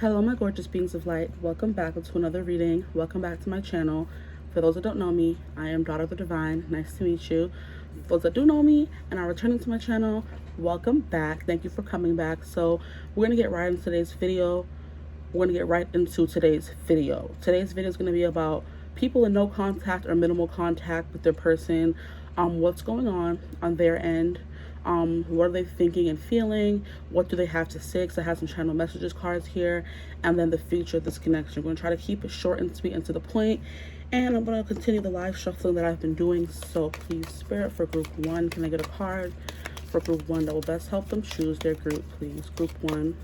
Hello my gorgeous beings of light, welcome back to another reading. Welcome back to my channel. For those that don't know me, I am Daughter of the Divine. Nice to meet you. For those that do know me and are returning to my channel, welcome back. Thank you for coming back. So we're going to get right into today's video. Today's video is going to be about people in no contact or minimal contact with their person, what's going on their end. What are they thinking and feeling? What do they have to say? Because I have some channel messages cards here, and then the future of this connection. I'm going to try to keep it short and sweet and to the point, and I'm going to continue the live shuffling that I've been doing. So please, Spirit, for group 1, can I get a card for group 1 that will best help them choose their group, please? Group 1.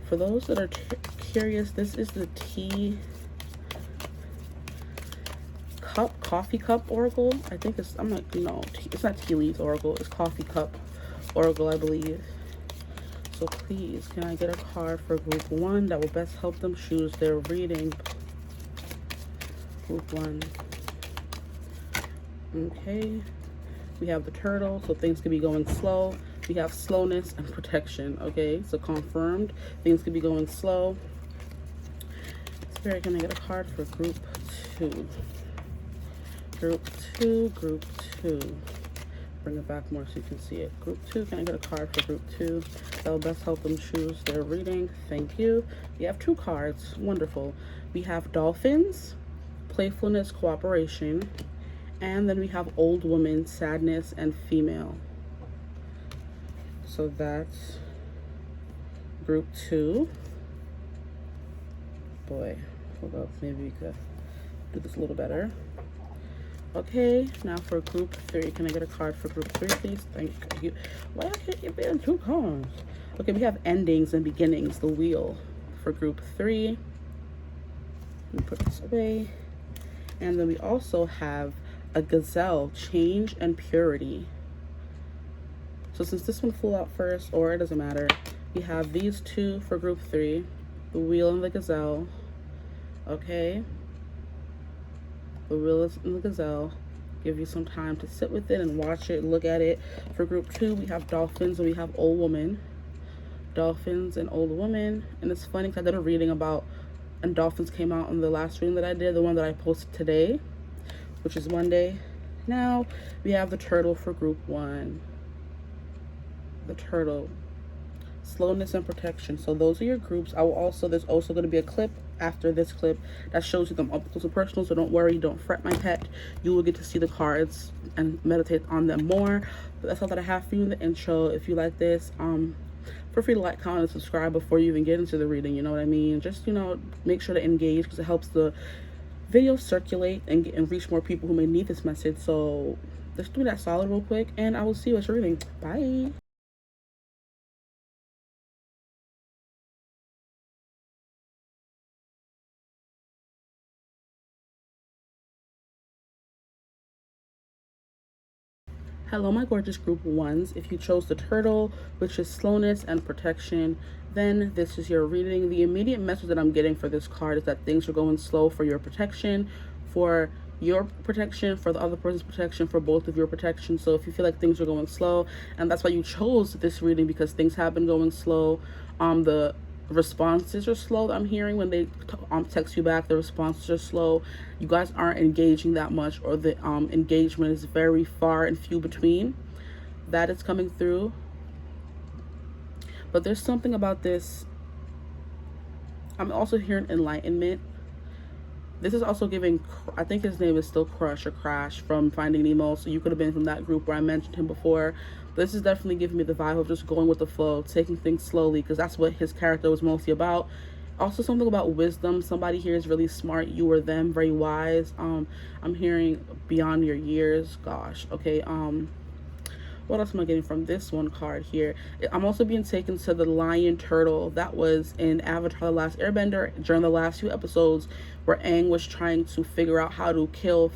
For those that are curious, this is the coffee cup oracle. I think it's, it's not tea leaves oracle, it's coffee cup oracle, I believe. So please, can I get a card for group 1 that will best help them choose their reading? Group 1. Okay, we have the turtle, so things could be going slow. We have slowness and protection. Okay, so confirmed, things could be going slow. Spirit, can I get a card for group 2? Group 2. Bring it back more so you can see it. Group 2, can I get a card for group 2 that will best help them choose their reading? Thank you. We have 2 cards. Wonderful. We have dolphins, playfulness, cooperation, and then we have old woman, sadness, and female. So that's group 2. Boy, hold up, maybe we could do this a little better. Okay, now for group 3, can I get a card for group 3, please? Thank you. Why can't you be in 2 cards? Okay, we have endings and beginnings, the wheel for group 3. Let me put this away. And then we also have a gazelle, change and purity. So since this one flew out first, or it doesn't matter, we have these 2 for group 3, the wheel and the gazelle. Okay. The wheel and the gazelle. Give you some time to sit with it and watch it, look at it. For group 2, we have dolphins and we have old woman. Dolphins and old woman. And it's funny because I did a reading about, and dolphins came out in the last reading that I did, the one that I posted today, which is Monday. Now we have the turtle for group 1. The turtle. Slowness and protection. So those are your groups. There's also going to be a clip after this clip that shows you them up close and personal, so don't worry, don't fret, my pet. You will get to see the cards and meditate on them more. But that's all that I have for you in the intro. If you like this, feel free to like, comment, and subscribe before you even get into the reading, you know what I mean? Just, make sure to engage, because it helps the video circulate and reach more people who may need this message. So let's do that solid real quick, and I will see you at your reading. Bye. Hello my gorgeous group 1s. If you chose the turtle, which is slowness and protection, then this is your reading. The immediate message that I'm getting for this card is that things are going slow for your protection, for the other person's protection, for both of your protection. So if you feel like things are going slow, and that's why you chose this reading, because things have been going slow, the responses are slow. I'm hearing when they text you back, the responses are slow. You guys aren't engaging that much, or the engagement is very far and few between. That is coming through. But there's something about this. I'm also hearing enlightenment. This is also giving, I think his name is still Crush or Crash from Finding Nemo, so you could have been from that group where I mentioned him before. This is definitely giving me the vibe of just going with the flow, taking things slowly, because that's what his character was mostly about. Also something about wisdom. Somebody here is really smart, you or them, very wise. I'm hearing beyond your years. Gosh, okay. What else am I getting from this one card here? I'm also being taken to the lion turtle that was in Avatar: The Last Airbender during the last few episodes, where Aang was trying to figure out how to kill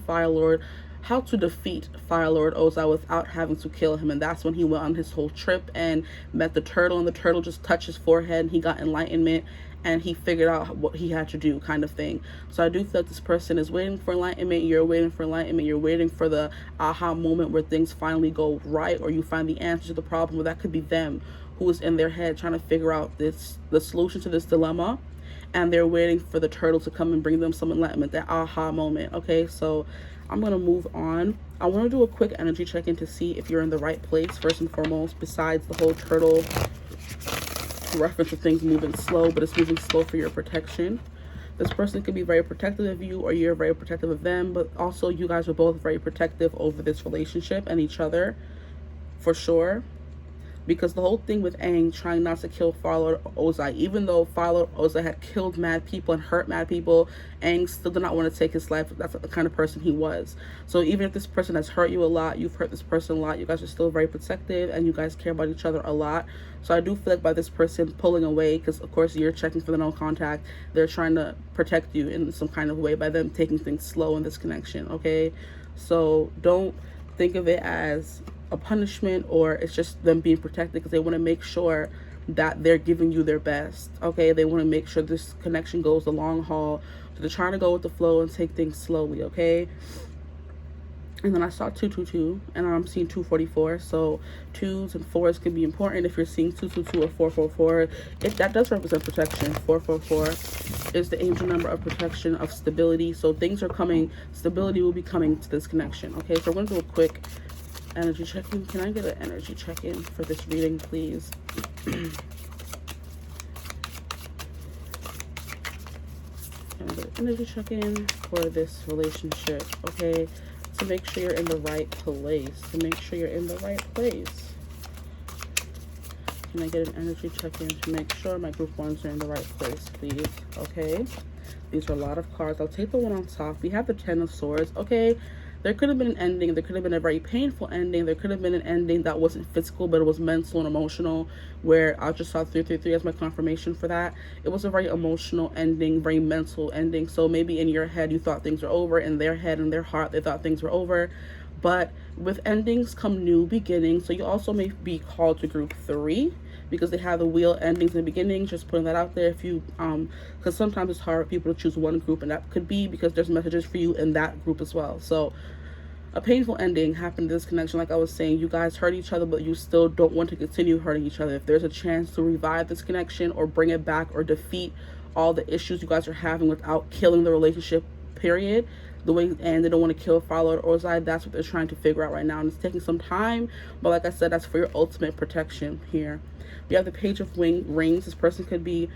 how to defeat Fire Lord Ozai without having to kill him. And that's when he went on his whole trip and met the turtle, and the turtle just touched his forehead and he got enlightenment, and he figured out what he had to do, kind of thing. So I do feel like this person is waiting for enlightenment. You're waiting for enlightenment. You're waiting for the aha moment where things finally go right, or you find the answer to the problem, or that could be them who is in their head trying to figure out the solution to this dilemma, and they're waiting for the turtle to come and bring them some enlightenment, that aha moment. Okay, so I'm going to move on. I want to do a quick energy check-in to see if you're in the right place, first and foremost, besides the whole turtle reference of things moving slow, but it's moving slow for your protection. This person could be very protective of you, or you're very protective of them, but also you guys are both very protective over this relationship and each other, for sure. Because the whole thing with Aang trying not to kill Father Ozai, even though Father Ozai had killed mad people and hurt mad people, Aang still did not want to take his life. That's the kind of person he was. So even if this person has hurt you a lot, you've hurt this person a lot, you guys are still very protective and you guys care about each other a lot. So I do feel like by this person pulling away, because of course you're checking for the no contact, they're trying to protect you in some kind of way by them taking things slow in this connection, okay? So don't think of it as a punishment, or it's just them being protected, because they want to make sure that they're giving you their best, okay? They want to make sure this connection goes the long haul, so they're trying to go with the flow and take things slowly, okay? And then I saw 222, and I'm seeing 244, so 2s and 4s can be important. If you're seeing 222 or 444, if that does represent protection. 444 is the angel number of protection, of stability, so things are coming, stability will be coming to this connection, okay? So we're going to do a quick energy check-in. Can I get an energy check-in for this reading, please? Can I get an energy check-in for this relationship, okay? To make sure you're in the right place. To make sure you're in the right place. Can I get an energy check-in to make sure my group ones are in the right place, please? Okay. These are a lot of cards. I'll take the one on top. We have the 10 of Swords, okay? There could have been an ending. There could have been a very painful ending. There could have been an ending that wasn't physical, but it was mental and emotional, where I just saw 333 as my confirmation for that. It was a very emotional ending, very mental ending. So maybe in your head, you thought things were over. In their head and their heart, they thought things were over. But with endings come new beginnings. So you also may be called to group 3, because they have the wheel endings and beginnings. Just putting that out there. If you because sometimes it's hard for people to choose one group, and that could be because there's messages for you in that group as well. So a painful ending happened to this connection. Like I was saying, you guys hurt each other, but you still don't want to continue hurting each other. If there's a chance to revive this connection or bring it back or defeat all the issues you guys are having without killing the relationship, period, the way, and they don't want to kill Father Ozai, that's what they're trying to figure out right now, and it's taking some time, but like I said, that's for your ultimate protection here. We have the Page of Rings. This person could be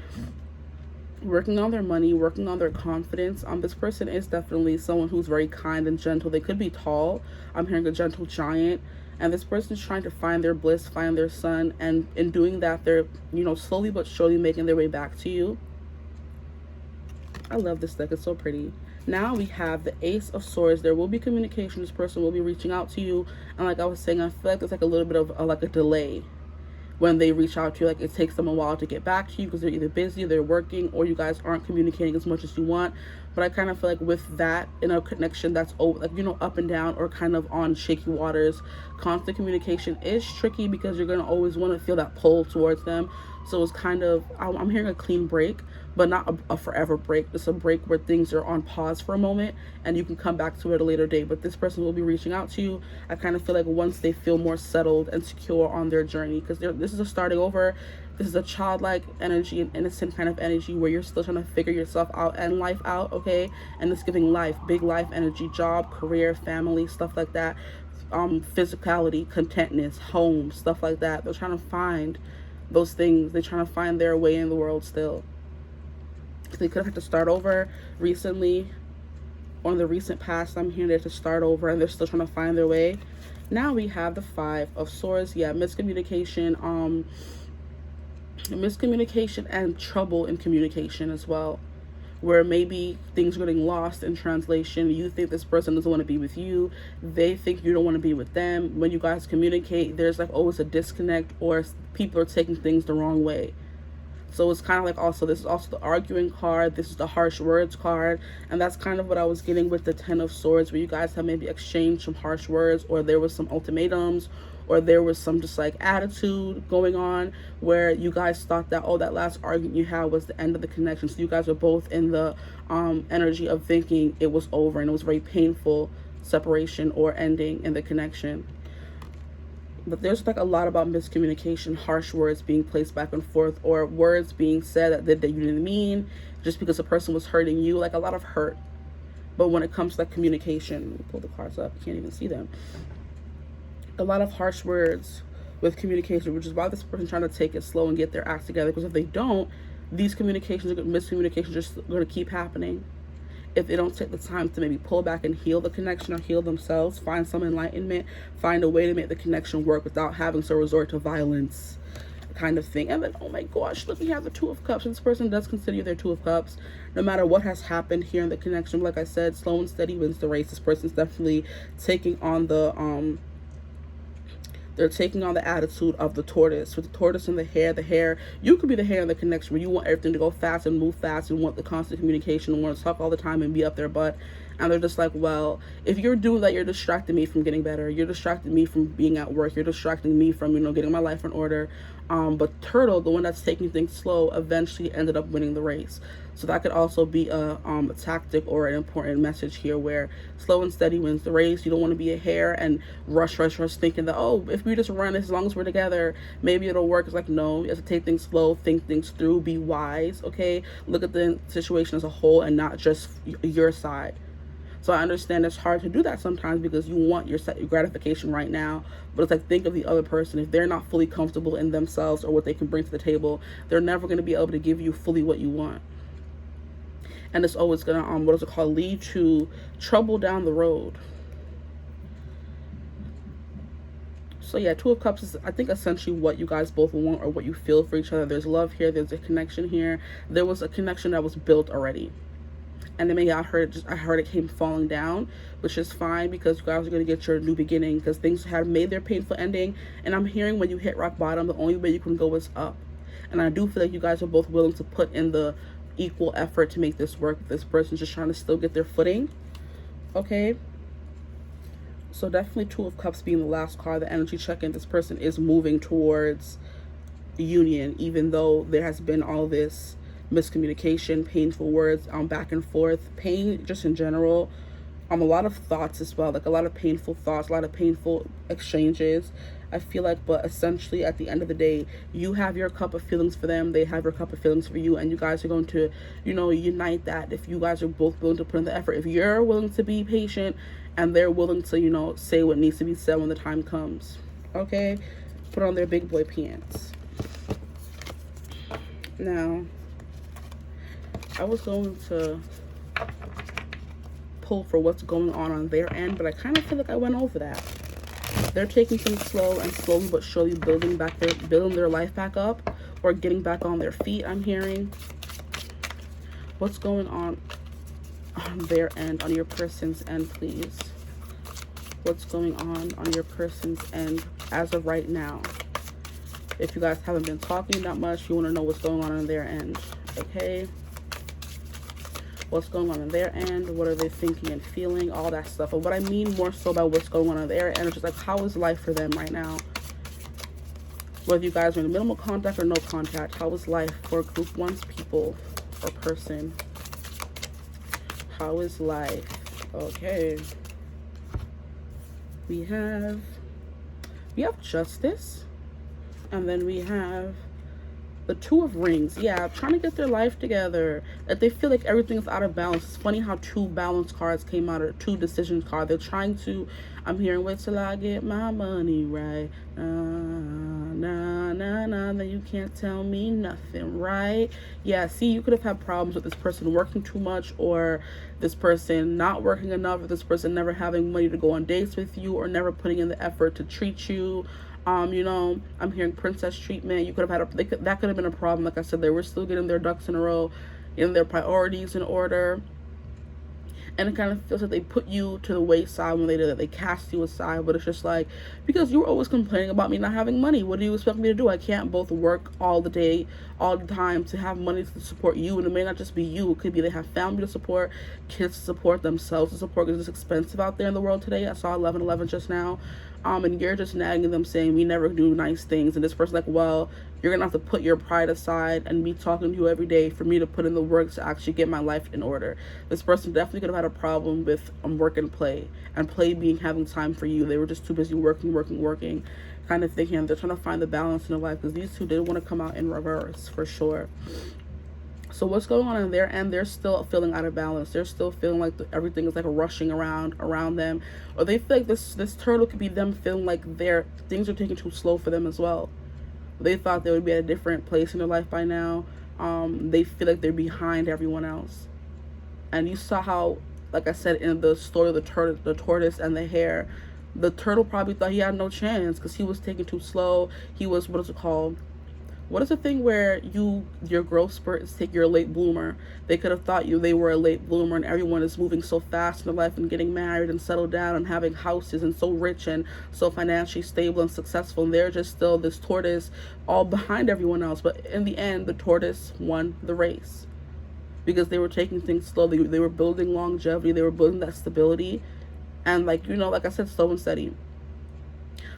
working on their money, working on their confidence. This person is definitely someone who's very kind and gentle. They could be tall. I'm hearing a gentle giant, and this person is trying to find their bliss, find their sun, and in doing that, they're, you know, slowly but surely making their way back to you. I love this deck. It's so pretty. Now we have the Ace of Swords. There will be communication. This person will be reaching out to you, and like I was saying, I feel like there's like a little bit of like a delay when they reach out to you. Like it takes them a while to get back to you because they're either busy, they're working, or you guys aren't communicating as much as you want. But I kind of feel like with that in a connection that's like, you know, up and down or kind of on shaky waters, constant communication is tricky because you're going to always want to feel that pull towards them. So it's kind of, I'm hearing a clean break, but not a forever break. It's a break where things are on pause for a moment and you can come back to it at a later date. But this person will be reaching out to you. I kind of feel like once they feel more settled and secure on their journey, because this is a starting over. This is a childlike energy, an innocent kind of energy where you're still trying to figure yourself out and life out, okay? And it's giving life, big life energy, job, career, family, stuff like that. Physicality, contentness, home, stuff like that. They're trying to find those things. They're trying to find their way in the world still. They could have had to start over recently, or in the recent past. I'm hearing they have to start over and they're still trying to find their way. Now we have the 5 of Swords. Yeah, miscommunication, miscommunication and trouble in communication as well, where maybe things are getting lost in translation. You think this person doesn't want to be with you, they think you don't want to be with them. When you guys communicate, there's like always a disconnect, or people are taking things the wrong way. So it's kind of like, also, this is also the arguing card, this is the harsh words card, and that's kind of what I was getting with the 10 of Swords, where you guys have maybe exchanged some harsh words, or there was some ultimatums, or there was some just like attitude going on where you guys thought that, oh, that last argument you had was the end of the connection. So you guys were both in the energy of thinking it was over, and it was very painful separation or ending in the connection. But there's like a lot about miscommunication, harsh words being placed back and forth, or words being said that you didn't mean just because the person was hurting you, like a lot of hurt. But when it comes to like communication, pull the cards up, you can't even see them. A lot of harsh words with communication, which is why this person trying to take it slow and get their act together, because if they don't, these miscommunications are just going to keep happening. If they don't take the time to maybe pull back and heal the connection or heal themselves, find some enlightenment, find a way to make the connection work without having to resort to violence kind of thing. And then, oh my gosh, look, we have the Two of Cups. And this person does consider you their Two of Cups. No matter what has happened here in the connection, like I said, slow and steady wins the race. This person's definitely taking on the they're taking on the attitude of the tortoise. With the tortoise and the hare, you could be the hare in the connection where you want everything to go fast and move fast and want the constant communication and want to talk all the time and be up their butt. And they're just like, well, if you're doing that, you're distracting me from getting better. You're distracting me from being at work. You're distracting me from, getting my life in order. But Turtle, the one that's taking things slow, eventually ended up winning the race. So that could also be a tactic or an important message here, where slow and steady wins the race. You don't want to be a hare and rush, thinking that, oh, if we just run as long as we're together, maybe it'll work. It's like, no, you have to take things slow, think things through, be wise, okay? Look at the situation as a whole and not just your side. So I understand it's hard to do that sometimes because you want your gratification right now. But it's like, think of the other person. If they're not fully comfortable in themselves or what they can bring to the table, they're never going to be able to give you fully what you want. And it's always going to, lead to trouble down the road. So yeah, Two of Cups is, I think, essentially what you guys both want or what you feel for each other. There's love here. There's a connection here. There was a connection that was built already. And then maybe I heard it came falling down, which is fine because you guys are going to get your new beginning because things had made their painful ending. And I'm hearing when you hit rock bottom, the only way you can go is up. And I do feel like you guys are both willing to put in the equal effort to make this work. This person's just trying to still get their footing. Okay. So definitely Two of Cups being the last card, the energy check-in. This person is moving towards union, even though there has been all this miscommunication, painful words, back and forth, pain just in general, a lot of thoughts as well, like a lot of painful thoughts, a lot of painful exchanges, I feel like. But essentially at the end of the day, you have your cup of feelings for them, they have your cup of feelings for you, and you guys are going to, unite that if you guys are both willing to put in the effort. If you're willing to be patient and they're willing to, say what needs to be said when the time comes. Okay, put on their big boy pants. Now, I was going to pull for what's going on their end, but I kind of feel like I went over that. They're taking things slow and slowly but surely building their life back up or getting back on their feet, I'm hearing. What's going on their end, on your person's end, please? What's going on your person's end as of right now? If you guys haven't been talking that much, you want to know what's going on their end, okay? What's going on their end, what are they thinking and feeling, all that stuff. But what I mean more so by what's going on their end is just like, how is life for them right now? Whether you guys are in minimal contact or no contact, how is life for group one's people or person? How is life? Okay. We have Justice, and then we have the Two of Rings. Yeah, trying to get their life together. That they feel like everything's out of balance. It's funny how two balance cards came out, or two decision cards. They're trying to, I'm hearing, wait till I get my money right. Then you can't tell me nothing, right? Yeah, see, you could have had problems with this person working too much, or this person not working enough, or this person never having money to go on dates with you, or never putting in the effort to treat you. I'm hearing princess treatment. You could have had that could have been a problem. Like I said, they were still getting their ducks in a row, getting their priorities in order. And it kind of feels like they put you to the wayside when they did that. They cast you aside. But it's just like, because you were always complaining about me not having money. What do you expect me to do? I can't both work all the day, all the time to have money to support you. And it may not just be you. It could be they have family to support, kids to support, themselves to support, because it's expensive out there in the world today. I saw 11/11 just now. And you're just nagging them, saying we never do nice things. And this person's like, well, you're gonna have to put your pride aside and me talking to you every day for me to put in the work to actually get my life in order. This person definitely could have had a problem with work and play being having time for you. They were just too busy working, kind of thinking. They're trying to find the balance in their life, because these two did want to come out in reverse for sure. So what's going on in their end? They're still feeling out of balance. They're still feeling like everything is like rushing around them, or they feel like this turtle could be them feeling like things are taking too slow for them as well. They thought they would be at a different place in their life by now. They feel like they're behind everyone else. And you saw how, like I said in the story of the tortoise and the hare, the turtle probably thought he had no chance because he was taking too slow. He was, what is it called? What is the thing where your growth spurts take your late bloomer? They could have thought they were a late bloomer, and everyone is moving so fast in their life and getting married and settled down and having houses and so rich and so financially stable and successful, and they're just still this tortoise all behind everyone else. But in the end, the tortoise won the race because they were taking things slowly. They were building longevity. They were building that stability, and like I said, slow and steady.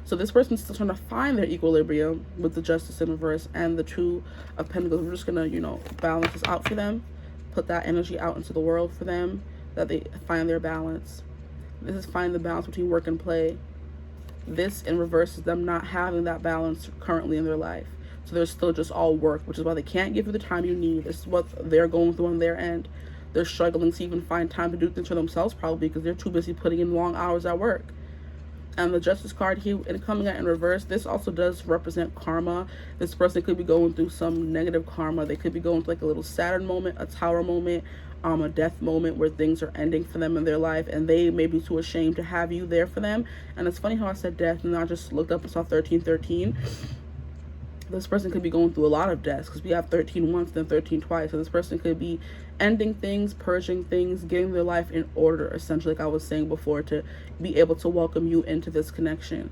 So this person's still trying to find their equilibrium with the Justice in reverse and the Two of Pentacles. We're just going to, balance this out for them. Put that energy out into the world for them, that they find their balance. This is finding the balance between work and play. This in reverse is them not having that balance currently in their life. So they're still just all work, which is why they can't give you the time you need. This is what they're going through on their end. They're struggling to even find time to do things for themselves, probably because they're too busy putting in long hours at work. And the Justice card here, and coming out in reverse, this also does represent karma. This person could be going through some negative karma. They could be going through like a little Saturn moment, a Tower moment, a death moment where things are ending for them in their life, and they may be too ashamed to have you there for them. And it's funny how I said death, and I just looked up and saw 1313. This person could be going through a lot of deaths, because we have 13 once, then 13 twice. So this person could be ending things, purging things, getting their life in order, essentially, like I was saying before, to be able to welcome you into this connection.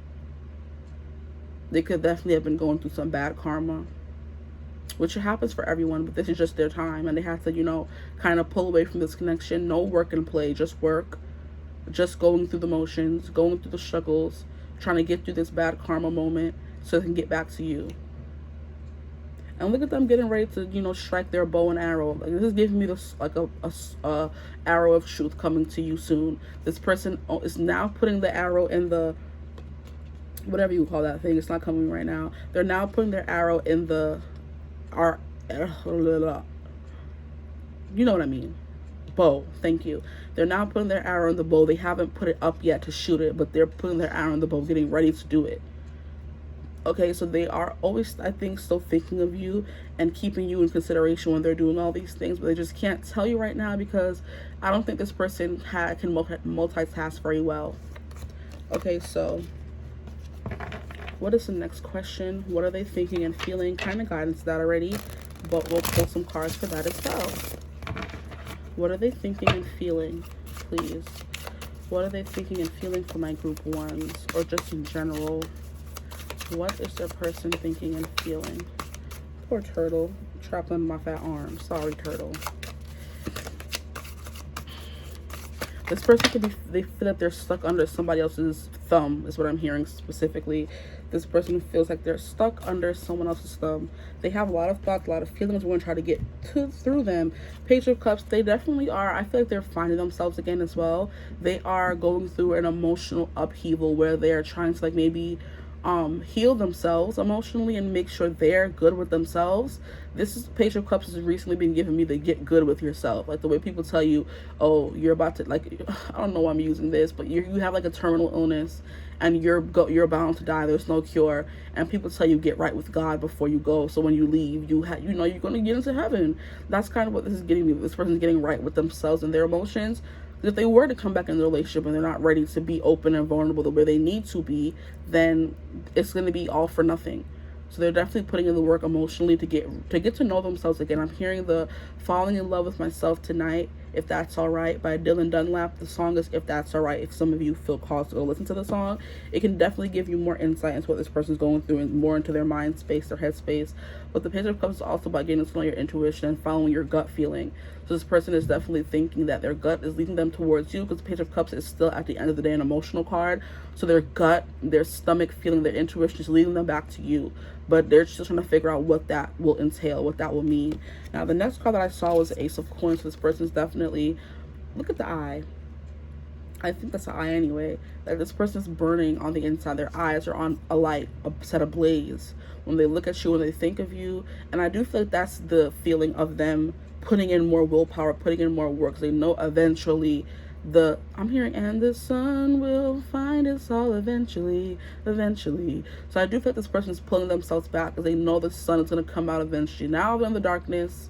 They could definitely have been going through some bad karma, which happens for everyone, but this is just their time, and they have to, kind of pull away from this connection. No work and play, just work, just going through the motions, going through the struggles, trying to get through this bad karma moment so they can get back to you. And look at them getting ready to, strike their bow and arrow. Like, this is giving me this, like, a arrow of truth coming to you soon. This person is now putting the arrow in the, whatever you call that thing. It's not coming right now. They're now putting their arrow in the, you know what I mean. Bow. Thank you. They're now putting their arrow in the bow. They haven't put it up yet to shoot it, but they're putting their arrow in the bow, getting ready to do it. Okay, so they are always, I think, still thinking of you and keeping you in consideration when they're doing all these things, but they just can't tell you right now because I don't think this person can multitask very well. Okay, so what is the next question? What are they thinking and feeling? Kind of guidance to that already, but we'll pull some cards for that as well. What are they thinking and feeling, please? What are they thinking and feeling for my group ones, or just in general? What is their person thinking and feeling? Poor turtle, trapped under my fat arm. Sorry, turtle. This person could be, they feel like they're stuck under somebody else's thumb, is what I'm hearing specifically. This person feels like they're stuck under someone else's thumb. They have a lot of thoughts, a lot of feelings. We're going to try to get through them. Page of Cups, they definitely are. I feel like they're finding themselves again as well. They are going through an emotional upheaval where they're trying to, like, maybe heal themselves emotionally and make sure they're good with themselves. This is Page of Cups has recently been giving me the get good with yourself, like the way people tell you, oh, you're about to, like, I don't know why I'm using this, but you have like a terminal illness and you're bound to die, there's no cure, and people tell you get right with God before you go, so when you leave you're going to get into heaven. That's kind of what this is getting me. This person's getting right with themselves and their emotions. If they were to come back in the relationship and they're not ready to be open and vulnerable the way they need to be, then it's going to be all for nothing. So they're definitely putting in the work emotionally to get to know themselves again. I'm hearing the Falling in Love with Myself Tonight, If That's Alright, by Dylan Dunlap. The song is If That's Alright. If some of you feel called to go listen to the song, it can definitely give you more insight into what this person's going through and more into their mind space, their head space. But the Page of Cups is also about getting to know your intuition and following your gut feeling. So this person is definitely thinking that their gut is leading them towards you, because the Page of Cups is still at the end of the day an emotional card. So their gut, their stomach feeling, their intuition is leading them back to you. But they're just trying to figure out what that will entail, what that will mean. Now, the next card that I saw was the Ace of Coins. So this person's definitely, look at the eye. I think that's an I anyway. Like this person's burning on the inside. Their eyes are on a light, set ablaze when they look at you, when they think of you. And I do feel like that's the feeling of them putting in more willpower, putting in more work. They know eventually I'm hearing, and the sun will find us all eventually. So I do feel like this person is pulling themselves back because they know the sun is going to come out eventually. Now they're in the darkness.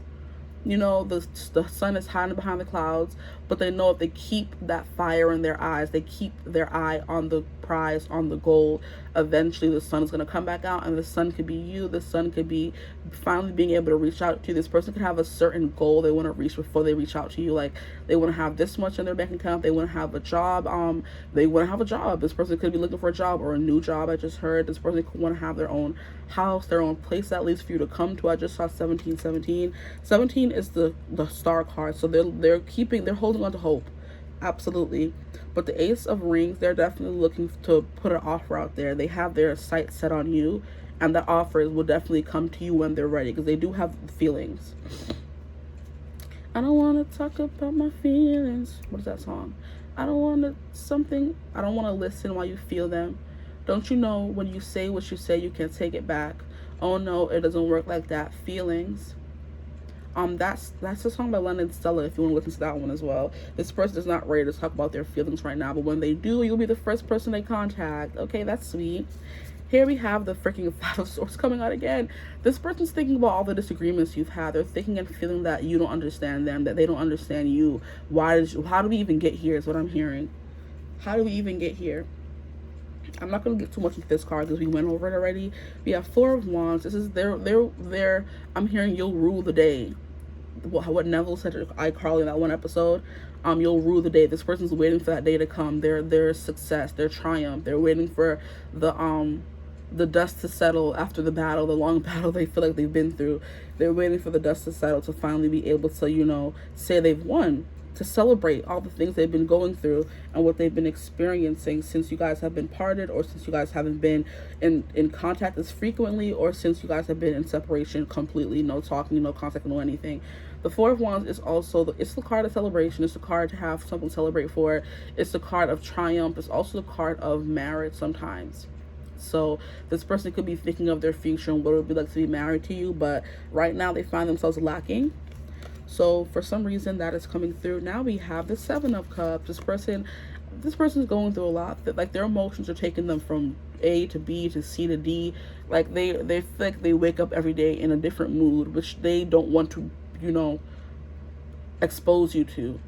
The sun is hiding behind the clouds, but they know if they keep that fire in their eyes, they keep their eye on the prize, on the goal, eventually the sun is going to come back out, and the sun could be you. The sun could be finally being able to reach out to you. This person could have a certain goal they want to reach before they reach out to you. Like they want to have this much in their bank account. They want to have a job. They want to have a job. This person could be looking for a job or a new job. I just heard this person could want to have their own house, their own place at least for you to come to. I just saw 1717. 17 is the star card, so they're holding on to hope, absolutely. But the Ace of Rings, they're definitely looking to put an offer out there. They have their sights set on you, and the offers will definitely come to you when they're ready, because they do have feelings. I don't want to talk about my feelings. What is that song? I don't want to listen while you feel them. Don't you know when you say what you say, you can't take it back? Oh no, it doesn't work like that. Feelings. That's a song by London Stella, if you want to listen to that one as well. This person is not ready to talk about their feelings right now, but when they do, you'll be the first person they contact. Okay, that's sweet. Here we have the freaking Five of Swords coming out again. This person's thinking about all the disagreements you've had. They're thinking and feeling that you don't understand them, that they don't understand you. How do we even get here is what I'm hearing. How do we even get here? I'm not going to get too much into this card because we went over it already. We have Four of Wands. This is their I'm hearing you'll rule the day. What Neville said to iCarly in that one episode. You'll rule the day. This person's waiting for that day to come. Their success, their triumph. They're waiting for the dust to settle after the battle, the long battle they feel like they've been through. They're waiting for the dust to settle to finally be able to, say they've won, to celebrate all the things they've been going through and what they've been experiencing since you guys have been parted, or since you guys haven't been in contact as frequently, or since you guys have been in separation completely, no talking, no contact, no anything. The Four of Wands is also it's the card of celebration. It's the card to have something to celebrate for. It's the card of triumph. It's also the card of marriage sometimes. So this person could be thinking of their future and what it would be like to be married to you, but right now they find themselves lacking. So for some reason that is coming through. Now we have the Seven of Cups. This person's going through a lot. Like their emotions are taking them from A to B to C to D. Like they feel like they wake up every day in a different mood, which they don't want to, expose you to.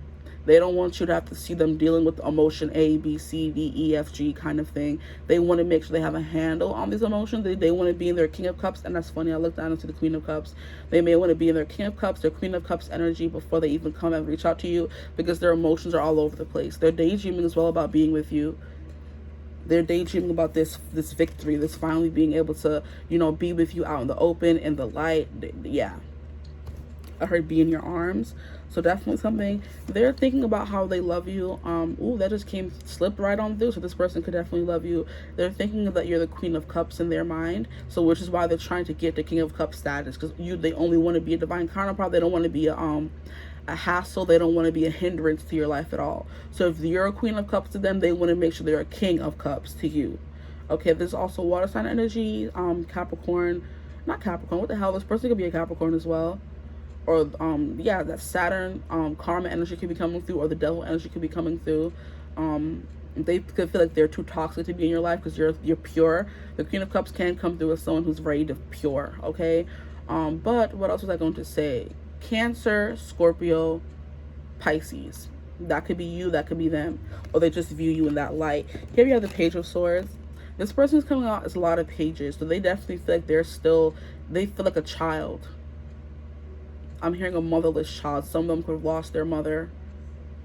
They don't want you to have to see them dealing with emotion A, B, C, D, E, F, G kind of thing. They want to make sure they have a handle on these emotions. They want to be in their King of Cups. And that's funny, I looked down into the Queen of Cups. They may want to be in their King of Cups, their Queen of Cups energy before they even come and reach out to you, because their emotions are all over the place. They're daydreaming as well about being with you. They're daydreaming about this victory, this finally being able to, be with you out in the open, in the light. Yeah. I heard be in your arms. So definitely something. They're thinking about how they love you. Ooh, that just slipped right on through. So this person could definitely love you. They're thinking that you're the Queen of Cups in their mind. So which is why they're trying to get the King of Cups status, because they only want to be a divine counterpart. They don't want to be a hassle. They don't want to be a hindrance to your life at all. So if you're a Queen of Cups to them, they want to make sure they're a King of Cups to you. Okay, there's also water sign energy, Capricorn, not Capricorn. What the hell? This person could be a Capricorn as well. Or that Saturn karma energy could be coming through, or the devil energy could be coming through. They could feel like they're too toxic to be in your life because you're pure. The Queen of Cups can come through as someone who's very pure, okay? But what else was I going to say? Cancer, Scorpio, Pisces. That could be you, that could be them, or they just view you in that light. Here we have the Page of Swords. This person's coming out as a lot of pages, so they definitely feel like they feel like a child. I'm hearing a motherless child. Some of them could have lost their mother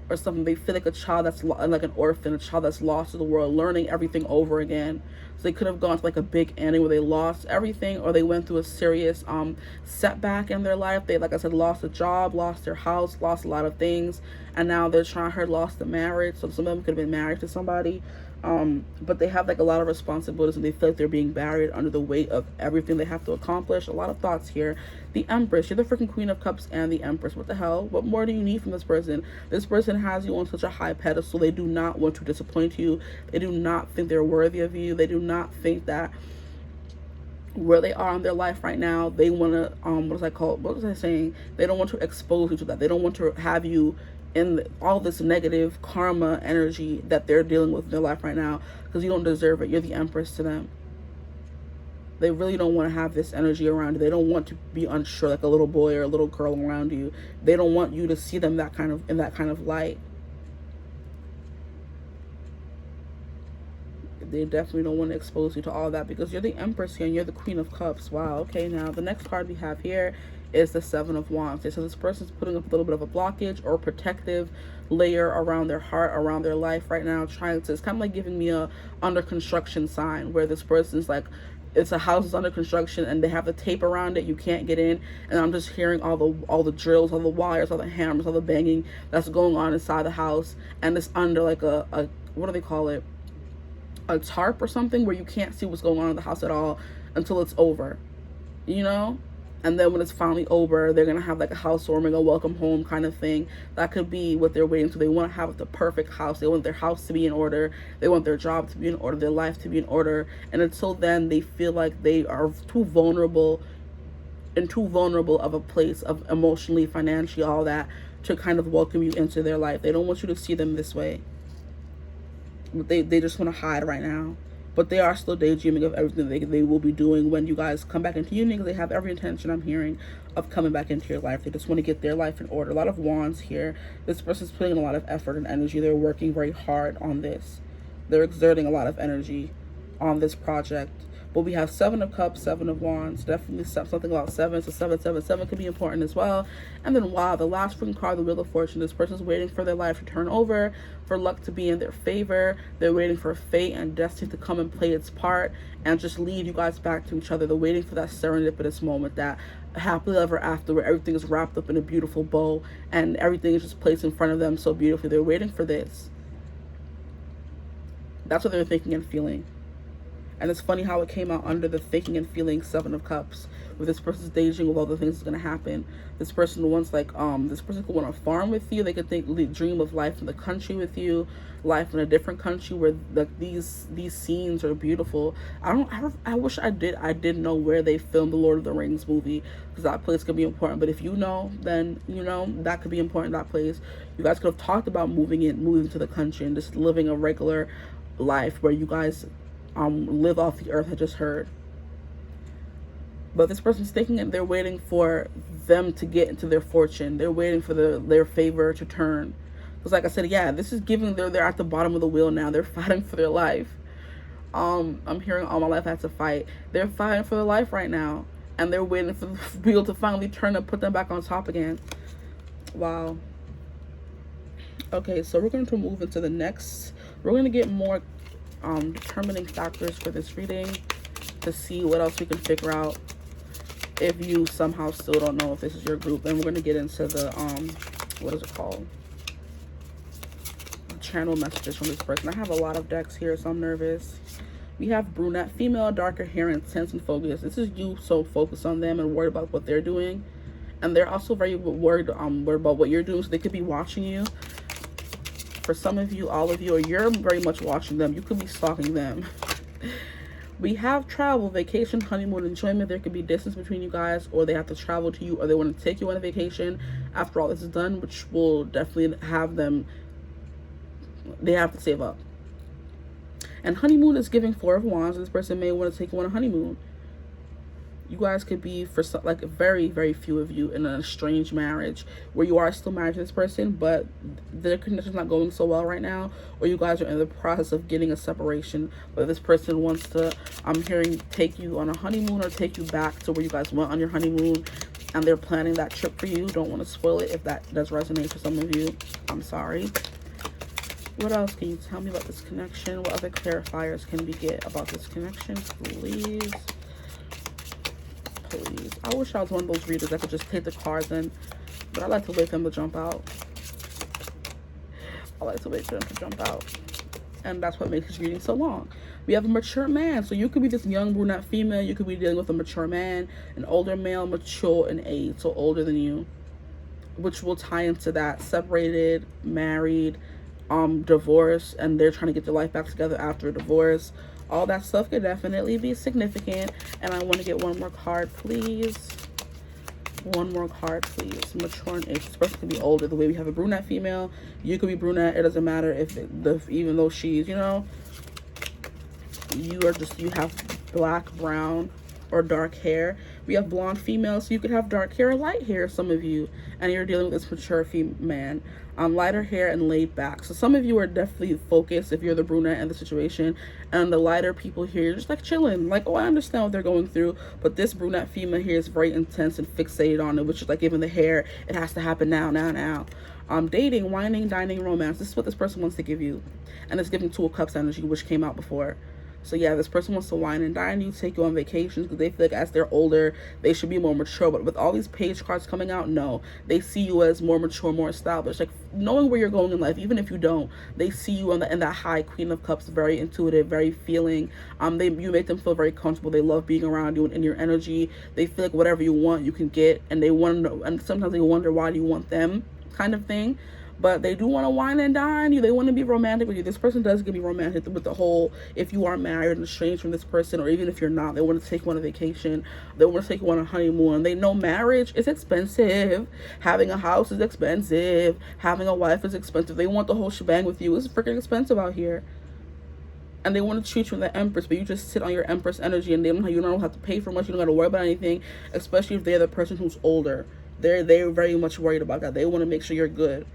or something. They feel like a child that's like an orphan, a child that's lost to the world, learning everything over again. So they could have gone to like a big ending where they lost everything, or they went through a serious setback in their life. They, like I said, lost a job, lost their house, lost a lot of things, and now they're lost the marriage. So some of them could have been married to somebody. But they have like a lot of responsibilities, and they feel like they're being buried under the weight of everything they have to accomplish. A lot of thoughts here. The Empress, you're the freaking Queen of Cups and the Empress. What the hell? What more do you need from this person? This person has you on such a high pedestal. They do not want to disappoint you. They do not think they're worthy of you. They do not think that where they are in their life right now, they want to what was I saying? They don't want to expose you to that. They don't want to have you in all this negative karma energy that they're dealing with in their life right now, because you don't deserve it. You're the Empress to them. They really don't want to have this energy around you. They don't want to be unsure, like a little boy or a little girl around you. They don't want you to see them in that kind of light. They definitely don't want to expose you to all that, because you're the Empress here and you're the Queen of Cups. Wow. Okay, now the next card we have here is the Seven of Wands. So this person's putting up a little bit of a blockage or protective layer around their heart, around their life right now, trying to, it's kind of like giving me a under construction sign, where this person's like, it's a house is under construction and they have the tape around it, you can't get in, and I'm just hearing all the drills, all the wires, all the hammers, all the banging that's going on inside the house, and it's under like a what do they call it, a tarp or something, where you can't see what's going on in the house at all until it's over, you know? And then when it's finally over, they're gonna have like a housewarming, a welcome home kind of thing. That could be what they're waiting for. They want to have the perfect house. They want their house to be in order. They want their job to be in order, their life to be in order. And until then, they feel like they are too vulnerable of a place of emotionally, financially, all that, to kind of welcome you into their life. They don't want you to see them this way. They just want to hide right now. But they are still daydreaming of everything they will be doing when you guys come back into union, because they have every intention, I'm hearing, of coming back into your life. They just want to get their life in order. A lot of wands here. This person's putting in a lot of effort and energy. They're working very hard on this. They're exerting a lot of energy on this project. But we have Seven of Cups, Seven of Wands. Definitely something about seven. So 777 could be important as well. And then, wow, the last freaking card, the Wheel of Fortune. This person's waiting for their life to turn over, for luck to be in their favor. They're waiting for fate and destiny to come and play its part and just lead you guys back to each other. They're waiting for that serendipitous moment, that happily ever after, where everything is wrapped up in a beautiful bow and everything is just placed in front of them so beautifully. They're waiting for this. That's what they're thinking and feeling. And it's funny how it came out under the thinking and feeling Seven of Cups, where this person's daydreaming with all the things that's going to happen. This person wants, like, this person could want to farm with you. They could dream of life in the country with you, life in a different country where these scenes are beautiful. I wish I did know where they filmed the Lord of the Rings movie, because that place could be important. But if you know, then you know that could be important, that place. You guys could have talked about moving to the country and just living a regular life where you guys live off the earth. I just heard. But this person's thinking, and they're waiting for them to get into their fortune. They're waiting for their favor to turn. Because like I said, yeah, this is giving, they're at the bottom of the wheel now. They're fighting for their life. I'm hearing all my life I had to fight. They're fighting for their life right now. And they're waiting for the wheel to finally turn and put them back on top again. Wow. Okay, so we're going to move into the next. We're going to get more determining factors for this reading to see what else we can figure out if you somehow still don't know if this is your group. And we're going to get into the what is it called, channel messages from this person. I have a lot of decks here, so I'm nervous. We have brunette female, darker hair, intense and focused. This is you so focused on them and worried about what they're doing, and they're also very worried about what you're doing, so they could be watching you. For some of you, all of you, or you're very much watching them. You could be stalking them. We have travel, vacation, honeymoon, enjoyment. There could be distance between you guys, or they have to travel to you, or they want to take you on a vacation after all this is done, which will definitely have them, they have to save up. And honeymoon is giving Four of Wands. This person may want to take you on a honeymoon. You guys could be, for some, like very, very few of you, in an estranged marriage where you are still married to this person, but their connection's not going so well right now, or you guys are in the process of getting a separation, but this person wants to, I'm hearing, take you on a honeymoon or take you back to where you guys went on your honeymoon, and they're planning that trip for you. Don't want to spoil it if that does resonate for some of you. I'm sorry. What else can you tell me about this connection? What other clarifiers can we get about this connection, please? Please. I wish I was one of those readers that could just take the cards in, but I like to wait for them to jump out. I like to wait for them to jump out. and that's what makes this reading so long. We have a mature man. So you could be this young brunette female. You could be dealing with a mature man, an older male, mature in age, so older than you, which will tie into that separated, married, divorce, and they're trying to get their life back together after a divorce. All that stuff could definitely be significant. And I want to get one more card, please. One more card, please. Mature in age. This person could be older. The way we have a brunette female, you could be brunette. It doesn't matter if even though she's, you know, you have black, brown, or dark hair. We have blonde females, so you could have dark hair or light hair, some of you, and you're dealing with this mature man. Lighter hair and laid back. So some of you are definitely focused if you're the brunette in the situation, and the lighter people here, you're just like chilling, like, oh, I understand what they're going through, but this brunette female here is very intense and fixated on it, which is like even the hair, it has to happen now. Dating, whining, dining, romance. This is what this person wants to give you, and it's giving Two of Cups energy, which came out before. So yeah, this person wants to wine and dine you, take you on vacations, because they feel like as they're older, they should be more mature. But with all these page cards coming out, no. They see you as more mature, more established. Like, knowing where you're going in life, even if you don't, they see you in that high Queen of Cups, very intuitive, very feeling. You make them feel very comfortable. They love being around you and in your energy. They feel like whatever you want, you can get. And they want to know, and sometimes they wonder, why do you want them, kind of thing. But they do want to wine and dine you. They want to be romantic with you. This person does give me romantic with the whole, if you are married and estranged from this person, or even if you're not, they want to take you on a vacation. They want to take you on a honeymoon. They know marriage is expensive. Having a house is expensive. Having a wife is expensive. They want the whole shebang with you. It's freaking expensive out here. And they want to treat you like the Empress, but you just sit on your Empress energy, and you don't have to pay for much. You don't got to worry about anything, especially if they're the person who's older. They're very much worried about that. They want to make sure you're good.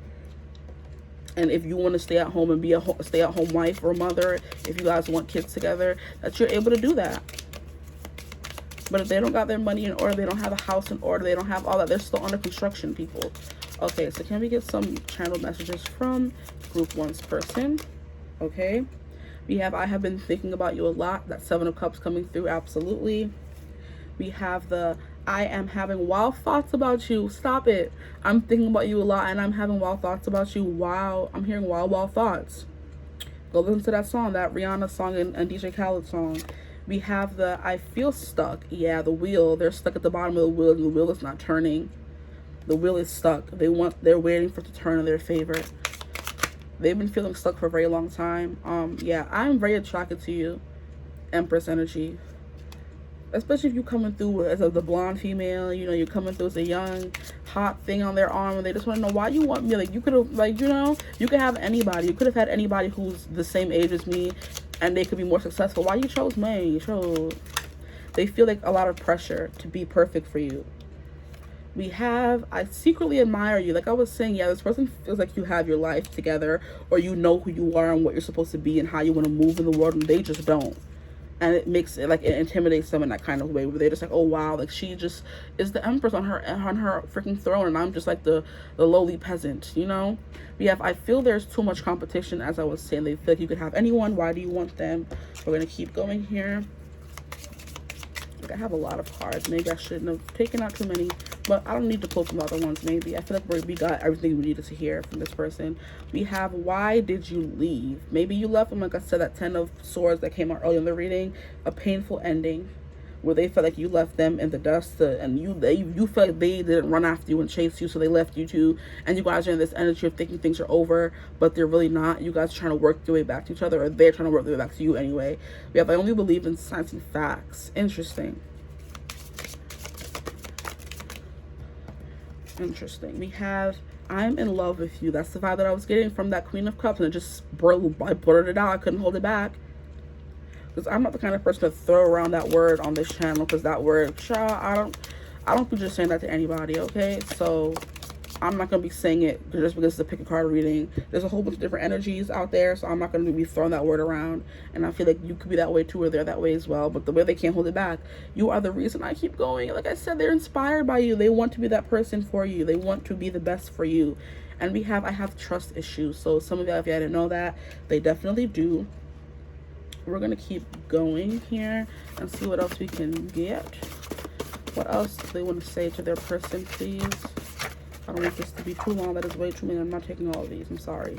And if you want to stay at home and be a stay-at-home wife or mother, if you guys want kids together, that you're able to do that. But if they don't got their money in order, they don't have a house in order, they don't have all that, they're still under construction, people. Okay, so can we get some channel messages from Group 1's person? Okay. We have, I have been thinking about you a lot. That Seven of Cups coming through, absolutely. We have the, I am having wild thoughts about you. Stop it. I'm thinking about you a lot and I'm having wild thoughts about you. Wow. I'm hearing wild thoughts. Go listen to that song, that Rihanna song and DJ Khaled song. We have the, I feel stuck. Yeah, the wheel. They're stuck at the bottom of the wheel and the wheel is not turning. The wheel is stuck. They're waiting for it to turn in their favor. They've been feeling stuck for a very long time. Yeah, I'm very attracted to you, Empress energy. Especially if you're coming through as the blonde female, you know, you're coming through as a young, hot thing on their arm, and they just want to know why you want me. Like, you could have, like, you know, you could have anybody. You could have had anybody who's the same age as me, and they could be more successful. Why you chose me? They feel like a lot of pressure to be perfect for you. We have, I secretly admire you. Like I was saying, yeah, this person feels like you have your life together, or you know who you are and what you're supposed to be and how you want to move in the world, and they just don't. And it makes it, like, it intimidates them in that kind of way, where they're just like, oh wow, like she just is the Empress on her freaking throne, and I'm just like the lowly peasant, you know. We have, I feel there's too much competition. As I was saying, they feel like you could have anyone. Why do you want them? We're gonna keep going here. Like, I have a lot of cards. Maybe I shouldn't have taken out too many, but I don't need to pull from other ones. Maybe I feel like we got everything we needed to hear from this person. We have, why did you leave? Maybe you left them, like I said, that 10 of Swords that came out early in the reading, a painful ending where they felt like you left them in the dust, and you felt like they didn't run after you and chase you, so they left you too, and you guys are in this energy of thinking things are over, but they're really not. You guys are trying to work your way back to each other, or they're trying to work their way back to you anyway. We have, I only believe in science and facts. Interesting. We have, I'm in love with you. That's the vibe that I was getting from that Queen of Cups, and it just I blurted it out. I couldn't hold it back, because I'm not the kind of person to throw around that word on this channel, because that word, child, I don't be just saying that to anybody, okay? So I'm not gonna be saying it just because it's a pick a card reading. There's a whole bunch of different energies out there, so I'm not gonna be throwing that word around. And I feel like you could be that way too, or they're that way as well. But the way they can't hold it back, you are the reason I keep going. Like I said, they're inspired by you. They want to be that person for you. They want to be the best for you. And we have, I have trust issues. So some of you, if you didn't know that, they definitely do. We're gonna keep going here and see what else we can get. What else do they want to say to their person, please? I don't want this to be too long. That is way too many. I'm not taking all of these. I'm sorry.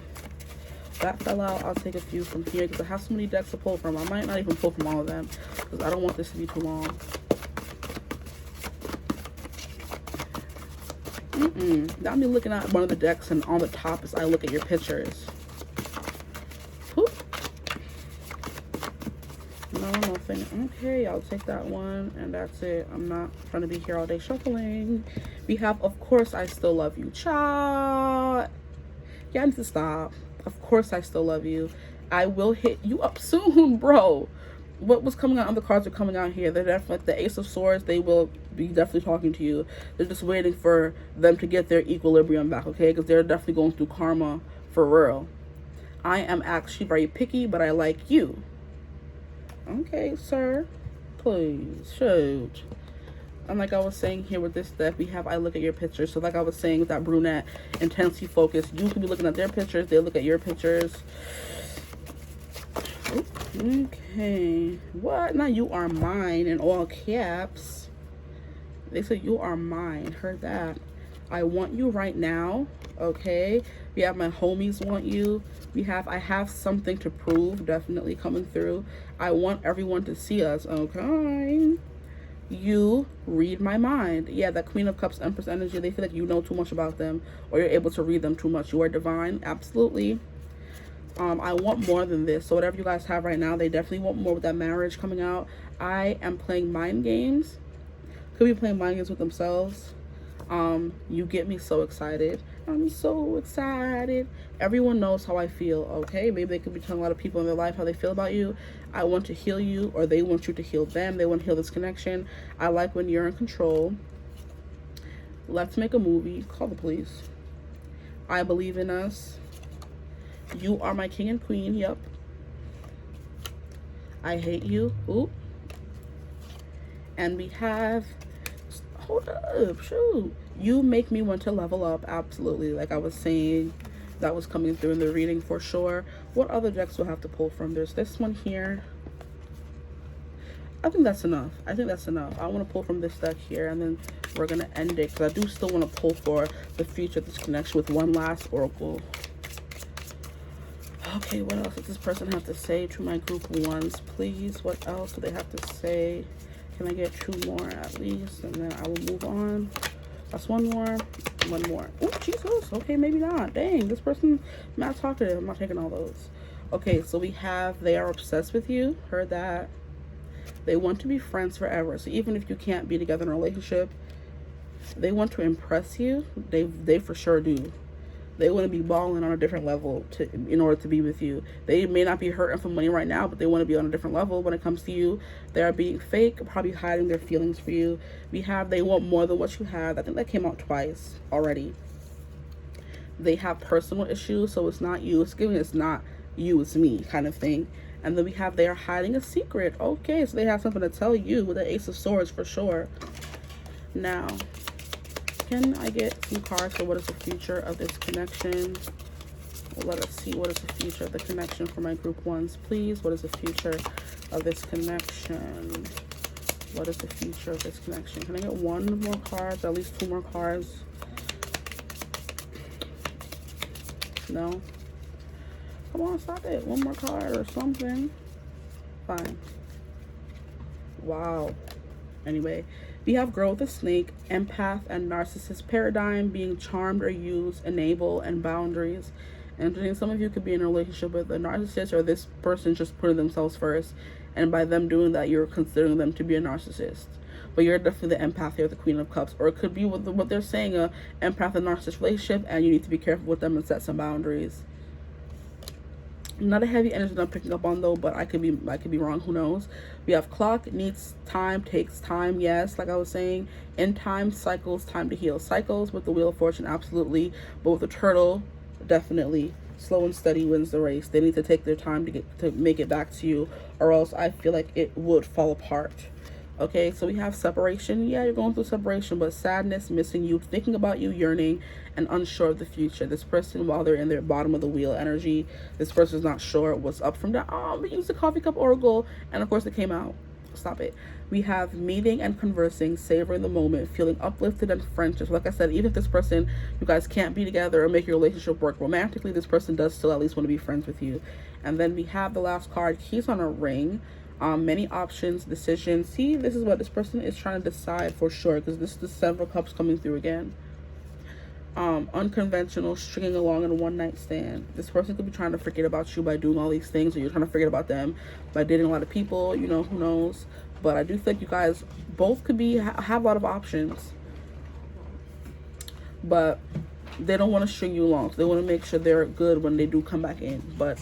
that fell out, I'll take a few from here because I have so many decks to pull from. I might not even pull from all of them because I don't want this to be too long. Now I'm looking at one of the decks, and on the top is I look at your pictures. Whoop. No, nothing. Okay, I'll take that one, and that's it. I'm not trying to be here all day shuffling. We have, of course, I still love you, child. Yeah, I need to stop. Of course, I still love you. I will hit you up soon, bro. What was coming out on the cards are coming out here. They're definitely the Ace of Swords. They will be definitely talking to you. They're just waiting for them to get their equilibrium back, okay? Because they're definitely going through karma for real. I am actually very picky, but I like you. Okay, sir. Please, shoot. And like I was saying here with this deck, we have I look at your pictures. So like I was saying with that brunette, intensely focused. You could be looking at their pictures. They look at your pictures. Okay, what? Now you are mine in all caps. They said you are mine. Heard that. I want you right now. Okay, we have my homies want you. I have something to prove, definitely coming through. I want everyone to see us. Okay, you read my mind. Yeah, that Queen of Cups, Empress energy. They feel like you know too much about them, or you're able to read them too much. You are divine, absolutely. I want more than this. So whatever you guys have right now, they definitely want more with that marriage coming out. I am playing mind games. Could be playing mind games with themselves. You get me so excited. I'm so excited. Everyone knows how I feel, okay? Maybe they could be telling a lot of people in their life how they feel about you. I want to heal you, or they want you to heal them. They want to heal this connection. I like when you're in control. Let's make a movie. Call the police. I believe in us. You are my king and queen. Yep. I hate you. Ooh. And we have, hold up, shoot. You make me want to level up. Absolutely. Like I was saying, that was coming through in the reading for sure. What other decks we'll have to pull from? There's this one here. I think that's enough. I think that's enough. I want to pull from this deck here, and then we're going to end it because I do still want to pull for the future of this connection with one last oracle. Okay, what else does this person have to say to my group ones, please? What else do they have to say? Can I get 2 more at least? And then I will move on. That's 1 more. 1 more. Oh, Jesus. Okay, maybe not. Dang, this person not talkative. I'm not taking all those. Okay, so we have they are obsessed with you. Heard that. They want to be friends forever. So even if you can't be together in a relationship, they want to impress you. They for sure do. They want to be balling on a different level in order to be with you. They may not be hurting for money right now, but they want to be on a different level when it comes to you. They are being fake, probably hiding their feelings for you. They want more than what you have. I think that came out twice already. They have personal issues, so it's not you. It's giving it's not you, it's me kind of thing. And then we have they are hiding a secret. Okay, so they have something to tell you with the Ace of Swords for sure. Now, can I get some cards for what is the future of this connection? Well, let us see what is the future of the connection for my group ones, please. What is the future of this connection? What is the future of this connection? Can I get 1 more card, at least 2 more cards? No? Come on, stop it. 1 more card or something. Fine. Wow. Anyway, we have Girl with a Snake, Empath, and Narcissist paradigm, being charmed or used, enable, and boundaries. And some of you could be in a relationship with a narcissist, or this person just putting themselves first, and by them doing that, you're considering them to be a narcissist. But you're definitely the empath here, the Queen of Cups. Or it could be what they're saying, a empath and narcissist relationship, and you need to be careful with them and set some boundaries. Not a heavy energy that I'm picking up on though, but I could be wrong, who knows. We have clock, needs time, takes time, yes, like I was saying. In time, cycles, time to heal. Cycles with the Wheel of Fortune, absolutely. But with the turtle, definitely. Slow and steady wins the race. They need to take their time to make it back to you, or else I feel like it would fall apart. Okay, so we have separation. Yeah, you're going through separation, but sadness, missing you, thinking about you, yearning, and unsure of the future. This person, while they're in their bottom of the wheel energy, this person's not sure what's up from down. Oh, we used the coffee cup oracle, and of course it came out. stop it. We have meeting and conversing, savoring the moment, feeling uplifted and friendship. Like I said, even if this person, you guys can't be together or make your relationship work romantically, this person does still at least want to be friends with you. And then we have the last card, keys on a ring. Many options, decisions. See, this is what this person is trying to decide for sure, because this is the Seven of Cups coming through again. Unconventional, stringing along in a one-night stand. This person could be trying to forget about you by doing all these things, or you're trying to forget about them by dating a lot of people, you know, who knows. But I do think you guys both could be have a lot of options, but they don't want to string you along, so they want to make sure they're good when they do come back in. But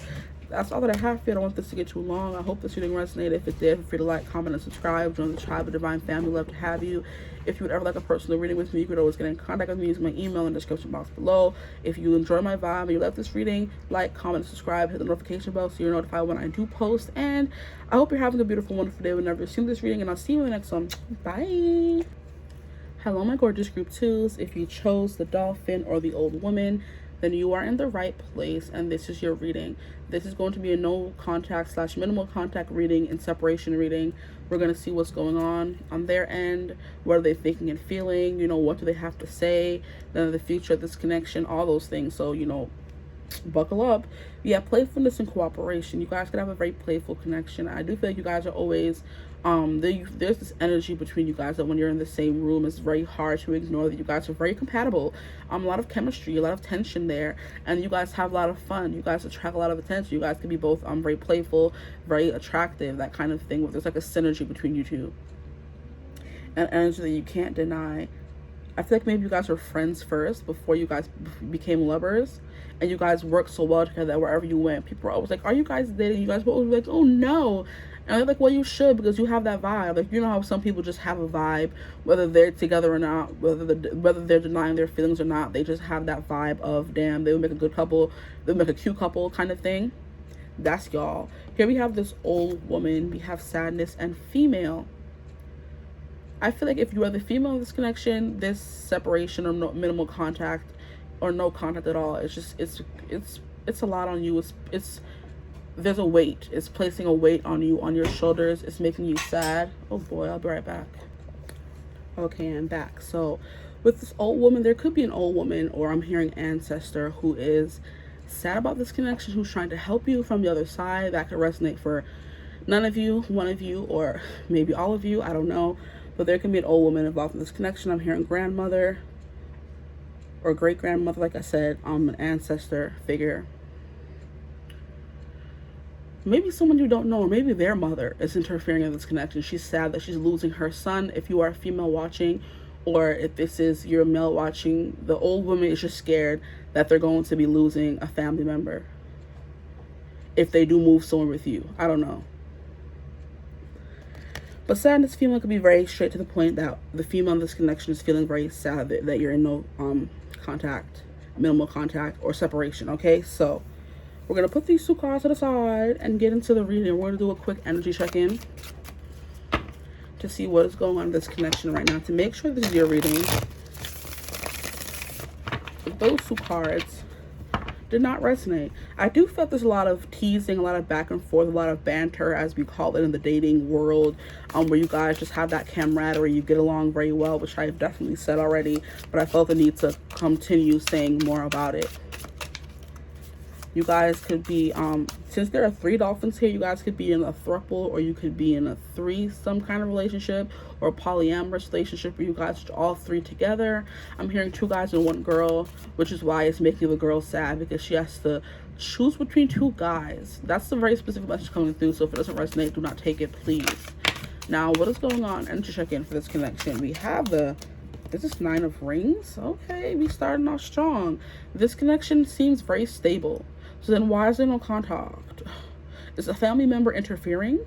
that's all that I have for you. I don't want this to get too long. I hope this reading resonated. If it did, feel free to like, comment, and subscribe. Join the tribe of divine family. Love to have you. If you would ever like a personal reading with me, you could always get in contact with me using my email in the description box below. If you enjoy my vibe and you love this reading, like, comment, and subscribe. Hit the notification bell so you're notified when I do post. And I hope you're having a beautiful, wonderful day whenever you're seeing this reading. And I'll see you in the next one. Bye. Hello, my gorgeous group twos. If you chose the dolphin or the old woman, then you are in the right place, and this is your reading. This is going to be a no contact / minimal contact reading and separation reading. We're going to see what's going on their end. What are they thinking and feeling? You know, what do they have to say? Then the future of this connection, all those things. So, you know, buckle up. Yeah, playfulness and cooperation. You guys can have a very playful connection. I do feel like you guys are always there's this energy between you guys that when you're in the same room, it's very hard to ignore that you guys are very compatible. A lot of chemistry, a lot of tension there, and you guys have a lot of fun. You guys attract a lot of attention. You guys can be both very playful, very attractive, that kind of thing. There's like a synergy between you two, and energy that you can't deny. I feel like maybe you guys were friends first before you guys became lovers, and you guys worked so well together that wherever you went, people were always like, "Are you guys dating?" You guys were always like, "Oh no." And they're like, well, you should, because you have that vibe. Like, you know how some people just have a vibe, whether they're together or not, whether they're denying their feelings or not, they just have that vibe of, damn, they would make a good couple, they would make a cute couple kind of thing. That's y'all. Here we have this old woman, we have sadness and female. I feel like if you are the female in this connection, this separation or no minimal contact or no contact at all, it's just, it's a lot on you. There's a weight. It's placing a weight on you, on your shoulders. It's making you sad. Oh boy, I'll be right back. Okay, I'm back. So with this old woman, there could be an old woman, or I'm hearing ancestor, who is sad about this connection, who's trying to help you from the other side. That could resonate for none of you, one of you, or maybe all of you. I don't know. But there can be an old woman involved in this connection. I'm hearing grandmother or great-grandmother, like I said, an ancestor figure. Maybe someone you don't know, or maybe their mother is interfering in this connection. She's sad that she's losing her son. If you are a female watching, or if this is your male watching, the old woman is just scared that they're going to be losing a family member if they do move somewhere with you. I don't know. But sadness female could be very straight to the point, that the female in this connection is feeling very sad that you're in no contact, minimal contact, or separation. Okay, so we're going to put these two cards to the side and get into the reading. We're going to do a quick energy check-in to see what is going on in this connection right now, to make sure this is your reading. If those two cards did not resonate, I do feel there's a lot of teasing, a lot of back and forth, a lot of banter, as we call it in the dating world, where you guys just have that camaraderie, you get along very well, which I've definitely said already, but I felt the need to continue saying more about it. You guys could be, since there are 3 dolphins here, you guys could be in a throuple, or you could be in a threesome kind of relationship, or a polyamorous relationship where you guys are all 3 together. I'm hearing 2 guys and 1 girl, which is why it's making the girl sad, because she has to choose between 2 guys. That's the very specific message coming through, so if it doesn't resonate, do not take it, please. Now, what is going on? Energy check-in for this connection. We have this is 9 of rings. Okay, we starting off strong. This connection seems very stable. So then why is there no contact? Is a family member interfering?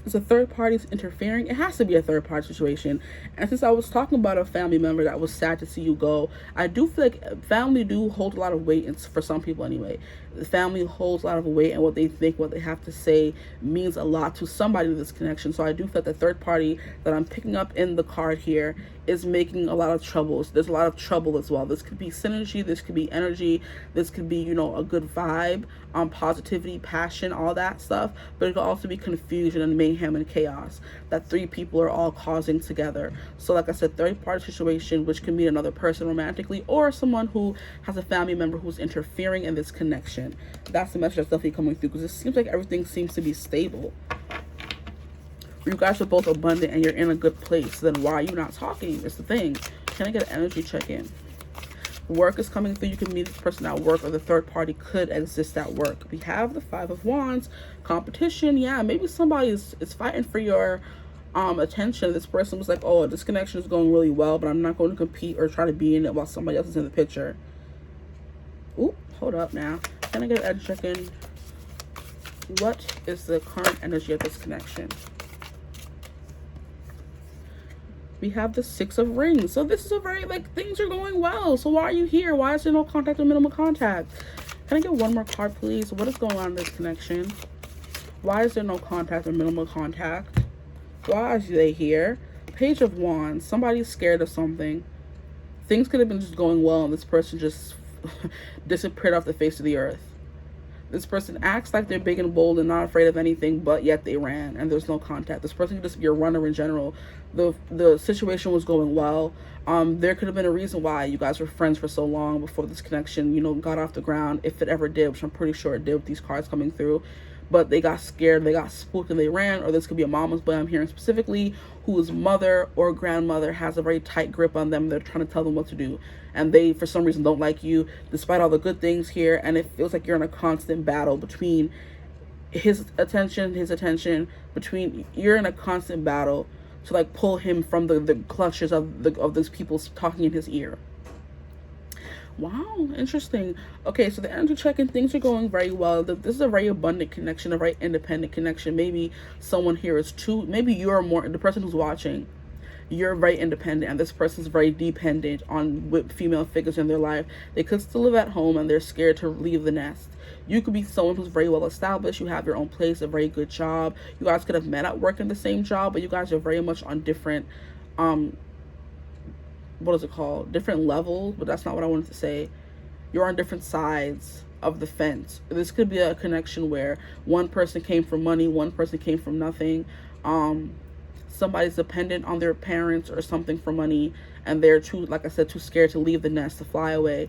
Is a third party interfering? It has to be a third party situation. And since I was talking about a family member that was sad to see you go, I do feel like family do hold a lot of weight for some people anyway. The family holds a lot of weight, and what they think, what they have to say means a lot to somebody in this connection. So I do feel like the third party that I'm picking up in the card here is making a lot of troubles. There's a lot of trouble as well. This could be synergy, this could be energy, this could be, you know, a good vibe, positivity, passion, all that stuff. But it could also be confusion and mayhem and chaos that three people are all causing together. So like I said, third party situation, which can be another person romantically, or someone who has a family member who's interfering in this connection. That's the message that's definitely coming through, because it seems like everything seems to be stable. You guys are both abundant and you're in a good place. Then why are you not talking? It's the thing. Can I get an energy check-in? Work is coming through. You can meet this person at work, or the third party could exist at work. We have the Five of Wands. Competition. Yeah, maybe somebody is fighting for your attention. This person was like, oh, this connection is going really well, but I'm not going to compete or try to be in it while somebody else is in the picture. Oop, hold up now. Can I get an energy check-in? What is the current energy of this connection? We have the Six of Rings. So this is a very, like, things are going well. So why are you here? Why is there no contact or minimal contact? Can I get one more card, please? What is going on in this connection? Why is there no contact or minimal contact? Why are they here? Page of Wands. Somebody's scared of something. Things could have been just going well, and this person just disappeared off the face of the earth. This person acts like they're big and bold and not afraid of anything, but yet they ran and there's no contact. This person could just be a runner in general. The situation was going well. There could have been a reason why you guys were friends for so long before this connection, you know, got off the ground, if it ever did, which I'm pretty sure it did with these cards coming through. But they got scared, they got spooked, and they ran. Or this could be a mama's boy I'm hearing specifically, whose mother or grandmother has a very tight grip on them. They're trying to tell them what to do, and they for some reason don't like you despite all the good things here. And it feels like you're in a constant battle between his attention, between you're in a constant battle to like pull him from the clutches of those people talking in his ear. Wow, interesting. Okay, so the energy check-in, things are going very well. This is a very abundant connection, a very independent connection. Maybe someone here is too, maybe you're more, the person who's watching, you're very independent, and this person's very dependent on female figures in their life. They could still live at home and they're scared to leave the nest. You could be someone who's very well established. You have your own place, a very good job. You guys could have met at work in the same job, but you guys are very much on different, what is it called? Different levels, but that's not what I wanted to say. You're on different sides of the fence. This could be a connection where one person came from money, one person came from nothing. Somebody's dependent on their parents or something for money, and they're too, like I said, too scared to leave the nest, to fly away.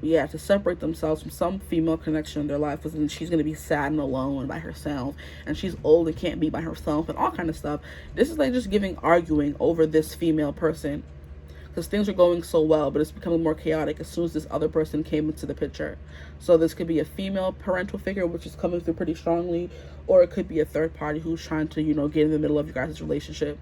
Yeah, to separate themselves from some female connection in their life, because she's going to be sad and alone by herself, and she's old and can't be by herself, and all kind of stuff. This is like just arguing over this female person, because things are going so well, but it's becoming more chaotic as soon as this other person came into the picture. So this could be a female parental figure, which is coming through pretty strongly, or it could be a third party who's trying to, you know, get in the middle of your guys' relationship.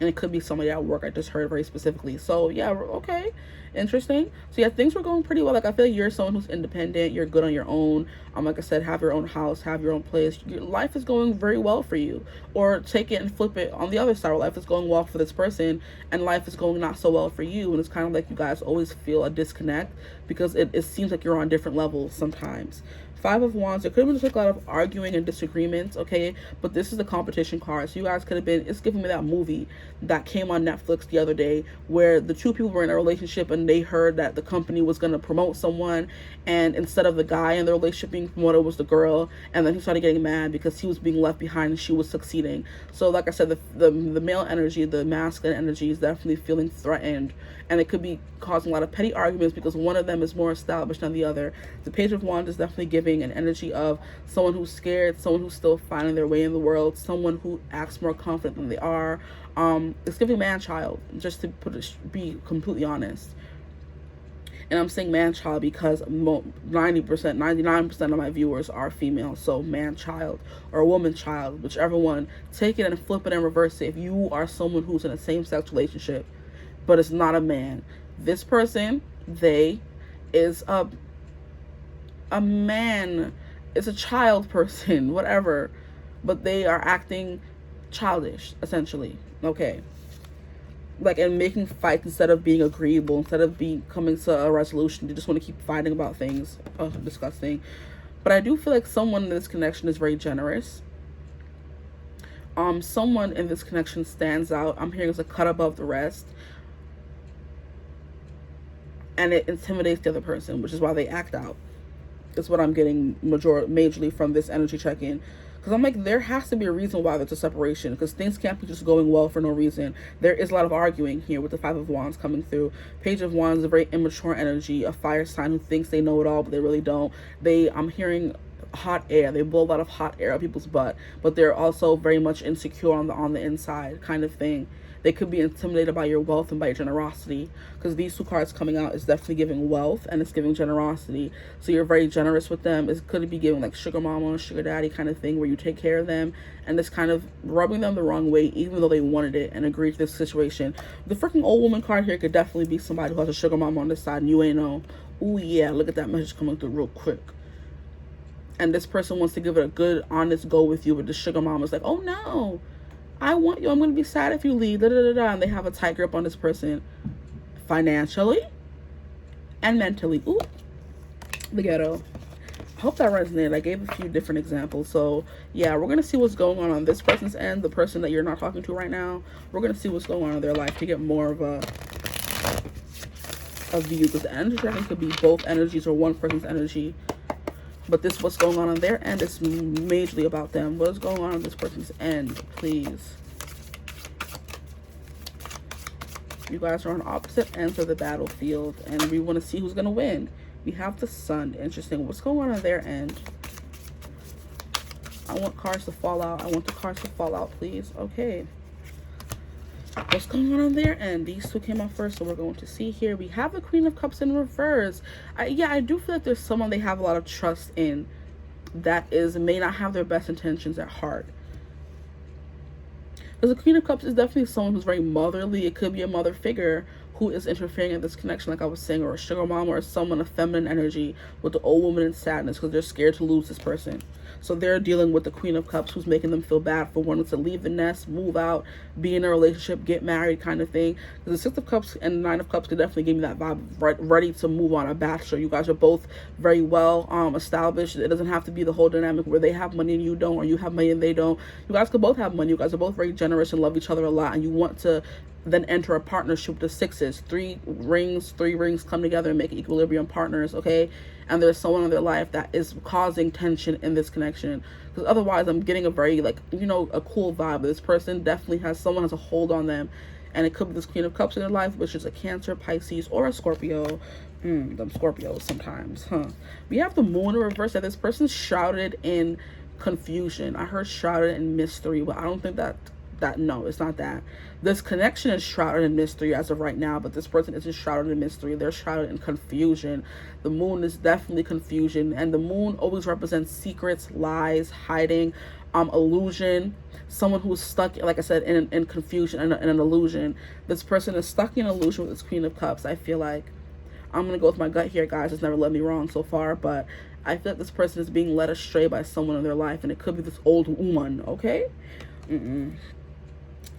And it could be somebody at work. I just heard very specifically. So yeah, okay, interesting. So yeah, things were going pretty well. Like, I feel like you're someone who's independent, you're good on your own. Like I said, have your own house, have your own place. Your life is going very well for you. Or take it and flip it on the other side. Life is going well for this person, and life is going not so well for you. And it's kind of like you guys always feel a disconnect, because it seems like you're on different levels sometimes. Five of Wands, there could have been just like a lot of arguing and disagreements, okay? But this is the competition card. So you guys could have been, it's giving me that movie that came on Netflix the other day, where the two people were in a relationship and they heard that the company was going to promote someone, and instead of the guy in the relationship being promoted, was the girl, and then he started getting mad because he was being left behind and she was succeeding. So like I said, the male energy, the masculine energy, is definitely feeling threatened, and it could be causing a lot of petty arguments because one of them is more established than the other. The Page of Wands is definitely giving an energy of someone who's scared, someone who's still finding their way in the world, someone who acts more confident than they are. It's giving man-child, just to be completely honest. And I'm saying man-child because 99% of my viewers are female. So man-child or woman-child, whichever one. Take it and flip it and reverse it. If you are someone who's in a same-sex relationship, but it's not a man, this person, they, is a man, is a child person, whatever, but they are acting childish, essentially. Okay, like, and making fights instead of being agreeable, instead of coming to a resolution. They just want to keep fighting about things. Oh, disgusting. But I do feel like someone in this connection is very generous. Someone in this connection stands out. I'm hearing it's a cut above the rest, and it intimidates the other person, which is why they act out. Is what I'm getting majorly from this energy check-in. Because I'm like, there has to be a reason why there's a separation, because things can't be just going well for no reason. There is a lot of arguing here with the Five of Wands coming through. Page of Wands is a very immature energy, a fire sign who thinks they know it all, but they really don't. I'm hearing hot air. They blow a lot of hot air at people's butt, but they're also very much insecure on the inside kind of thing. They could be intimidated by your wealth and by your generosity, because these two cards coming out is definitely giving wealth and it's giving generosity. So you're very generous with them. It could be giving like sugar mama or sugar daddy kind of thing, where you take care of them, and it's kind of rubbing them the wrong way even though they wanted it and agreed to this situation. The freaking old woman card here could definitely be somebody who has a sugar mama on this side and you ain't know. Ooh yeah, look at that message coming through real quick. And this person wants to give it a good honest go with you, but the sugar mama's like, oh no, I want you, I'm going to be sad if you leave, da, da, da, da. And they have a tight grip on this person financially and mentally. Ooh, the ghetto. I hope that resonated. I gave a few different examples. So yeah, we're going to see what's going on this person's end, the person that you're not talking to right now. We're going to see what's going on in their life to get more of a view, because the energy, I think, could be both energies or one person's energy. But this, what's going on their end, is majorly about them. What is going on this person's end, please? You guys are on opposite ends of the battlefield, and we want to see who's going to win. We have the Sun. Interesting. What's going on their end? I want cards to fall out. I want the cards to fall out, please. Okay. What's going on their end? These two came out first, so we're going to see here. We have the Queen of Cups in reverse. Yeah, I do feel like there's someone they have a lot of trust in that may not have their best intentions at heart. Because the Queen of Cups is definitely someone who's very motherly. It could be a mother figure who is interfering in this connection, like I was saying, or a sugar mama, or someone of feminine energy with the old woman in sadness because they're scared to lose this person. So they're dealing with the Queen of Cups, who's making them feel bad for wanting to leave the nest, move out, be in a relationship, get married kind of thing. Because the Six of Cups and the Nine of Cups could definitely give me that vibe, ready to move on, a bachelor. You guys are both very well established. It doesn't have to be the whole dynamic where they have money and you don't, or you have money and they don't. You guys could both have money. You guys are both very generous and love each other a lot, and you want to then enter a partnership with the sixes. Three rings come together and make equilibrium partners, okay? And there's someone in their life that is causing tension in this connection, because otherwise I'm getting a very, like, you know, a cool vibe. This person definitely someone has a hold on them, and it could be this Queen of Cups in their life, which is a Cancer, Pisces, or a Scorpio. Them Scorpios sometimes, huh? We have the Moon in reverse, that this person's shrouded in confusion. I heard shrouded in mystery, but I don't think no, it's not that. This connection is shrouded in mystery as of right now, but this person isn't shrouded in mystery. They're shrouded in confusion. The Moon is definitely confusion, and the Moon always represents secrets, lies, hiding, illusion. Someone who's stuck, like I said, in confusion and an illusion. This person is stuck in illusion with this Queen of Cups. I feel like I'm gonna go with my gut here, guys. It's never led me wrong so far, but I feel like this person is being led astray by someone in their life, and it could be this old woman, okay?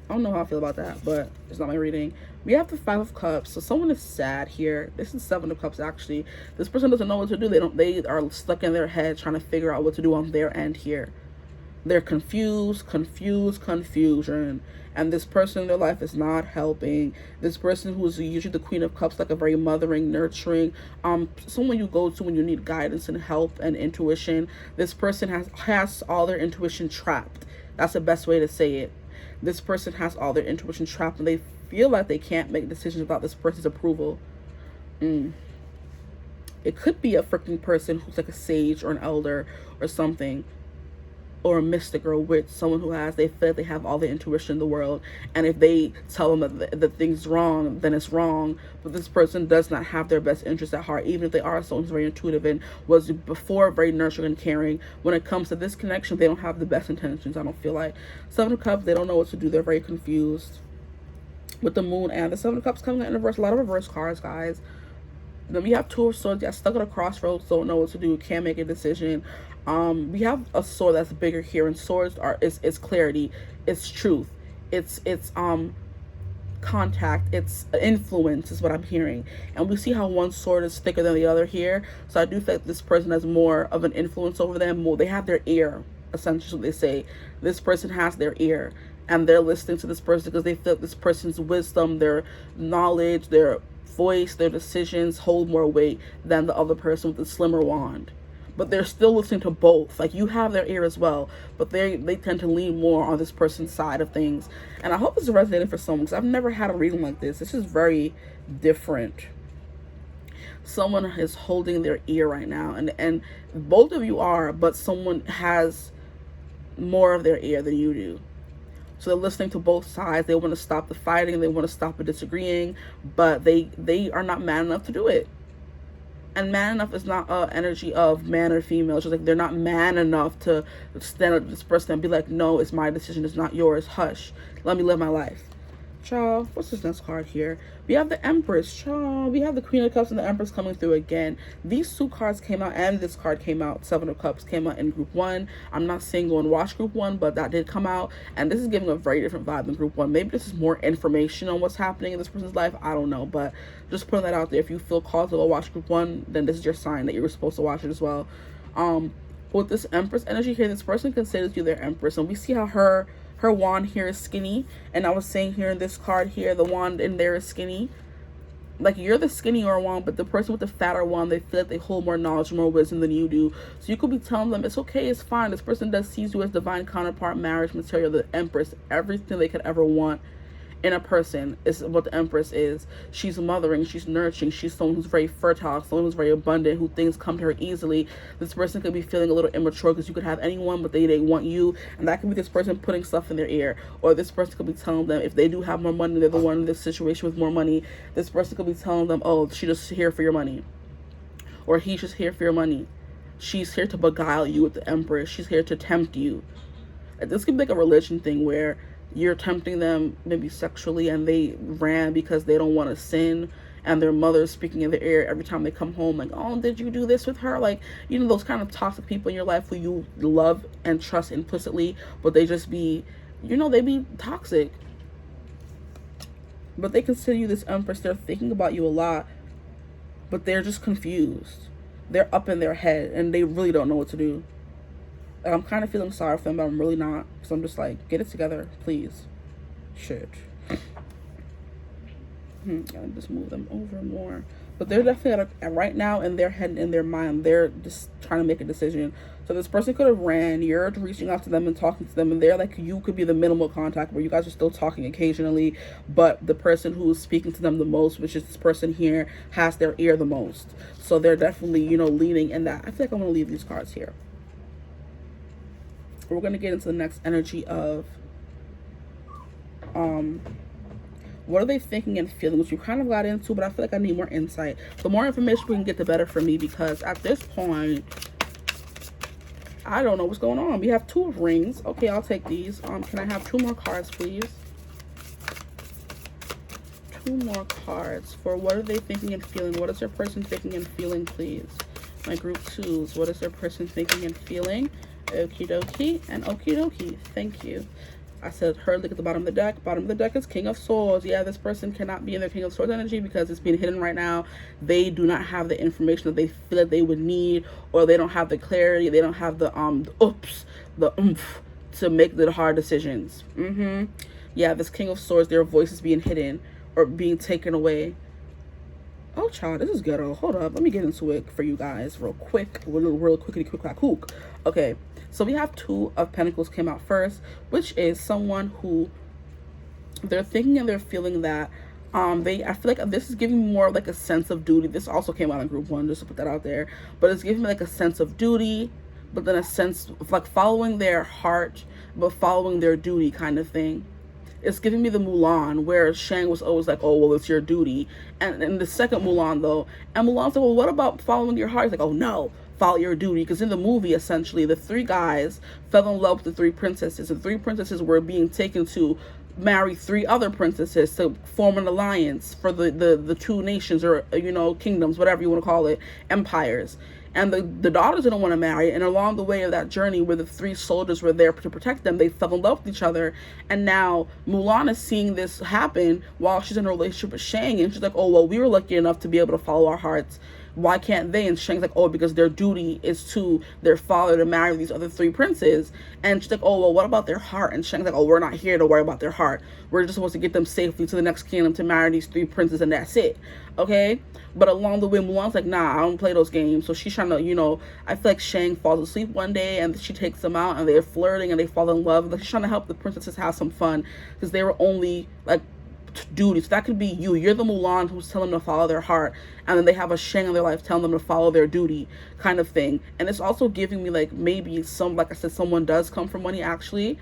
I don't know how I feel about that, but it's not my reading. We have the Five of Cups, so someone is sad here. This is Seven of Cups, actually. This person doesn't know what to do. They are stuck in their head trying to figure out what to do on their end here. They're confusion. And this person in their life is not helping. This person who is usually the Queen of Cups, like a very mothering, nurturing, someone you go to when you need guidance and help and intuition. This person has all their intuition trapped. That's the best way to say it. This person has all their intuition trapped, and they feel like they can't make decisions without this person's approval. It could be a freaking person who's like a sage or an elder or something, or a mystic or a witch, someone who they feel like they have all the intuition in the world, and if they tell them that the thing's wrong, then it's wrong. But this person does not have their best interest at heart, even if they are someone who's very intuitive and was before very nurturing and caring. When it comes to this connection, they don't have the best intentions, I don't feel like. Seven of Cups, they don't know what to do. They're very confused. With the Moon and the Seven of Cups coming in reverse, a lot of reverse cards, guys. Then we have Two of Swords, got stuck at a crossroads, don't know what to do, can't make a decision. We have a sword that's bigger here, and swords is clarity, it's truth, it's contact, it's influence is what I'm hearing. And we see how one sword is thicker than the other here. So I do think this person has more of an influence over them. They have their ear. essentially they say. This person has their ear, and they're listening to this person because they feel this person's wisdom, their knowledge, their voice, their decisions hold more weight than the other person with the slimmer wand. But they're still listening to both. Like, you have their ear as well, but they tend to lean more on this person's side of things. And I hope this is resonating for someone, because I've never had a reading like this. This is very different. Someone is holding their ear right now, and both of you are, but someone has more of their ear than you do. So they're listening to both sides. They want to stop the fighting, they want to stop the disagreeing, but they are not man enough to do it. And man enough is not energy of man or female. It's just like they're not man enough to stand up to this person and be like, no, it's my decision, it's not yours, hush, let me live my life. Child, what's this next card here? We have the Empress, child. We have the Queen of Cups and the Empress coming through again. These two cards came out, and this card came out. Seven of Cups came out in group 1. I'm not saying go and watch group 1, but that did come out, and this is giving a very different vibe than group 1. Maybe this is more information on what's happening in this person's life, I don't know, but just putting that out there. If you feel called to go watch group 1, then this is your sign that you're supposed to watch it as well. With this Empress energy here, this person considers you their Empress, and we see how her wand here is skinny, and I was saying here in this card here, the wand in there is skinny. Like, you're the skinnier wand, but the person with the fatter wand, they feel like they hold more knowledge, more wisdom than you do. So you could be telling them, it's okay, it's fine. This person does sees you as divine counterpart, marriage material, the Empress, everything they could ever want in a person is what the Empress is. She's mothering, she's nurturing, she's someone who's very fertile, someone who's very abundant, who things come to her easily. This person could be feeling a little immature because you could have anyone, but they want you, and that could be this person putting stuff in their ear. Or this person could be telling them, if they do have more money, they're the one in this situation with more money. This person could be telling them, oh, she's just here for your money, or he's just here for your money. She's here to beguile you with the Empress. She's here to tempt you. This could be like a religion thing where you're tempting them maybe sexually, and they ran because they don't want to sin, and their mother's speaking in their ear every time they come home, like, oh, did you do this with her? Like, you know, those kind of toxic people in your life who you love and trust implicitly, but they just be, you know, they be toxic. But they consider you this Empress. They're thinking about you a lot, but they're just confused. They're up in their head, and they really don't know what to do. I'm kind of feeling sorry for them, but I'm really not. Because I'm just like, get it together, please. Shit. Gotta just move them over more. But they're definitely, right now, in their head and in their mind, they're just trying to make a decision. So this person could have ran. You're reaching out to them and talking to them. And they're like, you could be the minimal contact where you guys are still talking occasionally. But the person who's speaking to them the most, which is this person here, has their ear the most. So they're definitely, you know, leaning in that. I feel like I'm going to leave these cards here. We're going to get into the next energy of what are they thinking and feeling, which you kind of got into, but I feel like I need more insight. The more information we can get, the better for me, because at this point, I don't know what's going on. We have 2 of rings. Okay, I'll take these. Can I have 2 more cards, please? 2 more cards for what are they thinking and feeling. What is their person thinking and feeling, please? My group 2s. What is their person thinking and feeling? Okie dokie and okie dokie. Thank you. I said her, look at the bottom of the deck. Bottom of the deck is King of Swords. Yeah, this person cannot be in their King of Swords energy because it's being hidden right now. They do not have the information that they feel that they would need, or they don't have the clarity. They don't have the oomph to make the hard decisions. Yeah, this King of Swords, their voice is being hidden or being taken away. Oh, child, this is ghetto. Hold up. Let me get into it for you guys real quick. Real quickly, quick. Okay, so we have 2 of Pentacles came out first, which is someone who they're thinking and they're feeling that I feel like this is giving more like a sense of duty. This also came out in group 1, just to put that out there. But it's giving me like a sense of duty, but then a sense of like following their heart, but following their duty kind of thing. It's giving me the Mulan, where Shang was always like, oh, well, it's your duty. And the second Mulan, though, and Mulan's like, well, what about following your heart? He's like, oh, no, follow your duty. Because in the movie, essentially, the 3 guys fell in love with the 3 princesses. The 3 princesses were being taken to marry 3 other princesses to form an alliance for the 2 nations, or, you know, kingdoms, whatever you want to call it, empires. And the daughters didn't want to marry, and along the way of that journey where the 3 soldiers were there to protect them, they fell in love with each other. And now Mulan is seeing this happen while she's in a relationship with Shang, and she's like, oh, well, we were lucky enough to be able to follow our hearts. why can't they? And Shang's like, oh, because their duty is to their father to marry these other 3 princes. And she's like, oh, well, what about their heart? And Shang's like, oh, we're not here to worry about their heart. We're just supposed to get them safely to the next kingdom to marry these 3 princes, and that's it. Okay? But along the way, Mulan's like, nah, I don't play those games. So she's trying to, you know, I feel like Shang falls asleep one day and she takes them out and they're flirting and they fall in love. Like, she's trying to help the princesses have some fun because they were only like duty. So that could be you. You're the Mulan who's telling them to follow their heart, and then they have a Shang in their life telling them to follow their duty, kind of thing. And it's also giving me like maybe like I said, someone does come from money actually,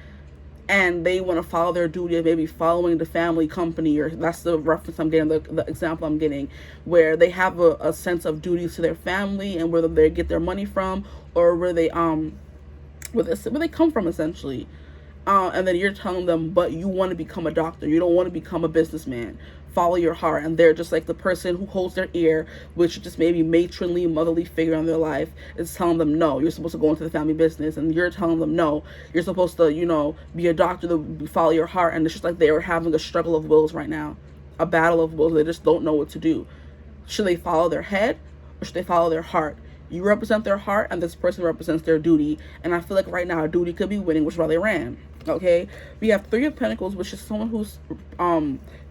and they want to follow their duty of maybe following the family company, or that's the reference I'm getting, the example I'm getting, where they have a sense of duties to their family and where they get their money from, or where they where they come from essentially. And then you're telling them, but you want to become a doctor, you don't want to become a businessman, follow your heart. And they're just like the person who holds their ear, which is just maybe matronly, motherly figure in their life, is telling them, no, you're supposed to go into the family business. And you're telling them, no, you're supposed to, you know, be a doctor, to follow your heart. And it's just like they were having a struggle of wills right now, a battle of wills. They just don't know what to do. Should they follow their head or should they follow their heart? You represent their heart and this person represents their duty. And I feel like right now a duty could be winning, which is why they ran. Okay, we have 3 of Pentacles, which is someone who's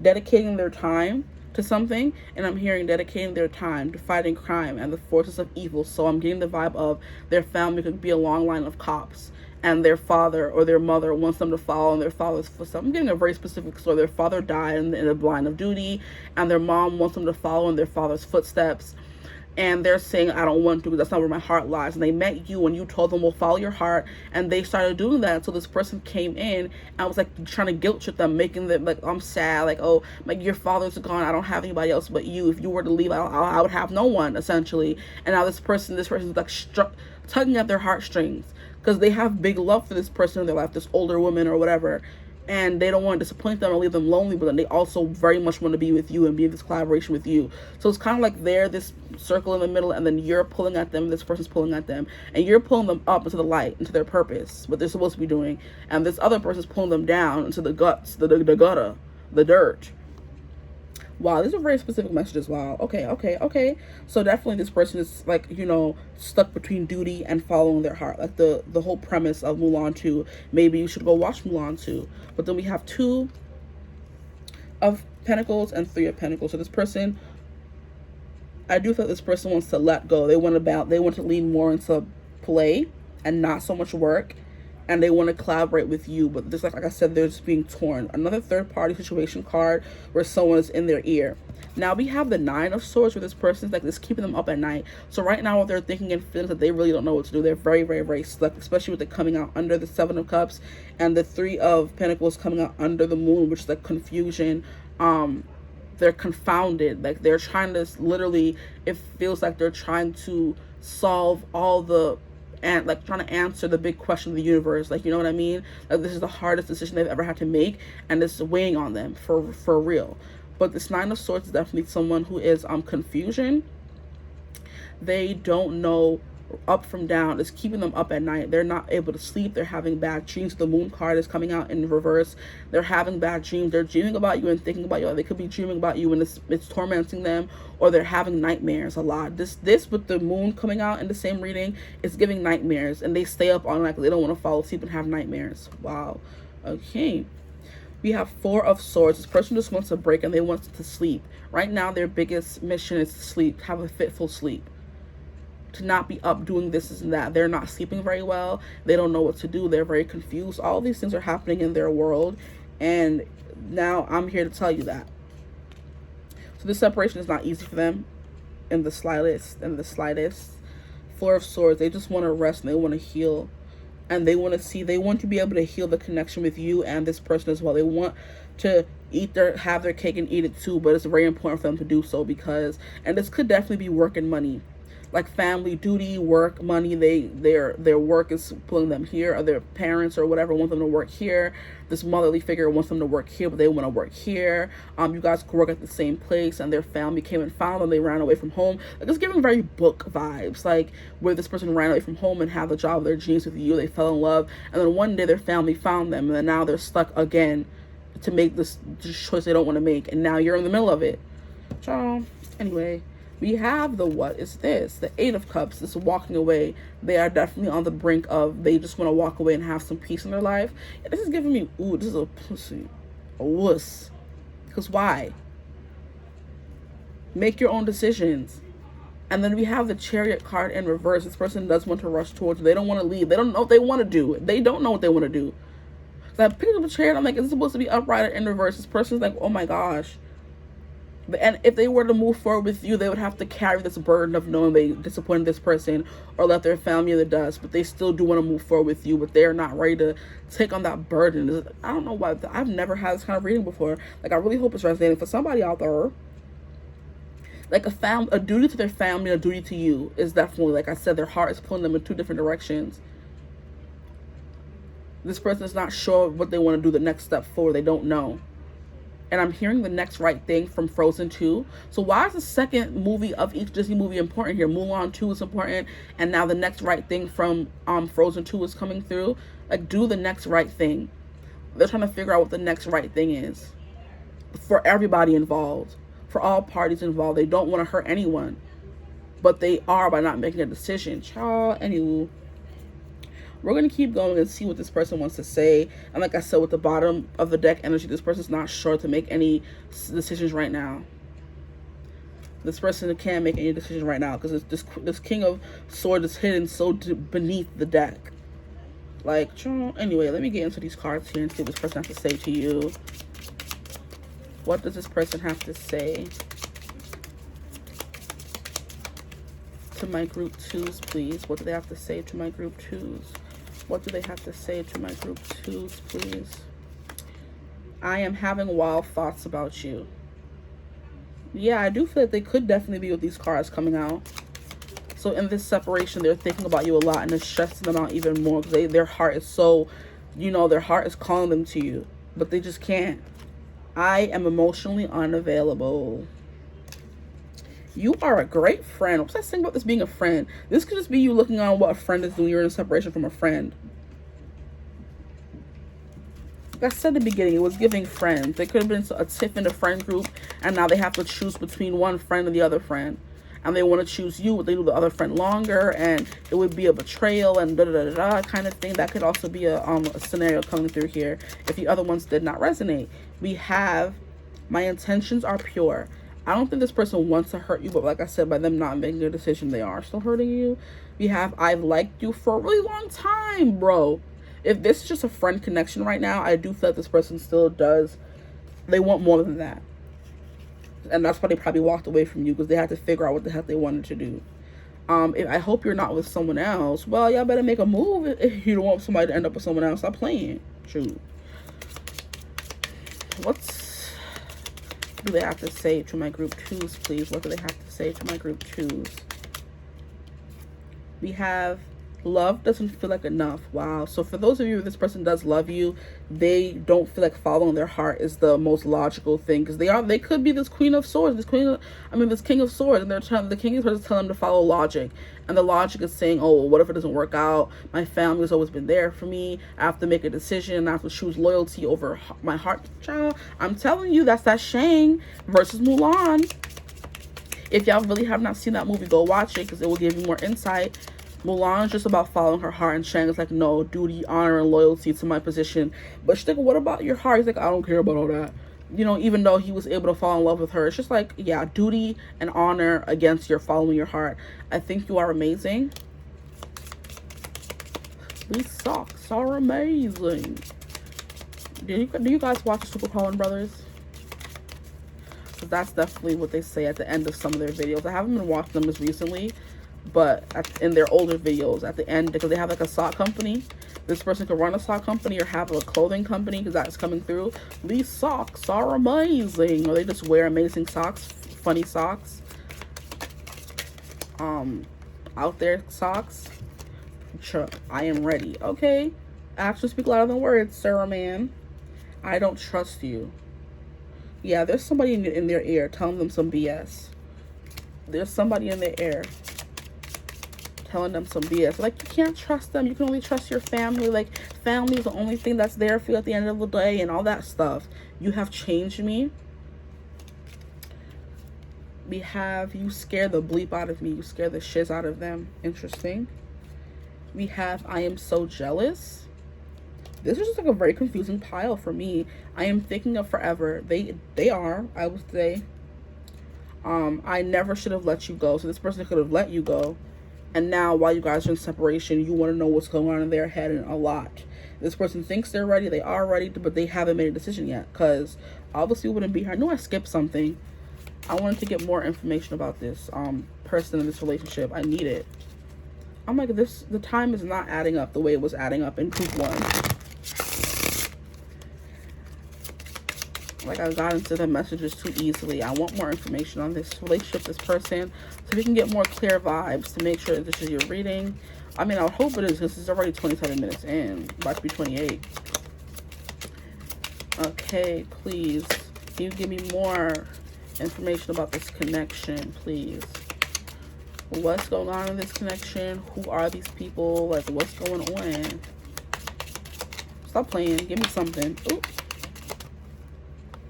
dedicating their time to something, and I'm hearing dedicating their time to fighting crime and the forces of evil. So I'm getting the vibe of their family could be a long line of cops, and their father or their mother wants them to follow in their father's footsteps. I'm getting a very specific story. Their father died in the line of duty, and their mom wants them to follow in their father's footsteps. And they're saying, I don't want to, because that's not where my heart lies. And they met you and you told them, well, follow your heart. And they started doing that. So this person came in and was like trying to guilt trip them, making them like, I'm sad. Like, oh, like your father's gone. I don't have anybody else but you. If you were to leave, I would have no one, essentially. And now this person's like tugging at their heartstrings because they have big love for this person in their life, this older woman or whatever. And they don't want to disappoint them or leave them lonely, but then they also very much want to be with you and be in this collaboration with you. So it's kind of like they're this circle in the middle, and then you're pulling at them, this person's pulling at them, and you're pulling them up into the light, into their purpose, what they're supposed to be doing. And this other person's pulling them down into the guts, the gutter, the dirt. Wow, these are very specific messages. Wow. Okay. So definitely this person is like, you know, stuck between duty and following their heart. Like the whole premise of Mulan 2. Maybe you should go watch Mulan 2. But then we have 2 of Pentacles and 3 of Pentacles. So this person, I do feel this person wants to let go. They want to lean more into play and not so much work. And they want to collaborate with you, but there's like I said, they're just being torn. Another third-party situation card where someone is in their ear. Now we have the 9 of Swords, where this person's like this keeping them up at night. So right now what they're thinking and feeling is that they really don't know what to do. They're very, very, very stuck, especially with it coming out under the 7 of Cups and the 3 of Pentacles coming out under the Moon, which is like confusion. They're confounded. Like they're trying to literally, it feels like they're trying to solve all the and like trying to answer the big question of the universe. Like, you know what I mean? Like this is the hardest decision they've ever had to make, and it's weighing on them for real. But this 9 of Swords is definitely someone who is confusion. They don't know up from down. It's keeping them up at night. They're not able to sleep. They're having bad dreams. The Moon card is coming out in reverse. They're having bad dreams. They're dreaming about you and thinking about you. They could be dreaming about you and it's tormenting them, or they're having nightmares a lot. This with the Moon coming out in the same reading is giving nightmares, and they stay up all night because they don't want to fall asleep and have nightmares. Wow. Okay. We have 4 of Swords. This person just wants a break and they want to sleep. Right now their biggest mission is to sleep, have a fitful sleep. To not be up doing this and that. They're not sleeping very well. They don't know what to do. They're very confused. All these things are happening in their world, and now I'm here to tell you that. So this separation is not easy for them in the slightest. 4 of Swords, they just want to rest and they want to heal, and they want to be able to heal the connection with you and this person as well. They want to have their cake and eat it too, but it's very important for them to do so because, and this could definitely be work and money. Like family, duty, work, money, their work is pulling them here, or their parents or whatever want them to work here. This motherly figure wants them to work here, but they want to work here. You guys could work at the same place, and their family came and found them. They ran away from home. Like it's giving very book vibes, like where this person ran away from home and had the job of their dreams with you. They fell in love, and then one day their family found them, and then now they're stuck again to make this choice they don't want to make, and now you're in the middle of it. So anyway, We have the what is this? The Eight of Cups. This is walking away. They are definitely on the brink of, they just want to walk away and have some peace in their life. And this is giving me, ooh, this is a pussy. A wuss. Because why? Make your own decisions. And then we have the Chariot card in reverse. This person does want to rush towards you. They don't want to leave. They don't know what they want to do. They don't know what they want to do. So I picked up a Chariot. I'm like, is it supposed to be upright or in reverse? This person's like, oh my gosh. And if they were to move forward with you, they would have to carry this burden of knowing they disappointed this person or let their family in the dust. But they still do want to move forward with you, but they're not ready to take on that burden. I don't know why. I've never had this kind of reading before. Like, I really hope it's resonating for somebody out there. Like, a duty to their family, a duty to you is definitely, like I said, their heart is pulling them in two different directions. This person is not sure what they want to do the next step forward. They don't know. And I'm hearing the next right thing from Frozen 2. So why is the second movie of each Disney movie important here? Mulan 2 is important, and now the next right thing from Frozen 2 is coming through. Like, do the next right thing. They're trying to figure out what the next right thing is. For everybody involved. For all parties involved. They don't want to hurt anyone. But they are by not making a decision. Child, anywho. We're going to keep going and see what this person wants to say. And like I said, with the bottom of the deck energy, this person's not sure to make any decisions right now. This person can't make any decisions right now because this King of Swords is hidden so beneath the deck. Like, anyway, let me get into these cards here and see what this person has to say to you. What does this person have to say to my group twos, please? What do they have to say to my group twos? What do they have to say to my group twos, please? I am having wild thoughts about you. Yeah, I do feel like they could definitely be with these cards coming out. So in this separation, they're thinking about you a lot, and it's stressing them out even more because their heart is so, their heart is calling them to you, but they just can't. I am emotionally unavailable. You are a great friend. What's that saying about this being a friend? This could just be you looking on what a friend is doing. You're in a separation from a friend. Like I said in the beginning, it was giving friends. There could have been a tiff in the friend group, and now they have to choose between one friend and the other friend. And they want to choose you, but they do the other friend longer, and it would be a betrayal and da-da-da-da kind of thing. That could also be a scenario coming through here if the other ones did not resonate. We have, my intentions are pure. I don't think this person wants to hurt you, but like I said, by them not making a decision, they are still hurting you. We have, I've liked you for a really long time, bro. If this is just a friend connection right now, I do feel like this person still does. They want more than that. And that's why they probably walked away from you, because they had to figure out what the heck they wanted to do. I hope you're not with someone else. Well, y'all better make a move if you don't want somebody to end up with someone else. Stop playing. Shoot. What do they have to say to my group twos, please? What do they have to say to my group twos? We have, love doesn't feel like enough. Wow. So for those of you, this person does love you, they don't feel like following their heart is the most logical thing, because they could be this Queen of Swords, this King of Swords, and the King of Swords is telling them to follow logic, and the logic is saying, oh, well, what if it doesn't work out? My family's always been there for me. I have to make a decision. I have to choose loyalty over my heart. Child, I'm telling you, that's that Shang versus Mulan. If y'all really have not seen that movie, go watch it, because it will give you more insight. Mulan is just about following her heart, and Shang is like, no, duty, honor, and loyalty to my position. But she's like, what about your heart? He's like, I don't care about all that. Even though he was able to fall in love with her, it's just like, yeah, duty and honor against your following your heart. I think you are amazing. These socks are amazing. Do you guys watch Super Coen Brothers? So that's definitely what they say at the end of some of their videos. I haven't been watching them as recently, but in their older videos at the end, because they have like a sock company. This person could run a sock company or have a clothing company, because that's coming through. These socks are amazing. Or they just wear amazing socks, funny socks, out there socks. I am ready. Okay, actions speak louder than words, Sarah man. I don't trust you. Yeah, there's somebody in their ear telling them some BS. There's somebody in their ear telling them some BS. Like, you can't trust them. You can only trust your family. Like, family is the only thing that's there for you at the end of the day, and all that stuff. You have changed me. We have you scare the bleep out of me. You scare the shiz out of them. Interesting. We have I am so jealous. This is just like a very confusing pile for me. I am thinking of forever. They are, I would say. I never should have let you go. So this person could have let you go. And now while you guys are in separation, you want to know what's going on in their head, and a lot. This person thinks they're ready. They are ready, but they haven't made a decision yet. Because obviously it wouldn't be here. I know I skipped something. I wanted to get more information about this person in this relationship. I need it. I'm like, the time is not adding up the way it was adding up in group 1. Like, I got into the messages too easily. I want more information on this relationship, this person, so we can get more clear vibes to make sure that this is your reading. I mean, I would hope it is, because it's already 27 minutes in. About to be 28. Okay, please. Can you give me more information about this connection, please? What's going on in this connection? Who are these people? Like, what's going on? Stop playing. Give me something. Ooh.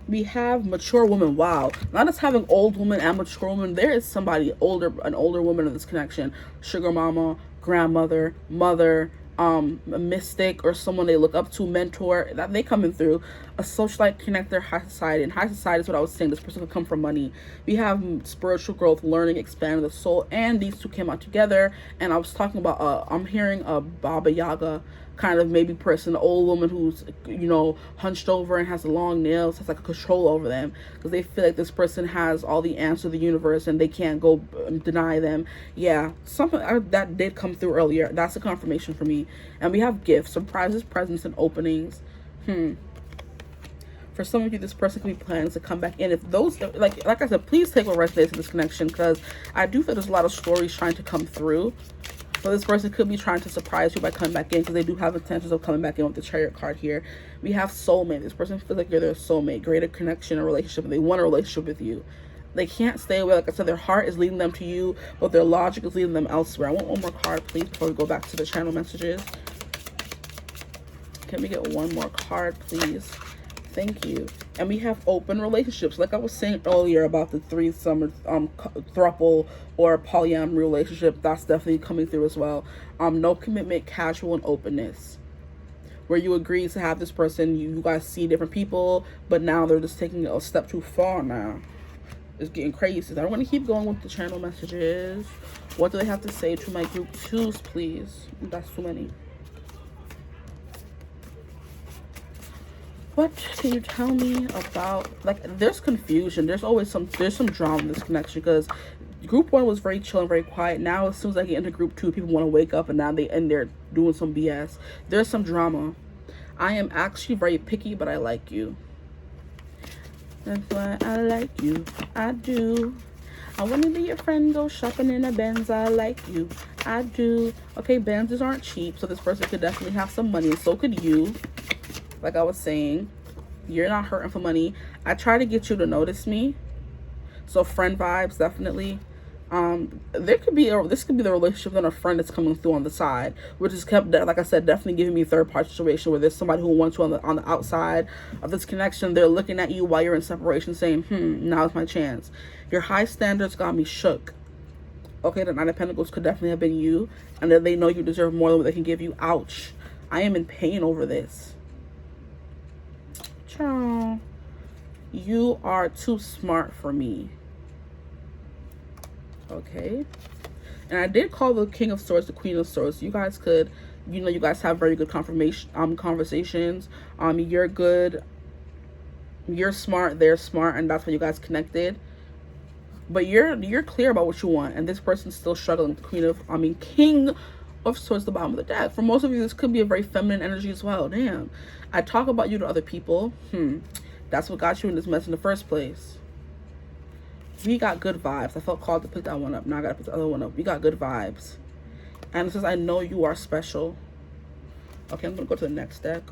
We have mature woman. Wow. Not just having old woman and mature woman. There is somebody older, an older woman in this connection. Sugar mama, grandmother, mother, a mystic, or someone they look up to, mentor, that they coming through. A socialite, connector, high society. And high society is what I was saying. This person could come from money. We have spiritual growth, learning, expanding the soul, and these two came out together. And I was talking about I'm hearing a Baba Yaga kind of maybe person, an old woman who's, you know, hunched over and has long nails, has like a control over them, because they feel like this person has all the answers of the universe and they can't go deny them. Yeah, something that did come through earlier. That's a confirmation for me. And we have gifts, surprises, presents, and openings. For some of you, this person could be planning to come back in. If those, like I said, please take what resonates in this connection, because I do feel there's a lot of stories trying to come through. So this person could be trying to surprise you by coming back in, because they do have intentions of coming back in with the Chariot card here. We have soulmate. This person feels like you're their soulmate, greater connection, a relationship, and they want a relationship with you. They can't stay away. Like I said, their heart is leading them to you, but their logic is leading them elsewhere. I want one more card, please, before we go back to the channel messages. Can we get one more card, please? Thank you. And we have open relationships. Like I was saying earlier about the threesome, throuple, or polyamory relationship, that's definitely coming through as well. No commitment, casual, and openness, where you agree to have this person. You guys see different people, but now they're just taking it a step too far now. It's getting crazy. I don't want to keep going with the channel messages. What do they have to say to my group 2s, please? That's too many. What can you tell me about, like, there's confusion. There's some drama in this connection, because group 1 was very chill and very quiet. Now as soon as I get into group 2, people want to wake up, and now they're doing some BS. There's some drama. I am actually very picky, but I like you. That's why I like you. I do. I want to be your friend, go shopping in a Benz. I like you. I do. Okay, Benzes aren't cheap, so this person could definitely have some money, and so could you. Like I was saying, you're not hurting for money. I try to get you to notice me. So friend vibes, definitely. This could be the relationship and a friend that's coming through on the side, which is kept, like I said, definitely giving me third party situation, where there's somebody who wants you on the outside of this connection. They're looking at you while you're in separation, saying, now's my chance. Your high standards got me shook. Okay, the Nine of Pentacles could definitely have been you, and that they know you deserve more than what they can give you. Ouch. I am in pain over this. Ciao. You are too smart for me. Okay. And I did call the King of Swords the Queen of Swords. You guys could, you guys have very good conversations. You're good. You're smart. They're smart, and that's why you guys connected. But you're clear about what you want, and this person's still struggling. King of Swords, the bottom of the deck. For most of you, this could be a very feminine energy as well. Damn. I talk about you to other people. That's what got you in this mess in the first place. We got good vibes. I felt called to pick that one up. Now I gotta pick the other one up. We got good vibes. And it says, I know you are special. Okay, I'm gonna go to the next deck.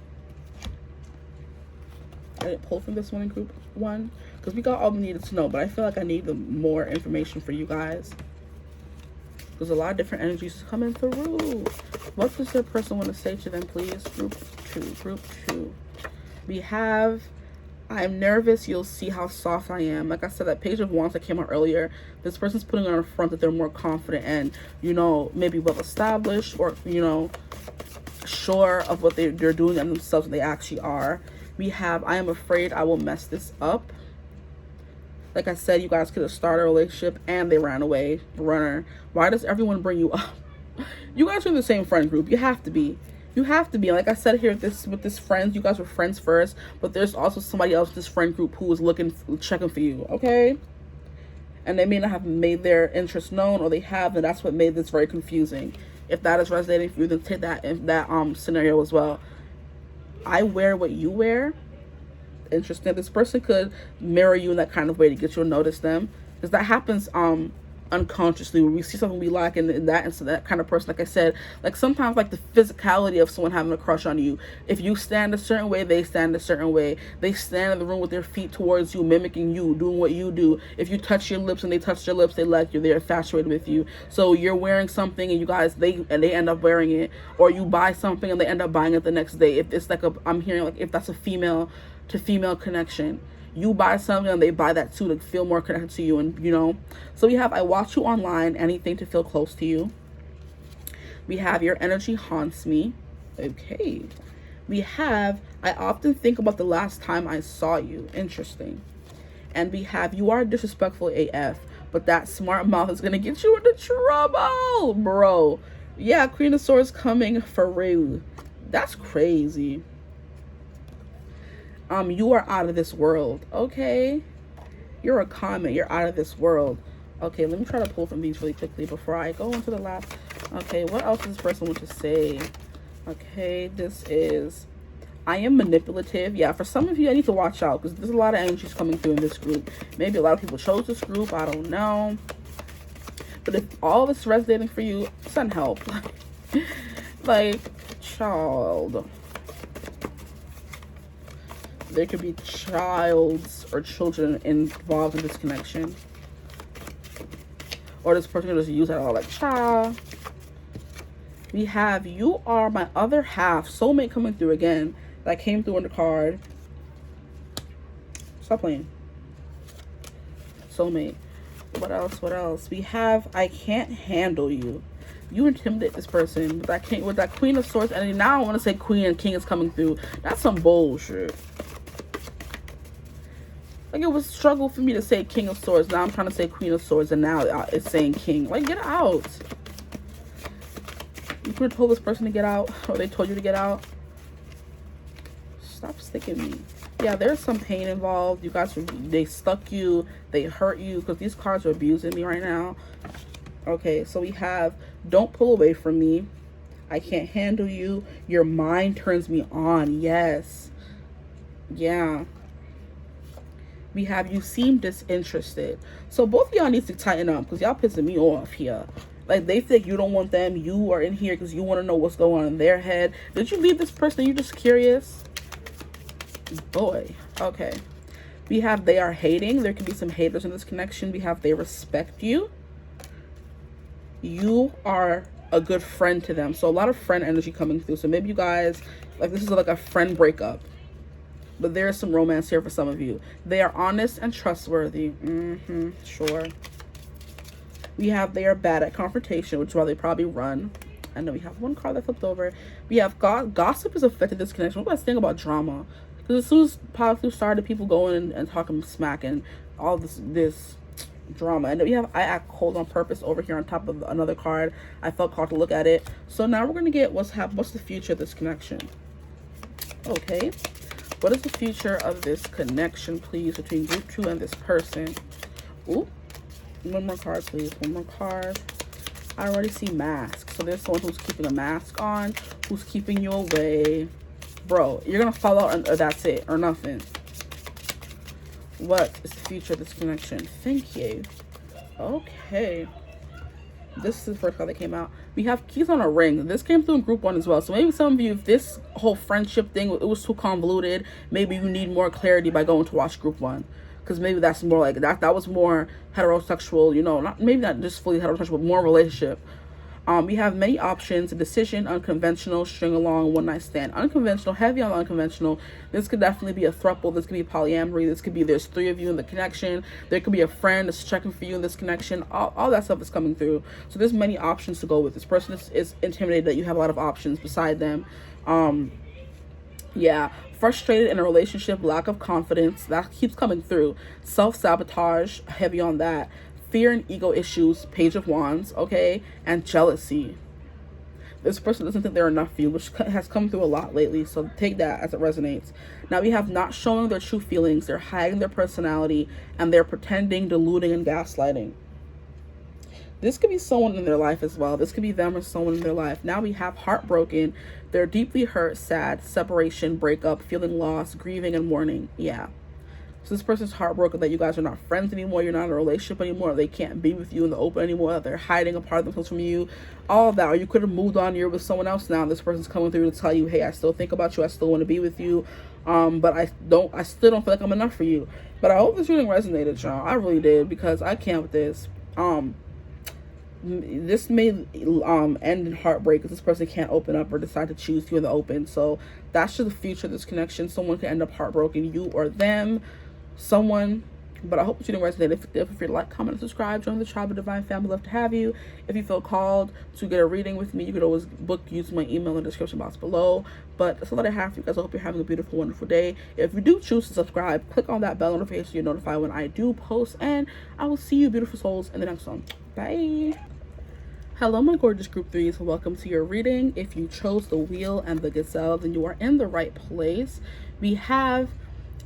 I didn't pull from this one in group 1, because we got all we needed to know, but I feel like I need more information for you guys. There's a lot of different energies coming through. What does their person want to say to them, please? Group 2. We have I'm nervous. You'll see how soft I am. Like I said, that Page of Wands that came out earlier, this person's putting on a front that they're more confident and, you know, maybe well established, or, you know, sure of what they're doing and themselves, and they actually are. We have, I am afraid I will mess this up. Like I said, you guys could have started a relationship and they ran away. Runner. Why does everyone bring you up? You guys are in the same friend group. You have to be. You have to be. Like I said here, with this friends, you guys were friends first, but there's also somebody else in this friend group who is checking for you, okay? And they may not have made their interest known, or they have, and that's what made this very confusing. If that is resonating for you, then take that in that scenario as well. I wear what you wear. Interesting. This person could mirror you in that kind of way to get you to notice them, because that happens unconsciously, when we see something we like, and that kind of person, like I said, like sometimes like the physicality of someone having a crush on you. If you stand a certain way, they stand a certain way. They stand in the room with their feet towards you, mimicking you, doing what you do. If you touch your lips and they touch their lips, they like you, they're infatuated with you. So you're wearing something and you guys, they end up wearing it, or you buy something and they end up buying it the next day. If it's like I'm hearing like if that's a female to female connection, you buy something and they buy that too, to feel more connected to you. And you know, so we have, I watch you online, anything to feel close to you. We have, your energy haunts me. Okay. We have, I often think about the last time I saw you. Interesting. And we have, you are disrespectful AF, but that smart mouth is gonna get you into trouble, bro. Yeah, Queen of Swords coming for real. That's crazy. You are out of this world, okay? You're a comment. You're out of this world. Okay, let me try to pull from these really quickly before I go into the last. Okay, what else does this person want to say? Okay, this is, I am manipulative. Yeah, for some of you, I need to watch out, because there's a lot of energies coming through in this group. Maybe a lot of people chose this group. I don't know. But if all this is resonating for you, send help. Like, child. There could be childs or children involved in this connection. Or this person could just use that all like, child. We have, you are my other half. Soulmate coming through again. That came through on the card. Stop playing. Soulmate. What else? What else? We have, I can't handle you. You intimidate this person with that Queen of Swords energy. Now I want to say Queen and King is coming through. That's some bullshit. Like, it was a struggle for me to say King of Swords. Now I'm trying to say Queen of Swords, and now it's saying King. Like, get out. You could have told this person to get out, or they told you to get out. Stop sticking me. Yeah, there's some pain involved. You guys, they stuck you. They hurt you, because these cards are abusing me right now. Okay, so we have, don't pull away from me. I can't handle you. Your mind turns me on. Yes. Yeah. We have, you seem disinterested. So both of y'all need to tighten up, because y'all pissing me off here. Like, they think you don't want them. You are in here because you want to know what's going on in their head. Did you leave this person? You just curious? Boy. Okay. We have, they are hating. There could be some haters in this connection. We have, they respect you. You are a good friend to them. So a lot of friend energy coming through. So maybe you guys, like, this is like a friend breakup. But there's some romance here for some of you. They are honest and trustworthy. Sure. We have, they are bad at confrontation, which is why they probably run. And then we have one card that flipped over. We have, gossip has affected this connection. What do you guys think about drama? Because as soon as Politics started, people going and talking smack and all this drama. And then we have, I act cold on purpose over here on top of another card. I felt called to look at it. So now we're going to get what's the future of this connection. Okay. What is the future of this connection, please, between group 2 and this person? Ooh. One more card, please. One more card. I already see mask. So there's someone who's keeping a mask on, who's keeping you away. Bro, you're going to fall out, or that's it, or nothing. What is the future of this connection? Thank you. Okay. This is the first card that came out. We have keys on a ring. This came through in group 1 as well. So maybe some of you, if this whole friendship thing, it was too convoluted, maybe you need more clarity by going to watch group 1. Because maybe that's more like, that was more heterosexual, you know, maybe not just fully heterosexual, but more relationship. We have many options: a decision, unconventional, string along, one night stand. Unconventional, heavy on unconventional. This could definitely be a throuple. This could be polyamory. This could be there's 3 of you in the connection. There could be a friend that's checking for you in this connection. All that stuff is coming through. So there's many options to go with. This person is intimidated that you have a lot of options beside them. Yeah, frustrated in a relationship, lack of confidence, that keeps coming through. Self-sabotage, heavy on that. Fear and ego issues, Page of Wands, okay? And jealousy. This person doesn't think they're enough for you, which has come through a lot lately, so take that as it resonates. Now we have not showing their true feelings, they're hiding their personality, and they're pretending, deluding, and gaslighting. This could be someone in their life as well. This could be them or someone in their life. Now we have heartbroken. They're deeply hurt, sad, separation, breakup, feeling lost, grieving, and mourning. Yeah. So this person's heartbroken that you guys are not friends anymore. You're not in a relationship anymore. They can't be with you in the open anymore. They're hiding a part of themselves from you. All of that. Or you could have moved on. You're with someone else now. This person's coming through to tell you, hey, I still think about you. I still want to be with you. But I still don't feel like I'm enough for you. But I hope this reading resonated, y'all. I really did, because I can't with this. This may end in heartbreak if this person can't open up or decide to choose you in the open. So that's just the future of this connection. Someone can end up heartbroken, you or them, someone. But I hope this reading resonated. If you're free to like, comment, and subscribe. Join the tribe of divine family. Love to have you. If you feel called to get a reading with me, you could always book using my email in the description box below. But that's all that I have for you guys. I hope you're having a beautiful, wonderful day. If you do choose to subscribe, click on that bell notification so you're notified when I do post. And I will see you, beautiful souls, in the next one. Bye. Hello, my gorgeous group 3s. Welcome to your reading. If you chose the Wheel and the Gazelle, then you are in the right place. We have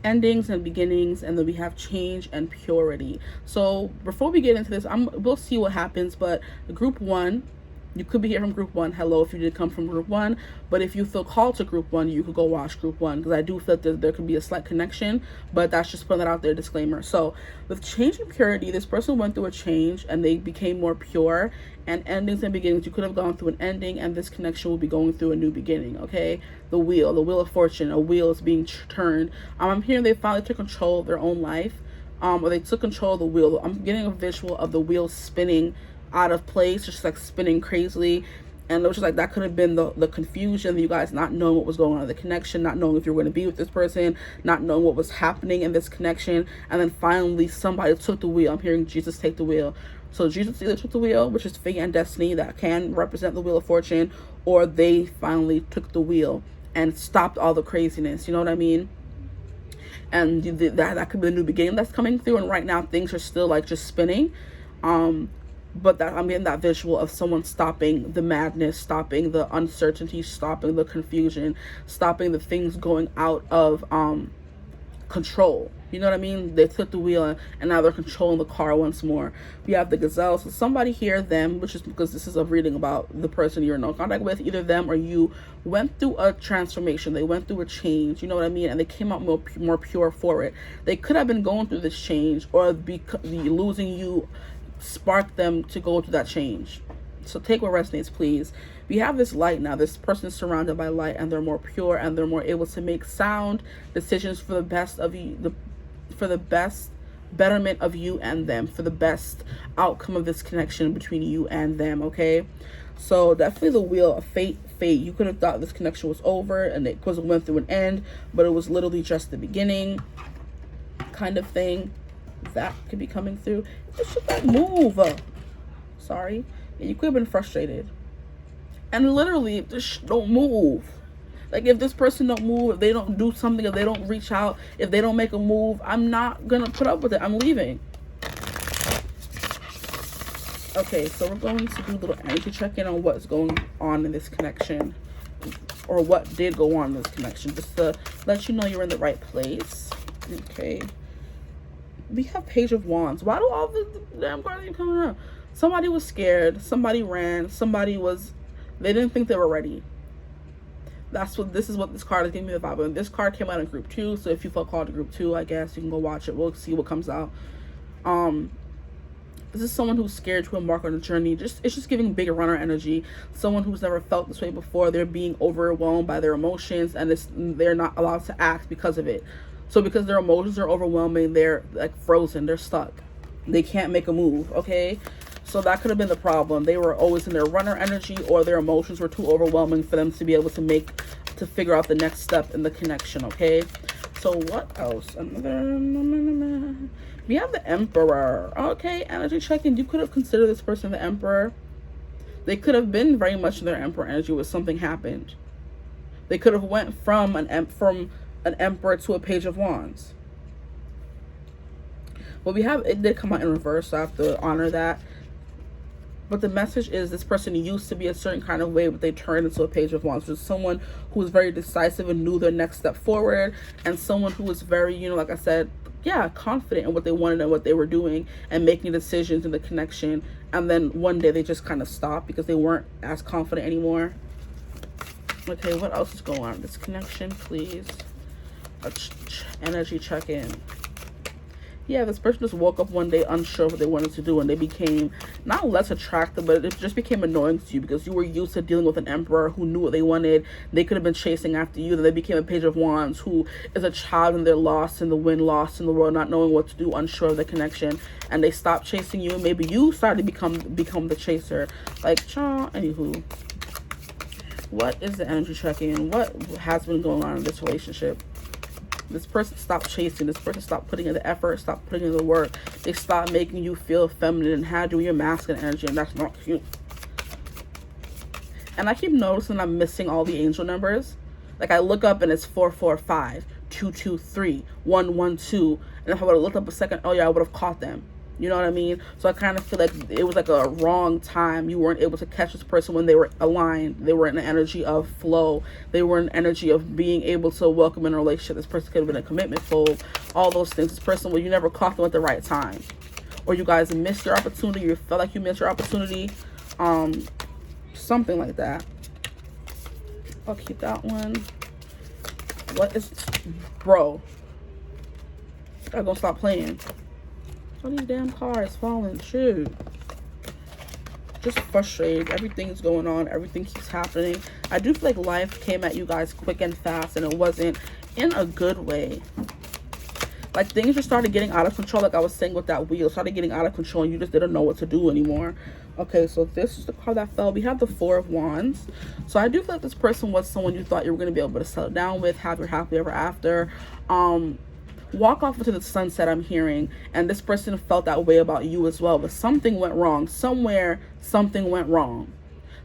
endings and beginnings, and then we have change and purity. So before we get into this, we'll see what happens. But group 1, you could be here from group 1. Hello, if you did come from group 1. But if you feel called to group 1, you could go watch group 1, because I do feel that there could be a slight connection, but that's just putting that out there, disclaimer. So with change and purity, this person went through a change and they became more pure. And endings and beginnings, you could have gone through an ending, and this connection will be going through a new beginning. Okay, the wheel of fortune, a wheel is being turned. I'm hearing they finally took control of their own life, or they took control of the wheel. I'm getting a visual of the wheel spinning out of place, just like spinning crazily. And it was just like, that could have been the confusion, you guys not knowing what was going on in the connection, not knowing if you were going to be with this person, not knowing what was happening in this connection. And then finally somebody took the wheel. I'm hearing Jesus take the wheel. So Jesus either took the wheel, which is fate and destiny, that can represent the wheel of fortune, or they finally took the wheel and stopped all the craziness. You know what I mean? And that could be the new beginning that's coming through. And right now things are still like just spinning. But that I'm getting that visual of someone stopping the madness, stopping the uncertainty, stopping the confusion, stopping the things going out of control. You know what I mean? They took the wheel and now they're controlling the car once more. We have the Gazelle. So somebody here, them, which is because this is a reading about the person you're in no contact with, either them or you went through a transformation. They went through a change. You know what I mean? And they came out more pure for it. They could have been going through this change, or losing you sparked them to go through that change. So take what resonates, please. We have this light now. This person is surrounded by light, and they're more pure, and they're more able to make sound decisions for the best of you, for the best betterment of you and them, for the best outcome of this connection between you and them. Okay, so definitely the wheel of fate. You could have thought this connection was over and it went through an end, but it was literally just the beginning, kind of thing. That could be coming through. It should not move. Sorry. Yeah, you could have been frustrated. And literally, just don't move. Like, if this person don't move, if they don't do something, if they don't reach out, if they don't make a move, I'm not gonna put up with it. I'm leaving. Okay, so we're going to do a little energy check-in on what's going on in this connection, or what did go on in this connection, just to let you know you're in the right place. Okay. We have Page of Wands. Why do all the damn cards keep coming up? Somebody was scared. Somebody ran. They didn't think they were ready. This is what this card is giving me the vibe. And this card came out in group 2. So if you felt called to group 2, I guess you can go watch it. We'll see what comes out. This is someone who's scared to embark on a journey. It's just giving big runner energy. Someone who's never felt this way before. They're being overwhelmed by their emotions, and they're not allowed to act because of it. So because their emotions are overwhelming, they're like frozen, they're stuck. They can't make a move, okay? So that could have been the problem. They were always in their runner energy, or their emotions were too overwhelming for them to be able to figure out the next step in the connection, okay? So what else? We have the Emperor. Okay, energy check-in. You could have considered this person the Emperor. They could have been very much in their Emperor energy when something happened. They could have went from an Emperor to a Page of Wands. Well, it did come out in reverse, so I have to honor that. But the message is this person used to be a certain kind of way, but they turned into a Page of Wands. There's someone who was very decisive and knew their next step forward, and someone who was very, you know, like I said, yeah, confident in what they wanted and what they were doing and making decisions in the connection. And then one day they just kind of stopped because they weren't as confident anymore. Okay, what else is going on in this connection, please? Energy check-in. Yeah, this person just woke up one day unsure what they wanted to do, and they became not less attractive, but it just became annoying to you because you were used to dealing with an Emperor who knew what they wanted. They could have been chasing after you. Then they became a Page of Wands who is a child and they're lost in the wind, lost in the world, not knowing what to do, unsure of the connection, and they stopped chasing you. Maybe you started to become the chaser. Like, anywho. What is the energy check-in? What has been going on in this relationship? This person stopped chasing. This person stopped putting in the effort, stopped putting in the work. They stopped making you feel feminine and had you in your masculine energy, and that's not cute. And I keep noticing I'm missing all the angel numbers. Like, I look up and it's 445, 223, 112. And if I would have looked up a second earlier, I would have caught them. You know what I mean? So I kind of feel like it was like a wrong time. You weren't able to catch this person when they were aligned. They were in an energy of flow. They were in an energy of being able to welcome in a relationship. This person could have been a commitment full. All those things. This person, well, you never caught them at the right time. Or you guys missed your opportunity. You felt like you missed your opportunity. Something like that. I'll keep that one. What is... Bro. I'm gonna stop playing. All these damn cars falling. Shoot. Just frustrated. Everything's going on. Everything keeps happening. I do feel like life came at you guys quick and fast, and it wasn't in a good way. Like, things just started getting out of control. Like I was saying with that wheel, started getting out of control, and you just didn't know what to do anymore. Okay, so this is the card that fell. We have the Four of Wands. So I do feel like this person was someone you thought you were going to be able to settle down with, have your happily ever after. Walk off into the sunset, I'm hearing, and this person felt that way about you as well, but something went wrong. Somewhere, something went wrong.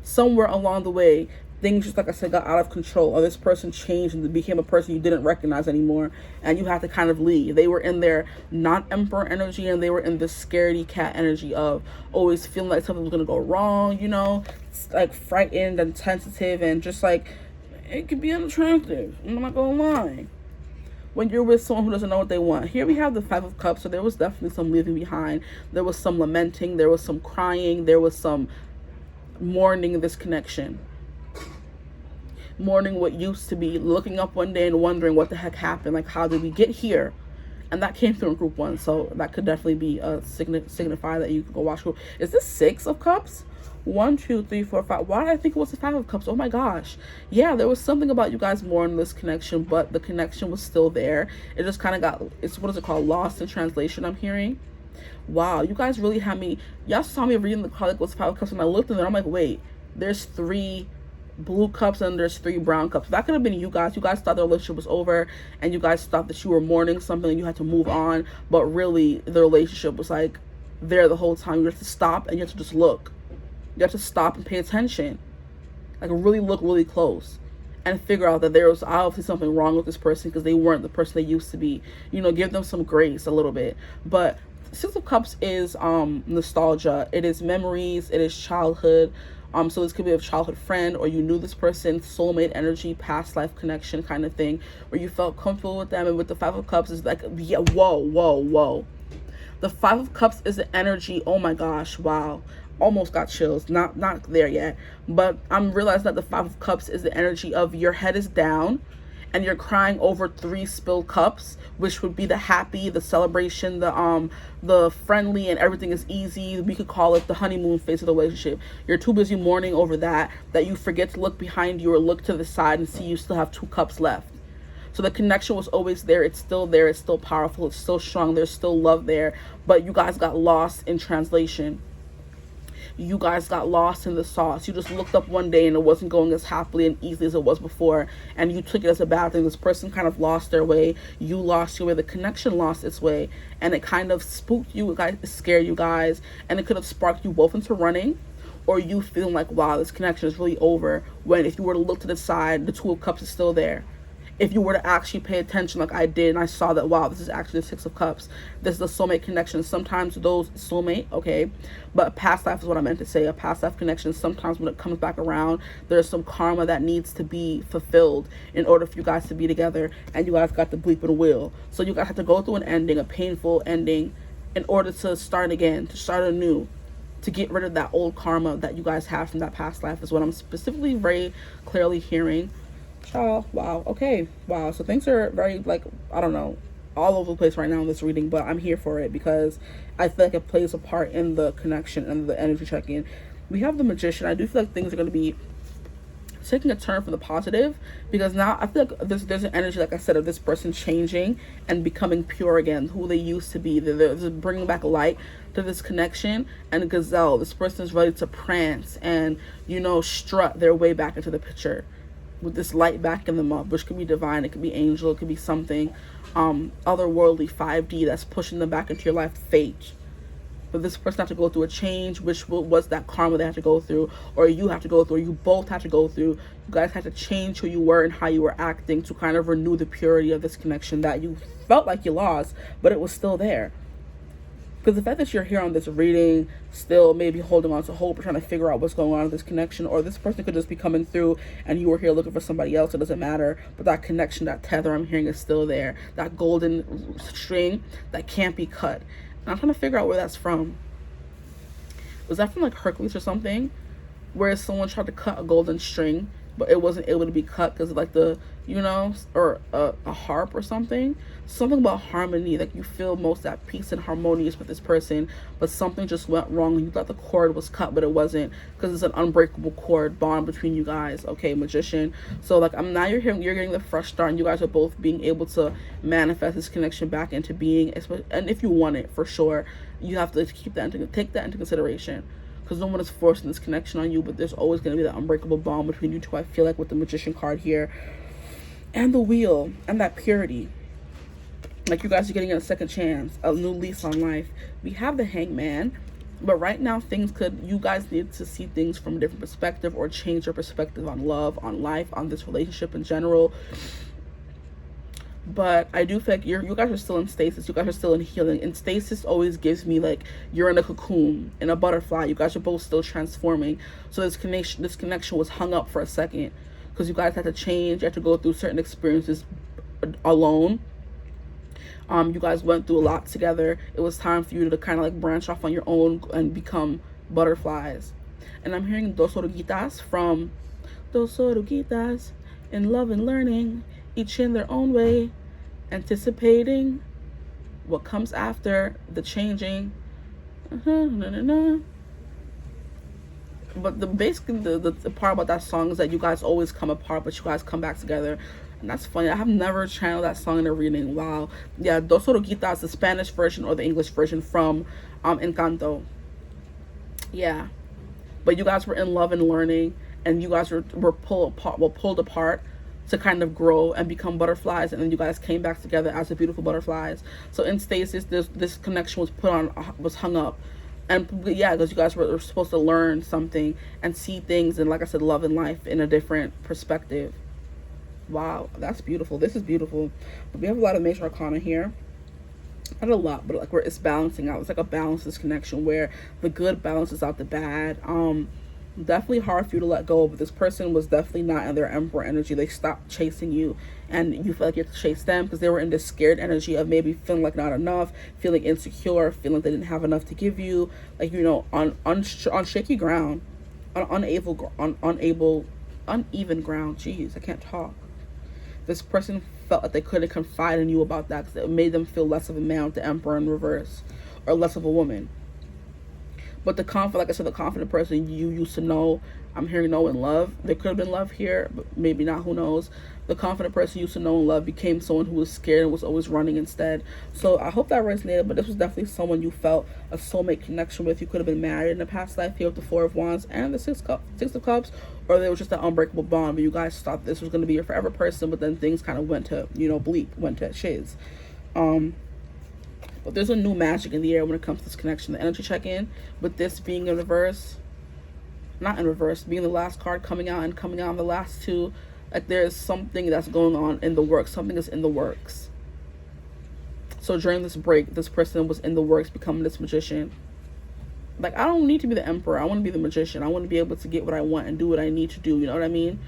Somewhere along the way, things just, like I said, got out of control, or this person changed and became a person you didn't recognize anymore, and you had to kind of leave. They were in their non-Emperor energy, and they were in this scaredy cat energy of always feeling like something was going to go wrong, you know, like frightened and tentative, and just like, it could be unattractive. I'm not going to lie. When you're with someone who doesn't know what they want. Here we have the Five of Cups, so there was definitely some leaving behind. There was some lamenting. There was some crying. There was some mourning this connection. Mourning what used to be. Looking up one day and wondering what the heck happened. Like, how did we get here? And that came through in group 1, so that could definitely be a signifier that you can go watch group. Is this Six of Cups? 1, 2, 3, 4, 5. Why did I think it was the Five of Cups? Oh my gosh. Yeah, there was something about you guys more in this connection, but the connection was still there. It just kind of got, what is it called? Lost in translation, I'm hearing. Wow, you guys really had me, y'all saw me reading the card like it was Five of Cups, and I looked in there, I'm like, wait, there's 3 blue cups and there's 3 brown cups. That could have been you guys. You guys thought the relationship was over, and you guys thought that you were mourning something and you had to move on, but really the relationship was like there the whole time. You have to stop and you have to just look. You have to stop and pay attention. Like, really look really close and figure out that there was obviously something wrong with this person because they weren't the person they used to be. You know, give them some grace a little bit. But Six of Cups is nostalgia. It is memories. It is childhood. So this could be a childhood friend, or you knew this person, soulmate energy, past life connection kind of thing, where you felt comfortable with them. And with the Five of Cups is like, yeah, whoa. The Five of Cups is the energy. Oh my gosh, wow. Almost got chills. Not there yet, but I'm realizing that the Five of Cups is the energy of your head is down and you're crying over 3 spilled cups, which would be the happy, the celebration, the friendly, and everything is easy. We could call it the honeymoon phase of the relationship. You're too busy mourning over that you forget to look behind you or look to the side and see you still have 2 cups left. So the connection was always there. It's still there. It's still powerful. It's still strong. There's still love there, but you guys got lost in translation. you guys got lost in the sauce. You just looked up one day and it wasn't going as happily and easily as it was before, and you took it as a bad thing. This person kind of lost their way. You lost your way. The connection lost its way, and it kind of spooked you guys, scared you guys, and it could have sparked you both into running, or you feeling like, wow, this connection is really over, when if you were to look to the side, the Two of Cups is still there. If you were to actually pay attention like I did, and I saw that, wow, this is actually the Six of Cups. This is a soulmate connection. Sometimes those soulmate, okay, but a past life is what I meant to say. A past life connection, sometimes when it comes back around, there's some karma that needs to be fulfilled in order for you guys to be together, and you guys got the bleeping wheel. So you guys have to go through an ending, a painful ending, in order to start again, to start anew, to get rid of that old karma that you guys have from that past life, is what I'm specifically very clearly hearing. Child, wow, okay, wow. So things are very, like, I don't know, all over the place right now in this reading, but I'm here for it because I feel like it plays a part in the connection and the energy check-in. We have the Magician. I do feel like things are going to be taking a turn for the positive, because now I feel like there's an energy, like I said, of this person changing and becoming pure again, who they used to be. They're bringing back light to this connection. And Gazelle, this person is ready to prance and, you know, strut their way back into the picture with this light backing them up, which could be divine, it could be angel, it could be something otherworldly, 5D, that's pushing them back into your life, fate. But this person had to go through a change, which was that karma they had to go through, or you have to go through, or you both have to go through. You guys had to change who you were and how you were acting to kind of renew the purity of this connection that you felt like you lost, but it was still there. Because the fact that you're here on this reading, still maybe holding on to hope or trying to figure out what's going on with this connection, or this person could just be coming through and you were here looking for somebody else, it doesn't matter. But that connection, that tether I'm hearing is still there. That golden string that can't be cut. And I'm trying to figure out where that's from. Was that from like Hercules or something? Where someone tried to cut a golden string, but it wasn't able to be cut because of like the, you know, or a harp or something. Something about harmony, like you feel most at peace and harmonious with this person, but something just went wrong and you thought the cord was cut, but it wasn't, because it's an unbreakable cord bond between you guys. Okay, Magician. So like now you're getting the fresh start, and you guys are both being able to manifest this connection back into being. And if you want it, for sure, you have to take that into consideration, because no one is forcing this connection on you, but there's always going to be that unbreakable bond between you two, I feel like, with the Magician card here, and the Wheel, and that purity. Like you guys are getting a second chance, a new lease on life. We have the Hangman, but right now you guys need to see things from a different perspective, or change your perspective on love, on life, on this relationship in general. But I do feel like you guys are still in stasis. You guys are still in healing. And stasis always gives me like you're in a cocoon, in a butterfly. You guys are both still transforming. So this connection was hung up for a second, because you guys had to change. You had to go through certain experiences alone. You guys went through a lot together. It was time for you to kind of like branch off on your own and become butterflies. And I'm hearing Dos Oruguitas from Dos Oruguitas, in love and learning, each in their own way, anticipating what comes after the changing. But basically the part about that song is that you guys always come apart, but you guys come back together. And that's funny. I have never channeled that song in a reading. Wow. Yeah, Dos Oruguitas, the Spanish version or the English version from Encanto. Yeah. But you guys were in love and learning, and you guys were pulled apart to kind of grow and become butterflies, and then you guys came back together as the beautiful butterflies. So in stasis, this connection was hung up. And yeah, because you guys were supposed to learn something and see things, and like I said, love and life in a different perspective. Wow, that's beautiful. This is beautiful. But we have a lot of major arcana here. Not a lot, but like where it's balancing out. It's like a balanced connection where the good balances out the bad. Definitely hard for you to let go, but this person was definitely not in their Emperor energy. They stopped chasing you, and you feel like you have to chase them, because they were in this scared energy of maybe feeling like not enough, feeling insecure, feeling like they didn't have enough to give you, like, you know, on shaky ground, on uneven ground. Jeez, I can't talk. This person felt like they couldn't confide in you about that, because it made them feel less of a man with the Emperor in reverse, or less of a woman. But the confident, like I said, the confident person you used to know, I'm hearing know and love. There could have been love here, but maybe not, who knows. The confident person you used to know and love became someone who was scared and was always running instead. So I hope that resonated, but this was definitely someone you felt a soulmate connection with. You could have been married in a past life here with the Four of Wands and the Six of Cups, or there was just an unbreakable bond where you guys thought this was going to be your forever person, but then things kind of went to, bleep, went to shiz. But there's a new magic in the air when it comes to this connection. The energy check-in, with this being in reverse, not in reverse, being the last card coming out and coming out on the last two, like there's something that's going on in the works. Something is in the works. So during this break, this person was in the works becoming this magician. Like, I don't need to be the emperor. I want to be the magician. I want to be able to get what I want and do what I need to do. You know what I mean?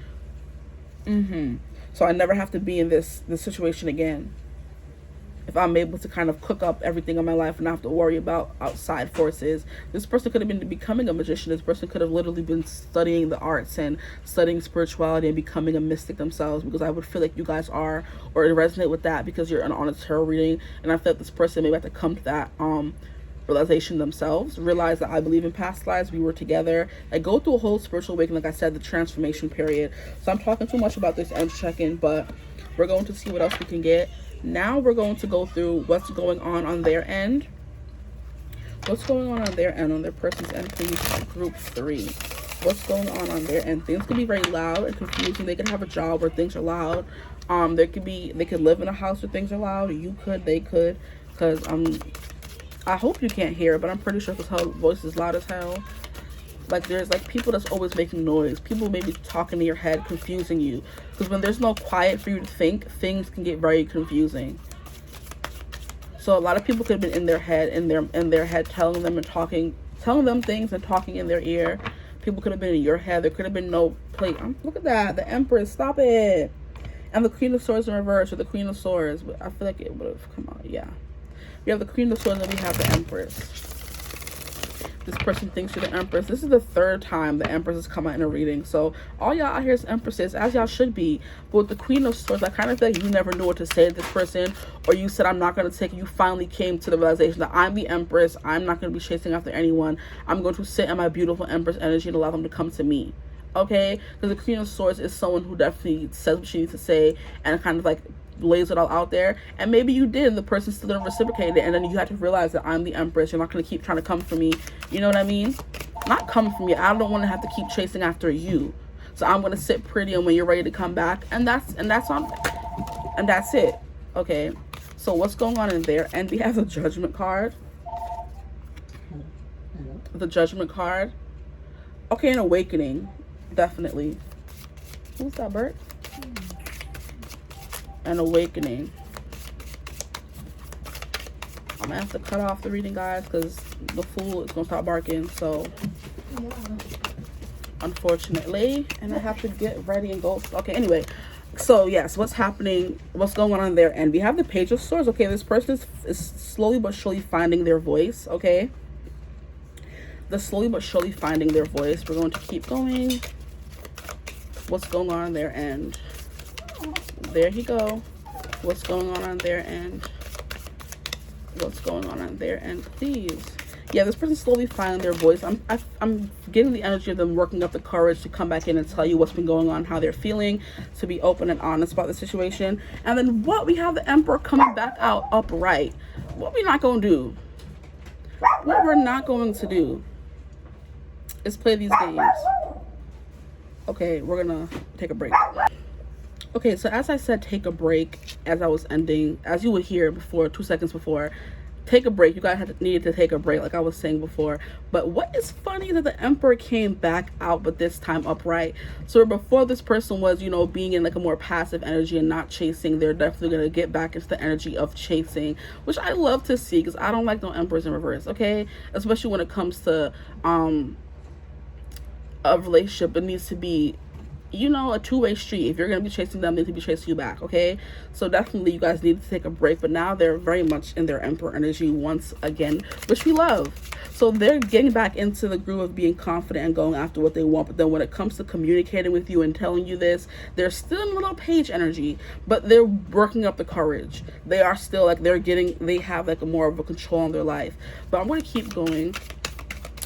So I never have to be in this situation again. If I'm able to kind of cook up everything in my life and not have to worry about outside forces. This person could have been becoming a magician. This person could have literally been studying the arts and studying spirituality and becoming a mystic themselves, because I would feel like you guys are, or resonate with that because you're on a tarot reading. And I feel like this person maybe have to come to that realization themselves, realize that I believe in past lives, we were together, like go through a whole spiritual awakening, like I said, the transformation period. So I'm talking too much about this energy check-in, but we're going to see what else we can get. Now we're going to go through what's going on their end. What's going on their end, on their person's end, please, group 3. What's going on their end? Things can be very loud and confusing. They could have a job where things are loud. They could live in a house where things are loud. You could, they could, because I hope you can't hear it, but I'm pretty sure this whole voice is loud as hell. Like, there's like people that's always making noise. People maybe talking in your head, confusing you. Because when there's no quiet for you to think, things can get very confusing. So a lot of people could have been in their head, in their head, telling them things and talking in their ear. People could have been in your head. There could have been no plate. Look at that, the Empress. Stop it. And the Queen of Swords in reverse, or the Queen of Swords. But I feel like it would have come out. Yeah. We have the Queen of Swords and we have the Empress. This person thinks you're the Empress. This is the 3rd time the Empress has come out in a reading. So all y'all out here is Empresses, as y'all should be. But with the Queen of Swords, I kind of feel like you never knew what to say to this person, or you said, I'm not going to take it. You finally came to the realization that I'm the Empress. I'm not going to be chasing after anyone. I'm going to sit in my beautiful Empress energy and allow them to come to me. Okay? Because the Queen of Swords is someone who definitely says what she needs to say and kind of like lays it all out there. And maybe you did, the person still didn't reciprocate it, and then you had to realize that I'm the Empress. You're not going to keep trying to come for me. You know what I mean? Not come for me. I don't want to have to keep chasing after you. So I'm going to sit pretty, and when you're ready to come back, and that's it. Okay, so what's going on in there? And we have the Judgment card. The Judgment card. Okay, an awakening, definitely. Who's that, Bert? An awakening. I'm gonna have to cut off the reading, guys, because the Fool is gonna start barking. So yeah, unfortunately, and I have to get ready and go. Okay, anyway, so yes, what's happening, what's going on their end? We have the Page of Swords. Okay, this person is slowly but surely finding their voice. Okay, they're slowly but surely finding their voice. We're going to keep going. What's going on their end? There you go. What's going on their end? What's going on their end, please? Yeah, this person's slowly finding their voice. I'm getting the energy of them working up the courage to come back in and tell you what's been going on, how they're feeling, to be open and honest about the situation. And then what? We have the Emperor coming back out upright. What we're not going to do, what we're not going to do is play these games. Okay, we're going to take a break. Okay, so as I said, take a break, as I was ending, as you would hear before, 2 seconds before, take a break. You guys needed to take a break, like I was saying before. But what is funny is that the Emperor came back out, but this time upright. So before, this person was, being in like a more passive energy and not chasing. They're definitely going to get back into the energy of chasing, which I love to see, because I don't like no Emperors in reverse, okay? Especially when it comes to a relationship. It needs to be, a two-way street. If you're going to be chasing them, they need to be chasing you back, okay? So definitely you guys need to take a break, but now they're very much in their Emperor energy once again, which we love. So they're getting back into the groove of being confident and going after what they want. But then when it comes to communicating with you and telling you this, they're still in a little Page energy, but they're working up the courage. They are still like, they have like a more of a control in their life. But I'm going to keep going.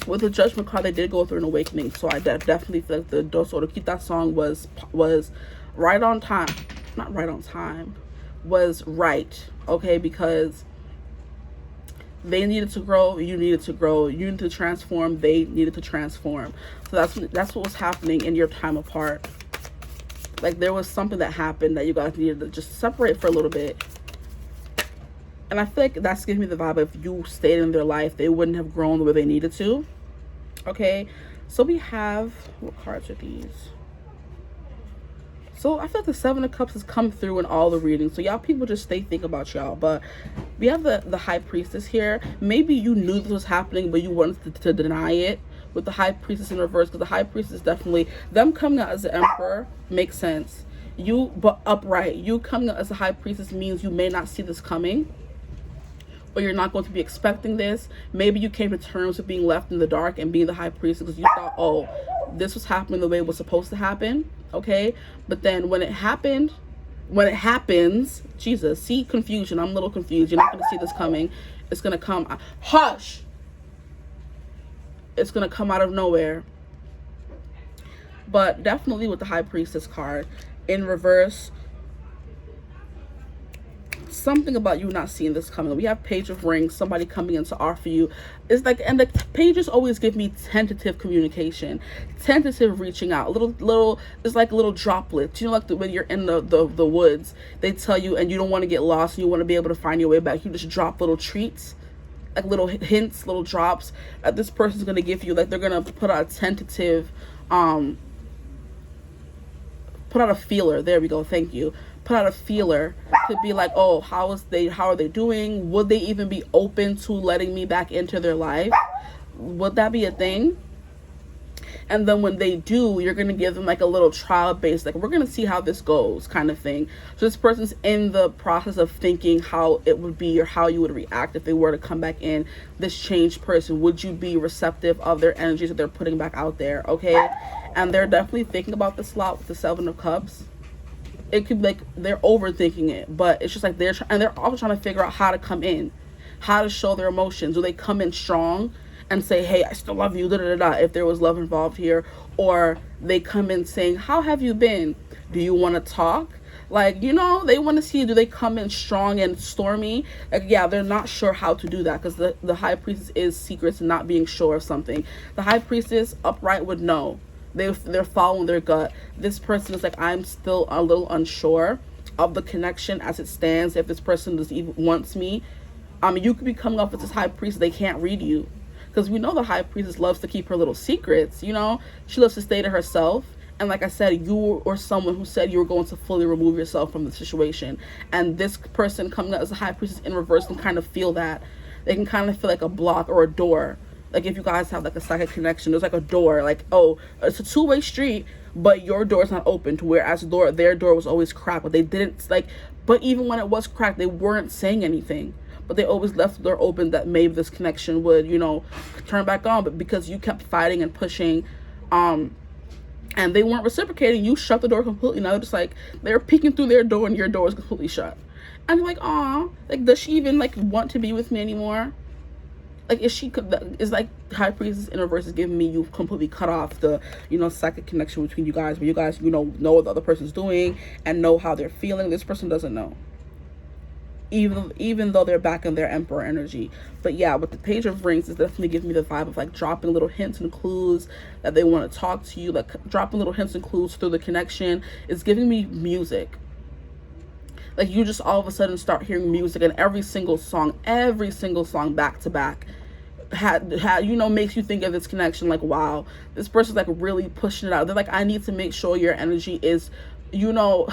with the Judgment card, they did go through an awakening. So I definitely feel like the Dos Oroquitas song was right on time. Not right on time. Was right. Okay, because they needed to grow, you needed to grow, you needed to transform, they needed to transform. So that's what was happening in your time apart. Like, there was something that happened that you guys needed to just separate for a little bit. And I feel like that's giving me the vibe of, if you stayed in their life, they wouldn't have grown the way they needed to. Okay, so we have, what cards are these? So I feel like the Seven of Cups has come through in all the readings. So y'all people just stay thinking about y'all. But we have the High Priestess here. Maybe you knew this was happening, but you wanted to deny it with the High Priestess in reverse. Because the High Priestess, definitely, them coming out as the Emperor makes sense. But upright, you coming out as the High Priestess means you may not see this coming. Or you're not going to be expecting this. Maybe you came to terms with being left in the dark and being the High Priestess because you thought, oh, this was happening the way it was supposed to happen. Okay, but then when it happens, Jesus, see, confusion. I'm a little confused. You're not going to see this coming. It's going to come. Hush. It's going to come out of nowhere. But definitely with the High Priestess card in reverse, something about you not seeing this coming. We have Page of Rings, somebody coming in to offer you. It's like, and the pages always give me tentative communication, tentative reaching out, little, it's like little droplets. You know, like when you're in the woods, they tell you, and you don't want to get lost, and you want to be able to find your way back. You just drop little treats, like little hints, little drops that this person's going to give you. Like, they're going to put out a tentative, put out a feeler. There we go. Thank you. Put out a feeler to be like, oh, how are they doing? Would they even be open to letting me back into their life? Would that be a thing? And then when they do, you're going to give them like a little trial base, like, we're going to see how this goes kind of thing. So this person's in the process of thinking how it would be or how you would react if they were to come back in, this changed person. Would you be receptive of their energies that they're putting back out there? Okay. And they're definitely thinking about this lot with the Seven of Cups. It could be like they're overthinking it, but it's just like they're also trying to figure out how to come in, how to show their emotions. Do they come in strong and say, hey, I still love you, da da da, if there was love involved here? Or they come in saying, how have you been? Do you want to talk? Like, you know, they want to see, do they come in strong and stormy? Like, yeah, they're not sure how to do that, because the High Priestess is secrets and not being sure of something. The High Priestess upright would know. They're following their gut. This person is like, I'm still a little unsure of the connection as it stands. If this person does even wants me, you could be coming up with this High Priestess. They can't read you, because we know the High Priestess loves to keep her little secrets. You know, she loves to stay to herself. And like I said, you or someone who said you were going to fully remove yourself from the situation, and this person coming up as a High Priestess in reverse can kind of feel that. They can kind of feel like a block or a door. Like, if you guys have like a psychic connection, there's like a door, like, oh, it's a two-way street, but your door's not open, whereas their door was always cracked. But they didn't, like, but even when it was cracked, they weren't saying anything, but they always left the door open that maybe this connection would, you know, turn back on. But because you kept fighting and pushing, and they weren't reciprocating, you shut the door completely. Now they're just like, they're peeking through their door and your door is completely shut. And you're like, aw, like, does she even like want to be with me anymore? Like, is like High Priestess in reverse is giving me, you completely cut off the, you know, psychic connection between you guys, where you guys, you know what the other person's doing and know how they're feeling. This person doesn't know, even though they're back in their Emperor energy. But yeah, with the Page of Rings, is definitely giving me the vibe of like dropping little hints and clues that they want to talk to you, like dropping little hints and clues through the connection. It's giving me music. Like, you just all of a sudden start hearing music, and every single song back to back had you know, makes you think of this connection. Like, wow, this person's like really pushing it out. They're like, I need to make sure your energy is, you know,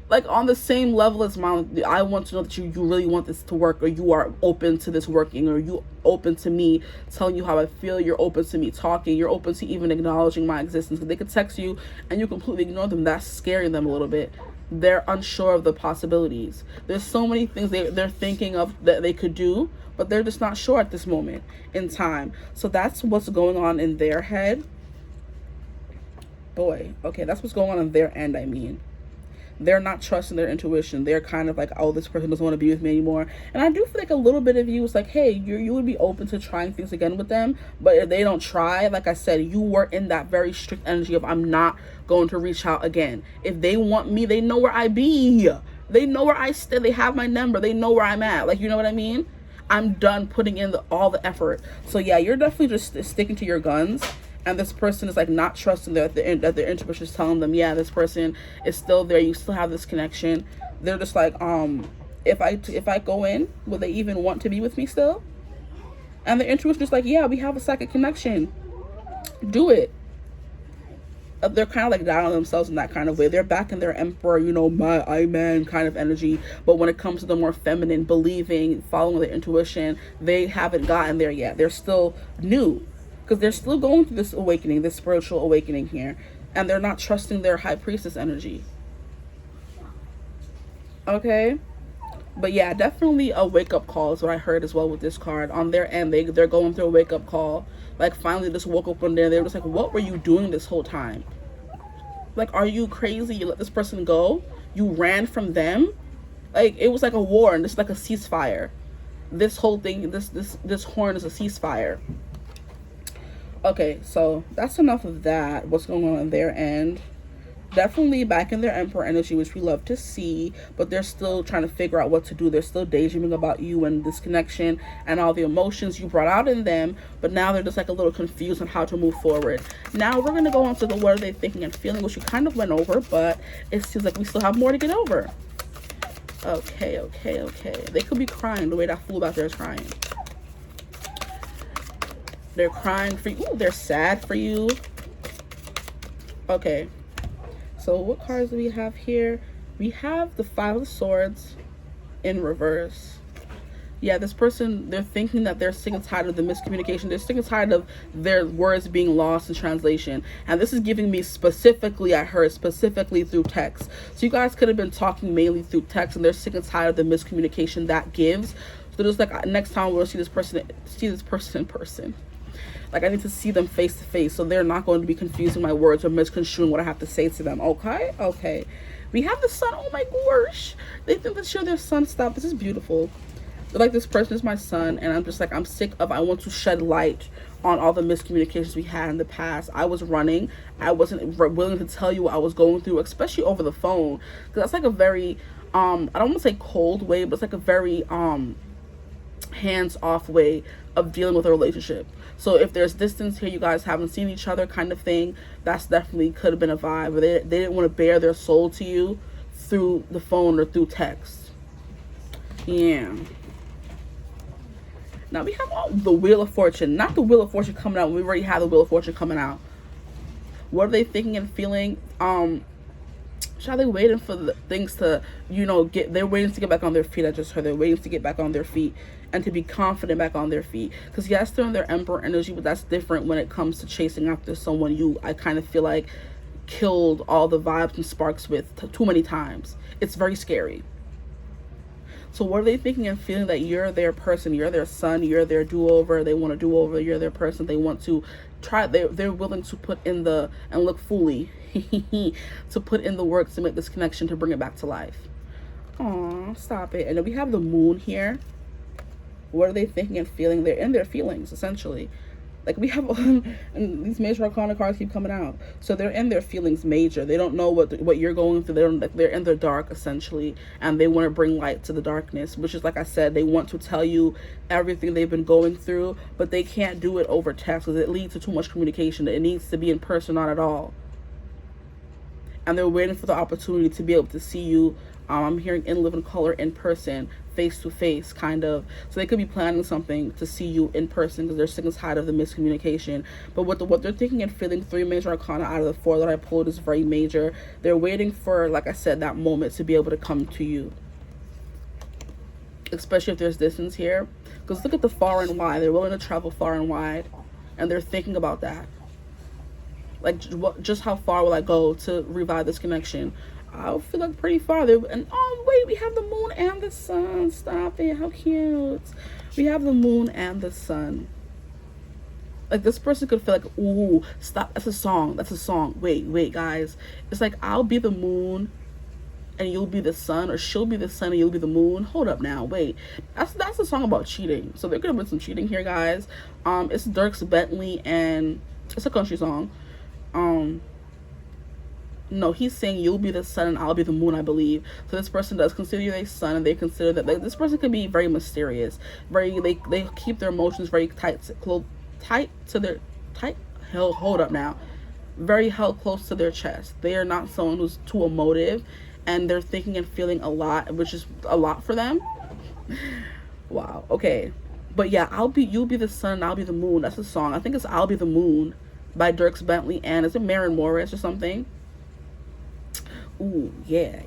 like on the same level as mine. I want to know that you really want this to work, or you are open to this working, or you open to me telling you how I feel. You're open to me talking. You're open to even acknowledging my existence. They could text you and you completely ignore them. That's scaring them a little bit. They're unsure of the possibilities. There's so many things they're thinking of that they could do, but they're just not sure at this moment in time. So that's what's going on in their head. Boy, okay, that's what's going on their end, I mean. they're not trusting their intuition. They're kind of like, oh, this person doesn't want to be with me anymore. And I do feel like a little bit of you is like, hey, you would be open to trying things again with them. But if they don't try, like I said, you were in that very strict energy of, I'm not going to reach out again. If they want me, they know where I be. They know where I stay. They have my number. They know where I'm at. Like, you know what I mean? I'm done putting in all the effort. So yeah, you're definitely just sticking to your guns. And this person is like not trusting that their intuition is telling them, yeah, this person is still there. You still have this connection. They're just like, if I go in, will they even want to be with me still? And the intuition is like, yeah, we have a second connection. Do it. They're kind of like down on themselves in that kind of way. They're back in their emperor, you know, my I man kind of energy. But when it comes to the more feminine, believing, following their intuition, they haven't gotten there yet. They're still new. Because they're still going through this awakening, this spiritual awakening here. And they're not trusting their high priestess energy. Okay? But yeah, definitely a wake-up call is what I heard as well with this card. On their end, they're going through a wake-up call. Like, finally just woke up one day and they were just like, what were you doing this whole time? Like, are you crazy? You let this person go? You ran from them? Like, it was like a war and this is like a ceasefire. This whole thing, this horn is a ceasefire. Okay, so that's enough of that. What's going on their end? Definitely back in their emperor energy, which we love to see, but they're still trying to figure out what to do. They're still daydreaming about you and this connection and all the emotions you brought out in them, but now they're just like a little confused on how to move forward. Now we're going to go on to the what are they thinking and feeling, which we kind of went over, but it seems like we still have more to get over. Okay. They could be crying the way that fool out there is crying. They're crying for you. Ooh, they're sad for you. Okay. So what cards do we have here? We have the Five of Swords in reverse. Yeah, this person, they're thinking that they're sick and tired of the miscommunication. They're sick and tired of their words being lost in translation. And this is giving me specifically, I heard, specifically through text. So you guys could have been talking mainly through text and they're sick and tired of the miscommunication that gives. So just like next time we'll see this person in person. Like, I need to see them face to face, so they're not going to be confusing my words or misconstruing what I have to say to them. Okay. We have the sun. Oh my gosh. They think that you're their sun. Stop. This is beautiful. They're like, this person is my son, and I'm just like, I'm sick of, I want to shed light on all the miscommunications we had in the past. I was running. I wasn't willing to tell you what I was going through, especially over the phone. Because that's like a very, I don't want to say cold way, but it's like a very, hands-off way of dealing with a relationship. So if there's distance here, you guys haven't seen each other kind of thing, that's definitely could have been a vibe. But they didn't want to bare their soul to you through the phone or through text. Yeah. Now we have the Wheel of Fortune. Not the Wheel of Fortune coming out. We already have the Wheel of Fortune coming out. What are they thinking and feeling? Are they waiting for the things to, you know, they're waiting to get back on their feet. I just heard they're waiting to get back on their feet and to be confident back on their feet. Because yes, they're in their emperor energy, but that's different when it comes to chasing after someone I kind of feel like killed all the vibes and sparks with too many times. It's very scary. So what are they thinking and feeling? That you're their person, you're their son, you're their do-over, they want to do over, you're their person, they want to try, they're willing to put in the, and look fully, to put in the work to make this connection, to bring it back to life. Aw, stop it. And then we have the moon here. What are they thinking and feeling? They're in their feelings, essentially. Like we have, and these major arcana cards keep coming out. So they're in their feelings major. They don't know what you're going through. They're in the dark, essentially. And they want to bring light to the darkness, which is, like I said, they want to tell you everything they've been going through, but they can't do it over text because it leads to too much communication. It needs to be in person, not at all. And they're waiting for the opportunity to be able to see you. I'm hearing in living color, in person, face to face, kind of. So they could be planning something to see you in person because they're sick and tired of the miscommunication. But what they're thinking and feeling, 3 major arcana out of the 4 that I pulled is very major. They're waiting for, like I said, that moment to be able to come to you. Especially if there's distance here. Because look at the far and wide. They're willing to travel far and wide. And they're thinking about that. Like, just how far will I go to revive this connection? I feel like pretty far there. And oh wait, we have the moon and the sun. Stop it, how cute. We have the moon and the sun. Like, this person could feel like, ooh, stop, that's a song. Wait guys, it's like, I'll be the moon and you'll be the sun, or she'll be the sun and you'll be the moon. Hold up now, wait. That's a song about cheating. So there could have been some cheating here, guys. It's Dierks Bentley, and it's a country song. No, he's saying you'll be the sun and I'll be the moon, I believe. So this person does consider you a sun, and they consider that this person can be very mysterious. They keep their emotions very hold up now. Very held close to their chest. They are not someone who's too emotive, and they're thinking and feeling a lot, which is a lot for them. Wow. Okay. But yeah, you'll be the sun and I'll be the moon. That's a song. I think it's I'll Be the Moon by Dierks Bentley, and is it Maren Morris or something? Ooh, yeah.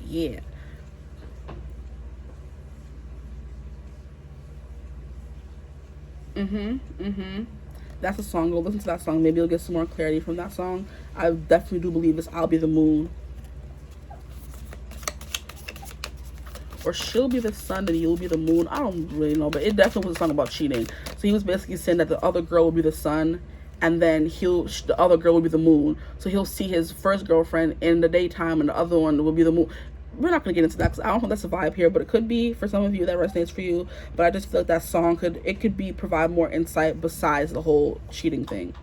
That's a song. Go listen to that song. Maybe you'll get some more clarity from that song. I definitely do believe it's I'll Be the Moon. Or she'll be the sun and you'll be the moon. I don't really know, but it definitely was a song about cheating. So he was basically saying that the other girl will be the sun, and then the other girl will be the moon. So he'll see his first girlfriend in the daytime, and the other one will be the moon. We're not going to get into that because I don't know if that's a vibe here, but it could be for some of you that resonates for you. But I just feel like that song could provide more insight besides the whole cheating thing.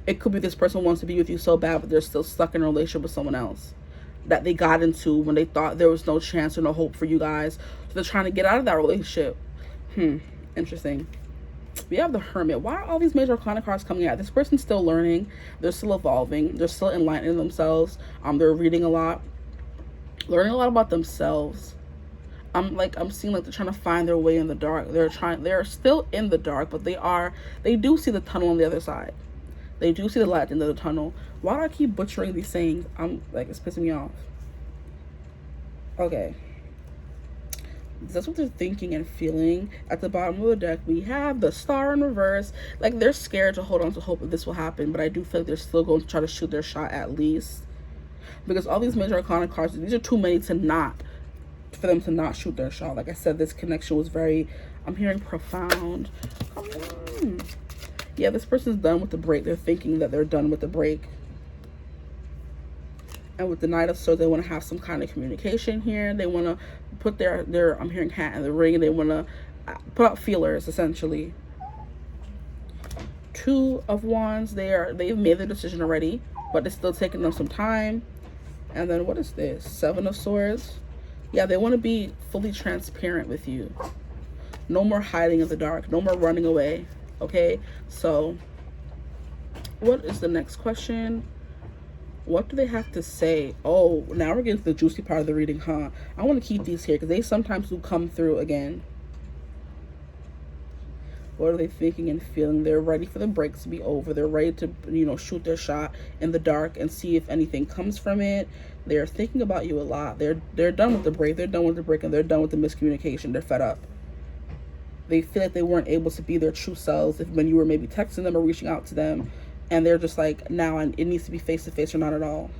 It could be this person wants to be with you so bad, but they're still stuck in a relationship with someone else that they got into when they thought there was no chance or no hope for you guys. So they're trying to get out of that relationship. Interesting. We have the Hermit. Why are all these major arcana cards coming out? This person's still learning. They're still evolving. They're still enlightening themselves. They're reading a lot. Learning a lot about themselves. I'm seeing like they're trying to find their way in the dark. They're still in the dark, but they do see the tunnel on the other side. They do see the light at the end of the tunnel. Why do I keep butchering these sayings? It's pissing me off. Okay. That's what they're thinking and feeling. At the bottom of the deck, we have the Star in reverse. Like, they're scared to hold on to hope that this will happen, but I do feel like they're still going to try to shoot their shot at least. Because all these major arcana cards, these are too many for them to not shoot their shot. Like I said, this connection was very, I'm hearing profound. Come on. Yeah, this person's done with the break. They're thinking that they're done with the break. And with the Knight of Swords, they want to have some kind of communication here. They want to put their I'm hearing hat in the ring, and they want to put out feelers, essentially. Two of Wands, they've made their decision already, but it's still taking them some time. And then what is this? Seven of Swords. Yeah, they want to be fully transparent with you. No more hiding in the dark. No more running away. Okay? So, what is the next question? What do they have to say? Oh, now we're getting to the juicy part of the reading, huh? I want to keep these here because they sometimes do come through again. What are they thinking and feeling? They're ready for the breaks to be over. They're ready to, shoot their shot in the dark and see if anything comes from it. They're thinking about you a lot. They're done with the break. They're done with the break, and they're done with the miscommunication. They're fed up. They feel like they weren't able to be their true selves when you were maybe texting them or reaching out to them. And they're just like, now it needs to be face-to-face or not at all.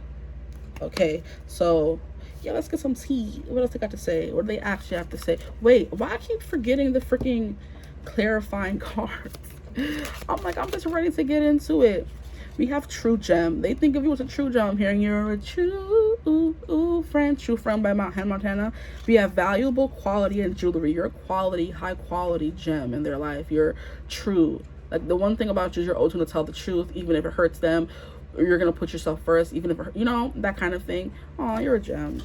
Okay, so, yeah, let's get some tea. What else they got to say? What do they actually have to say? Wait, why I keep forgetting the freaking clarifying cards? I'm just ready to get into it. We have True Gem. They think of you as a true gem. Hearing you're a true friend. True Friend by Hannah Montana. We have Valuable Quality and Jewelry. You're a quality, high-quality gem in their life. You're true. Like, the one thing about you is you're always going to tell the truth, even if it hurts them. Or you're going to put yourself first, even if it, that kind of thing. Oh, you're a gem.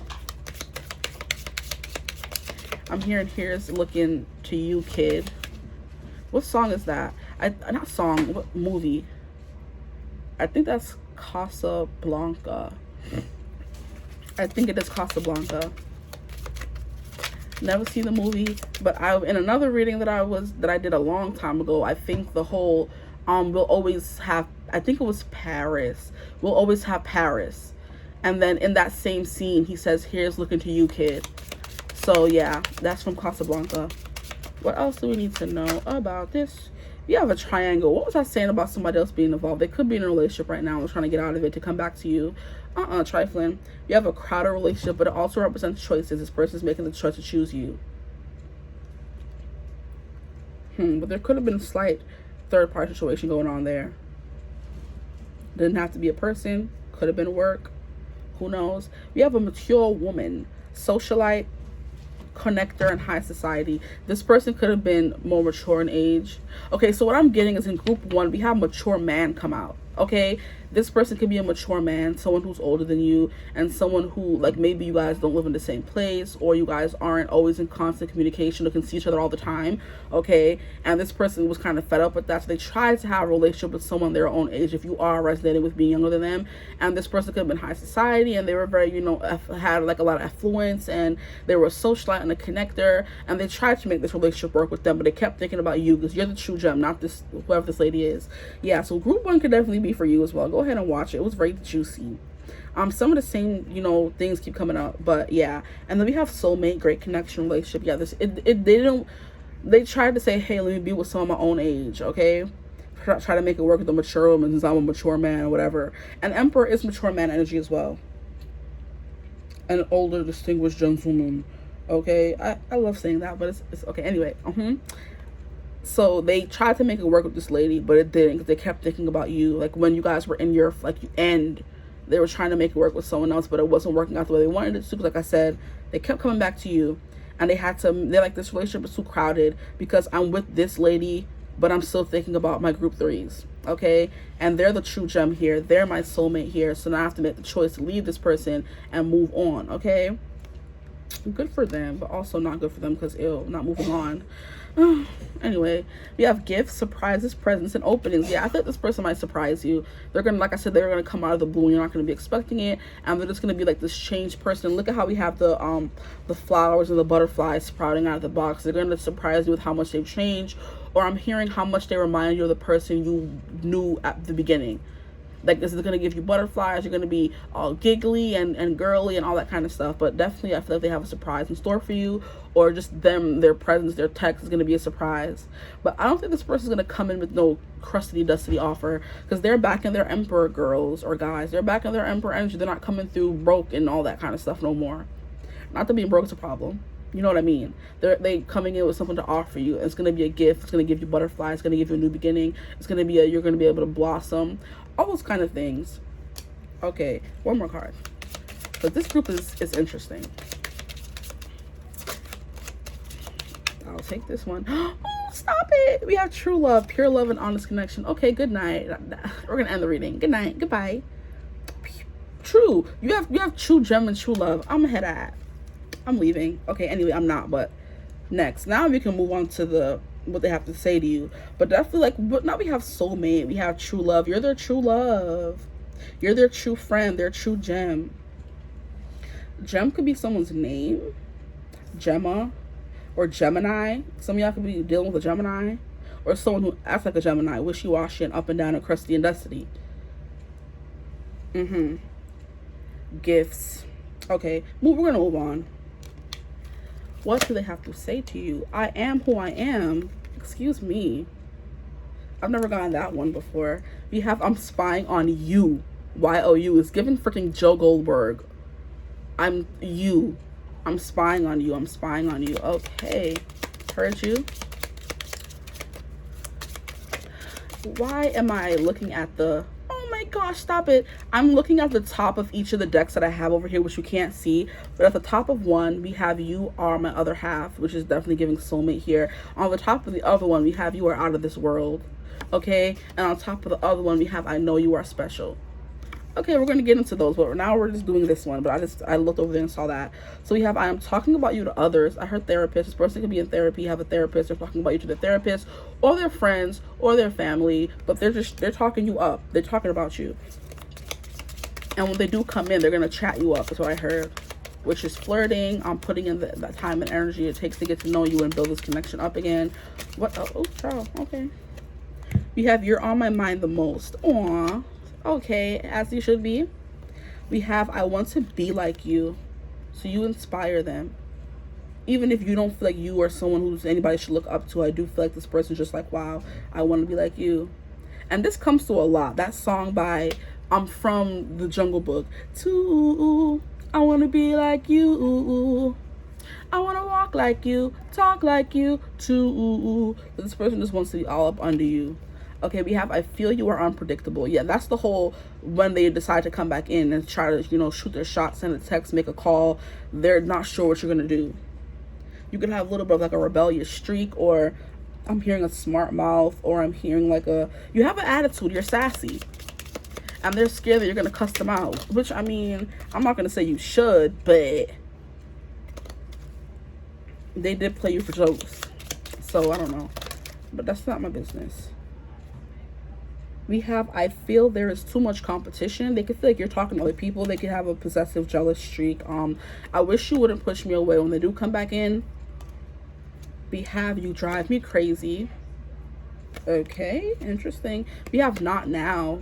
I'm hearing here's looking to you, kid. What song is that? Not song, what movie? I think that's Casablanca. I think it is Casablanca. Never seen the movie, but in another reading that I did a long time ago, I think the whole we'll always have, I think it was Paris. We'll always have Paris. And then in that same scene, he says, here's looking to you, kid. So yeah, that's from Casablanca. What else do we need to know about this? You have a triangle. What was I saying about somebody else being involved? They could be in a relationship right now and trying to get out of it to come back to you. Trifling. You have a crowded relationship, but it also represents choices. This person's making the choice to choose you. But there could have been a slight third-party situation going on there. Didn't have to be a person. Could have been work. Who knows? We have a mature woman. socialite, connector, and high society. This person could have been more mature in age. Okay, so what I'm getting is in group 1, we have mature man come out. Okay, this person could be a mature man, someone who's older than you, and someone who, like, maybe you guys don't live in the same place, or you guys aren't always in constant communication or can see each other all the time. Okay, and this person was kind of fed up with that, so they tried to have a relationship with someone their own age if you are resonating with being younger than them. And this person could have been high society, and they were very, you know, had like a lot of affluence, and they were a socialite and a connector, and they tried to make this relationship work with them, but they kept thinking about you because you're the true gem, not this, whoever this lady is. Yeah, so group 1 could definitely be for you as well. Go ahead and watch it. It was very juicy. Some of the same, you know, things keep coming up, but yeah. And then we have soulmate, great connection, relationship. Yeah, they tried to say, hey, let me be with someone my own age. Okay, try to make it work with the mature woman since I'm a mature man or whatever. And Emperor is mature man energy as well, an older distinguished gentleman. Okay, I love saying that, but it's okay anyway. So they tried to make it work with this lady, but it didn't, because they kept thinking about you. Like when you guys were in your end, they were trying to make it work with someone else, but it wasn't working out the way they wanted it to. Because like I said, they kept coming back to you, and they're like, this relationship is too crowded because I'm with this lady, but I'm still thinking about my group 3s. Okay, and they're the true gem here. They're my soulmate here. So now I have to make the choice to leave this person and move on. Okay, good for them, but also not good for them because not moving on. Anyway, we have gifts, surprises, presents, and openings. Yeah, I think this person might surprise you. They're gonna, like I said, they're gonna come out of the blue and you're not gonna be expecting it, and they're just gonna be like this changed person. Look at how we have the flowers and the butterflies sprouting out of the box. They're gonna surprise you with how much they've changed, or I'm hearing how much they remind you of the person you knew at the beginning. Like, this is going to give you butterflies. You're going to be all giggly and girly and all that kind of stuff. But definitely, I feel like they have a surprise in store for you. Or just their presence, their text is going to be a surprise. But I don't think this person is going to come in with no crusty, dusty offer. Because they're back in their Emperor, girls or guys. They're back in their Emperor energy. They're not coming through broke and all that kind of stuff no more. Not that being broke is a problem. You know what I mean? They coming in with something to offer you. It's going to be a gift. It's going to give you butterflies. It's going to give you a new beginning. It's going to be you're going to be able to blossom. All those kind of things. Okay, one more card. But this group is interesting. I'll take this one. Oh, stop it. We have true love, pure love, and honest connection. Okay, good night. We're going to end the reading. Good night. Goodbye. True. You have true gem and true love. I'm ahead of that. I'm leaving. Okay, anyway, I'm not, but next. Now we can move on to what they have to say to you. But definitely, like, but now we have soulmate, we have true love. You're their true love. You're their true friend, their true gem. Gem could be someone's name, Gemma, or Gemini. Some of y'all could be dealing with a Gemini, or someone who acts like a Gemini, wishy-washy and up and down and crusty and dusty. Gifts. Okay, we're gonna move on. What do they have to say to you? I am who I am. Excuse me. I've never gotten that one before. We have I'm spying on you. Y-O-U is given freaking Joe Goldberg. I'm you. I'm spying on you. I'm spying on you. Okay. Heard you. Why am I looking at the... Oh my gosh, stop it. I'm looking at the top of each of the decks that I have over here, which you can't see. But at the top of one, we have you are my other half, which is definitely giving soulmate here. On the top of the other one, we have you are out of this world. Okay? And on top of the other one, we have I know you are special. Okay, we're going to get into those, but now we're just doing this one. But I looked over there and saw that. So we have I am talking about you to others. I heard therapist. This person could be in therapy, have a therapist. They're talking about you to their therapist or their friends or their family, but they're talking you up. They're talking about you. And when they do come in, they're going to chat you up, is what I heard, which is flirting. I'm putting in the time and energy it takes to get to know you and build this connection up again. What? Oh, child. Okay. We have you're on my mind the most. Aww. Okay, as you should be. We have I want to be like you. So you inspire them. Even if you don't feel like you are someone who's anybody should look up to, I do feel like this person's just like, wow, I want to be like you. And this comes to a lot. That song by from the Jungle Book. Too, I want to be like you. I want to walk like you, talk like you, too. This person just wants to be all up under you. Okay, we have I feel you are unpredictable. Yeah, that's the whole when they decide to come back in and try to, you know, shoot their shot, send a text, make a call. They're not sure what you're going to do. You can have a little bit of like a rebellious streak, or I'm hearing a smart mouth, or I'm hearing like you have an attitude, you're sassy. And they're scared that you're going to cuss them out. Which, I mean, I'm not going to say you should, but they did play you for jokes. So, I don't know. But that's not my business. We have, I feel there is too much competition. They could feel like you're talking to other people. They could have a possessive, jealous streak. I wish you wouldn't push me away when they do come back in. We have you drive me crazy. Okay, interesting. We have not now.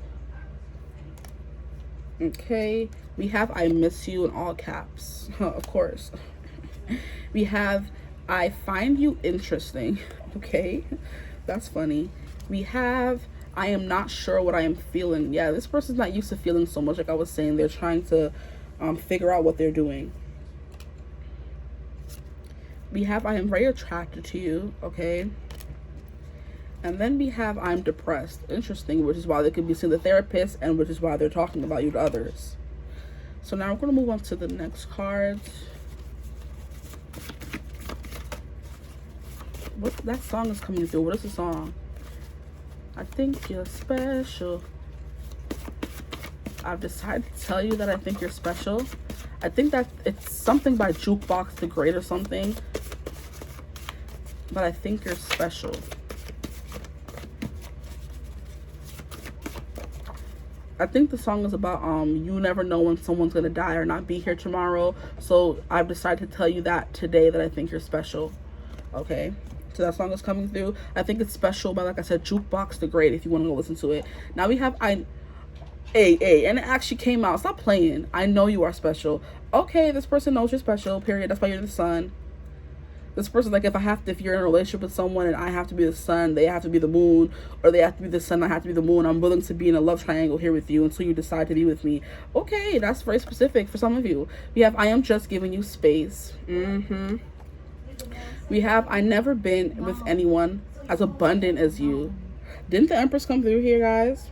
Okay, we have I miss you in all caps. Of course. We have I find you interesting. Okay, that's funny. We have I am not sure what I am feeling. Yeah, this person's not used to feeling so much. Like I was saying, they're trying to figure out what they're doing. We have I am very attracted to you. Okay. And then we have I'm depressed. Interesting, which is why they could be seeing the therapist, and which is why they're talking about you to others. So now we're going to move on to the next cards. What that song is coming through? What is the song? I think you're special. I've decided to tell you that I think you're special. I think that it's something by Jukebox the Great or something. But I think you're special. I think the song is about you never know when someone's gonna die or not be here tomorrow. So I've decided to tell you that today, that I think you're special. Okay, so that song is coming through. I think it's special by, like I said, Jukebox the Great, if you want to go listen to it. Now we have and it actually came out. Stop playing. I know you are special. Okay, this person knows you're special, period. That's why you're the sun. This person's like, if you're in a relationship with someone and I have to be the sun, they have to be the moon, or they have to be the sun, I have to be the moon. I'm willing to be in a love triangle here with you until you decide to be with me. Okay, that's very specific for some of you. We have I am just giving you space. We have I never been with anyone as abundant as you. Didn't the Empress come through here, guys?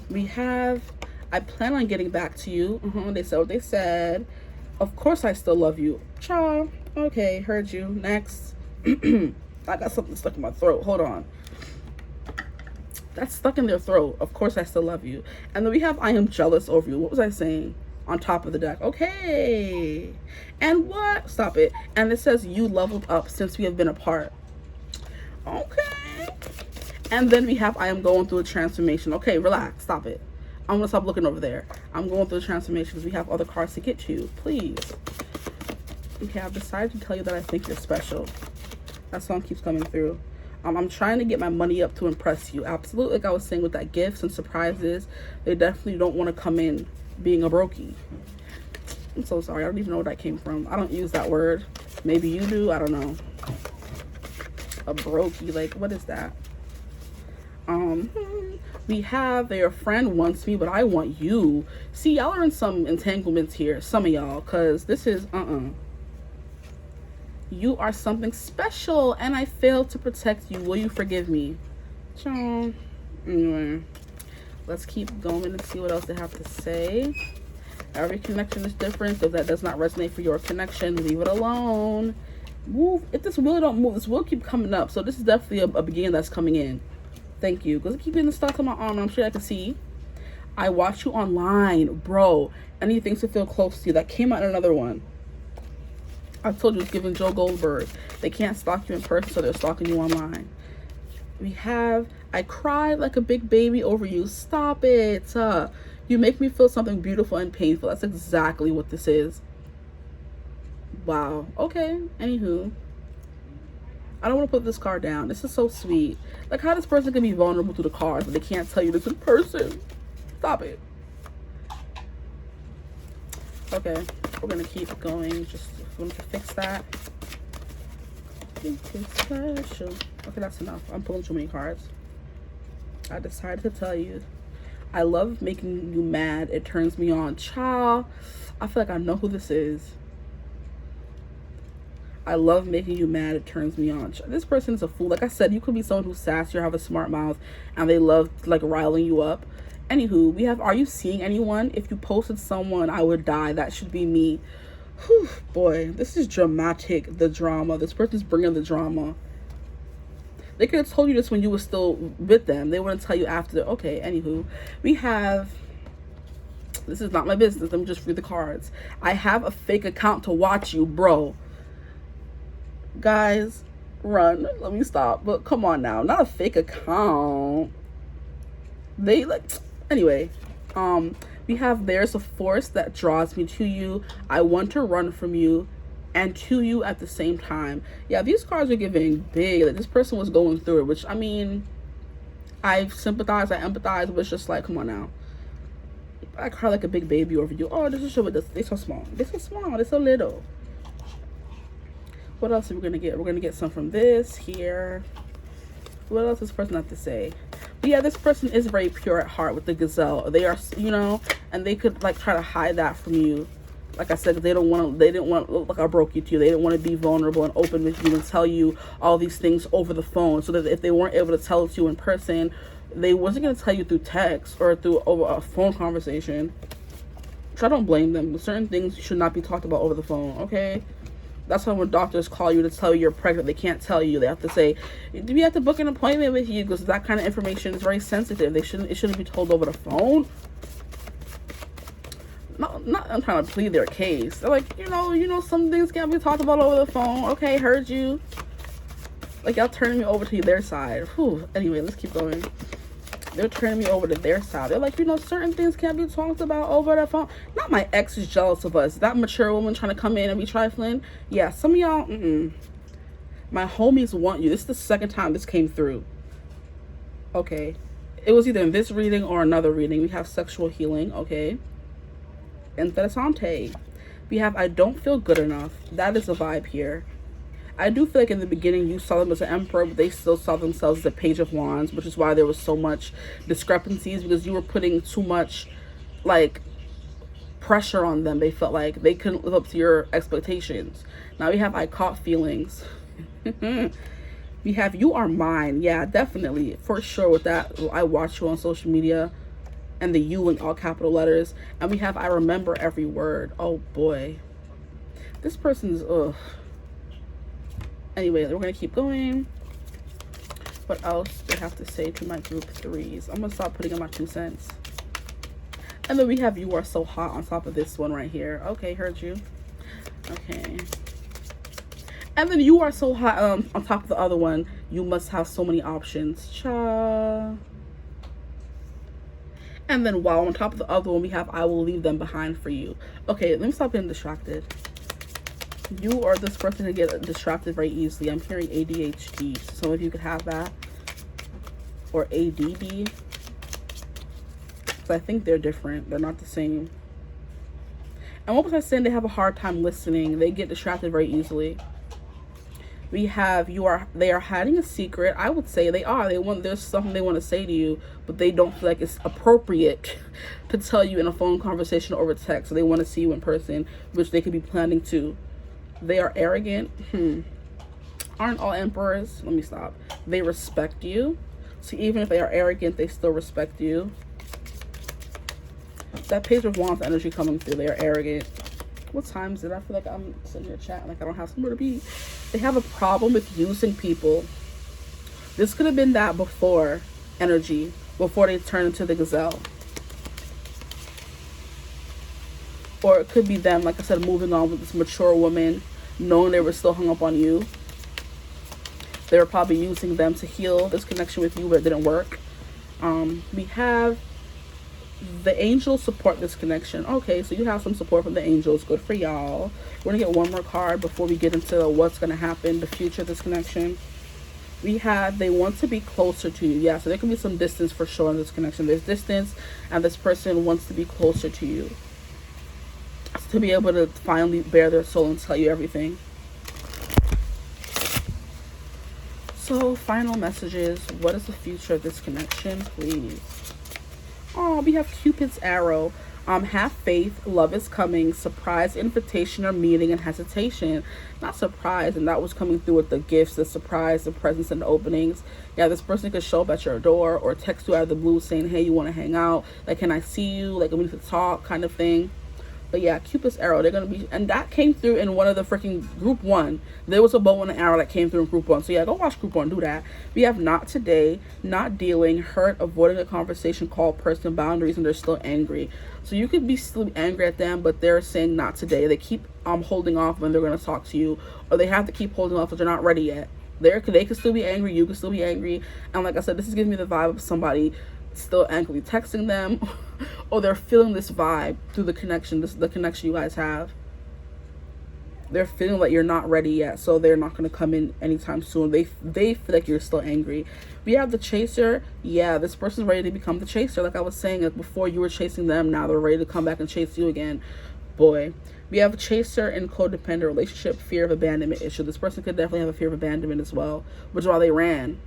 We have I plan on getting back to you. They said what they said. Of course I still love you. Ciao. Okay, heard you. Next. I got something stuck in my throat. Hold on. That's stuck in their throat. Of course I still love you. And then we have I am jealous over you. What was I saying? On top of the deck. Okay. And what? Stop it. And it says you leveled up since we have been apart. Okay. And then we have I am going through a transformation. Okay, relax. Stop it. I'm going to stop looking over there. I'm going through the transformations. We have other cards to get to. Please. Okay, I've decided to tell you that I think you're special. That song keeps coming through. I'm trying to get my money up to impress you. Absolutely. Like I was saying with that gifts and surprises, they definitely don't want to come in being a brokey. I'm so sorry. I don't even know where that came from. I don't use that word. Maybe you do. I don't know. A brokey. Like, what is that? We have your friend wants me, but I want you. See, y'all are in some entanglements here, some of y'all, because this is you are something special and I failed to protect you. Will you forgive me? Anyway, let's keep going and see what else they have to say. Every connection is different. If that does not resonate for your connection, leave it alone. Move. If this wheel don't move, this will keep coming up. So this is definitely a beginning that's coming in. Thank you. Because I keep getting stuck on my arm. I'm sure I can see. I watch you online. Bro, anything to feel close to you. That came out in another one. I told you it's giving Joe Goldberg. They can't stalk you in person, so they're stalking you online. We have, I cried like a big baby over you. Stop it. You make me feel something beautiful and painful. That's exactly what this is. Wow. Okay. Anywho. I don't want to put this card down. This is so sweet. Like, how this person can be vulnerable to the cards, but they can't tell you this in person. Stop it. Okay, we're gonna keep going. Just going to fix that. Think it's special. Okay, that's enough. I'm pulling too many cards. I decided to tell you. I love making you mad. It turns me on. Child, I feel like I know who this is. I love making you mad. It turns me on. This person is a fool. Like I said, you could be someone who's sassy or have a smart mouth and they love like riling you up. Anywho, we have, are you seeing anyone? If you posted someone, I would die. That should be me. Whew, boy, this is dramatic. The drama. This person's bringing the drama. They could have told you this when you were still with them. They wouldn't tell you after. Okay, anywho, we have, this is not my business. Let me just read the cards. I have a fake account to watch you, bro. Guys, run. Let me stop. But come on now. Not a fake account. They like, anyway, we have, there's a force that draws me to you. I want to run from you and to you at the same time. Yeah, these cards are giving big. Like, this person was going through it, which, I mean, I sympathize, I empathize, but it's just like, come on now. I cry like a big baby over you. Oh, this is so, they're so small. They're so small. They're so little. What else are we going to get? We're going to get some from this here. What else does this person have to say? But yeah, this person is very pure at heart with the gazelle. They are, you know, and they could like try to hide that from you. Like I said, they didn't want to look like I broke you to you. They didn't want to be vulnerable and open with you and tell you all these things over the phone, so that if they weren't able to tell it to you in person, they wasn't going to tell you through text or through over a phone conversation. Which I don't blame them. Certain things should not be talked about over the phone, okay? That's why when doctors call you to tell you you're pregnant, they can't tell you. They have to say, do we have to book an appointment with you? Because that kind of information is very sensitive. It shouldn't be told over the phone. I'm trying to plead their case. They're like, you know, some things can't be talked about over the phone. Okay, heard you. Like, y'all turning me over to their side. Whew. Anyway, let's keep going. They're turning me over to their side. They're like, you know, certain things can't be talked about over the phone. Not my ex is jealous of us. That mature woman trying to come in and be trifling. Yeah, some of y'all, my homies want you. This is the second time this came through. Okay. It was either in this reading or another reading. We have sexual healing, okay. Interessante. We have I don't feel good enough. That is a vibe here. I do feel like in the beginning you saw them as an emperor, but they still saw themselves as a page of wands, which is why there was so much discrepancies, because you were putting too much like pressure on them. They felt like they couldn't live up to your expectations. Now we have I caught feelings. We have you are mine. Yeah, definitely, for sure. With that, I watch you on social media, and the you in all capital letters. And we have I remember every word. Oh boy, this person's ugh. Anyway, we're gonna keep going. What else do I have to say to my group threes? I'm gonna stop putting in my 2 cents. And then we have you are so hot on top of this one right here. Okay, heard you. Okay. And then you are so hot on top of the other one. You must have so many options. Cha. And then while on top of the other one, we have I will leave them behind for you. Okay, let me stop getting distracted. You or this person can get distracted very easily. I'm hearing ADHD. Some of you could have that. Or ADD. Because I think they're different. They're not the same. And what was I saying? They have a hard time listening. They get distracted very easily. We have they are hiding a secret. I would say they are. There's something they want to say to you, but they don't feel like it's appropriate to tell you in a phone conversation or over text. So they want to see you in person, which they could be planning to. They are arrogant. Aren't all emperors? Let me stop. They respect you. So even if they are arrogant, they still respect you. That page of wands energy coming through. They are arrogant. What time is it? I feel like I'm sitting here chatting like I don't have somewhere to be. They have a problem with using people. This could have been that before energy, before they turn into the gazelle. Or it could be them, like I said, moving on with this mature woman, knowing they were still hung up on you. They were probably using them to heal this connection with you, but it didn't work. We have the angels support this connection. Okay, so you have some support from the angels. Good for y'all. We're gonna get one more card before we get into what's gonna happen, the future of this connection. We have they want to be closer to you. Yeah, so there can be some distance for sure in this connection. There's distance, and this person wants to be closer to you, to be able to finally bare their soul and tell you everything. So final messages. What is the future of this connection, please? Oh, we have Cupid's arrow. Have faith, love is coming, surprise, invitation, or meeting, and hesitation. Not surprise, and that was coming through with the gifts, the surprise, the presents, and the openings. Yeah, this person could show up at your door or text you out of the blue saying, hey, you want to hang out? Like, can I see you? Like, we need to talk, kind of thing. But yeah, Cupid's arrow, they're going to be, and that came through in one of the freaking group 1. There was a bow and an arrow that came through in group 1. So yeah, go watch group 1, do that. We have not today, not dealing, hurt, avoiding a conversation, call, person, boundaries, and they're still angry. So you could be still angry at them, but they're saying not today. They keep holding off when they're going to talk to you, or they have to keep holding off because they're not ready yet. They could still be angry, you could still be angry. And like I said, this is giving me the vibe of somebody still angrily texting them, or they're feeling this vibe through the connection, the connection you guys have. They're feeling like you're not ready yet, so they're not going to come in anytime soon. They feel like you're still angry. We have the chaser. Yeah, this person's ready to become the chaser. Like I was saying, like before you were chasing them, now they're ready to come back and chase you again. Boy. We have a chaser in codependent relationship, fear of abandonment issue. This person could definitely have a fear of abandonment as well, which is why they ran.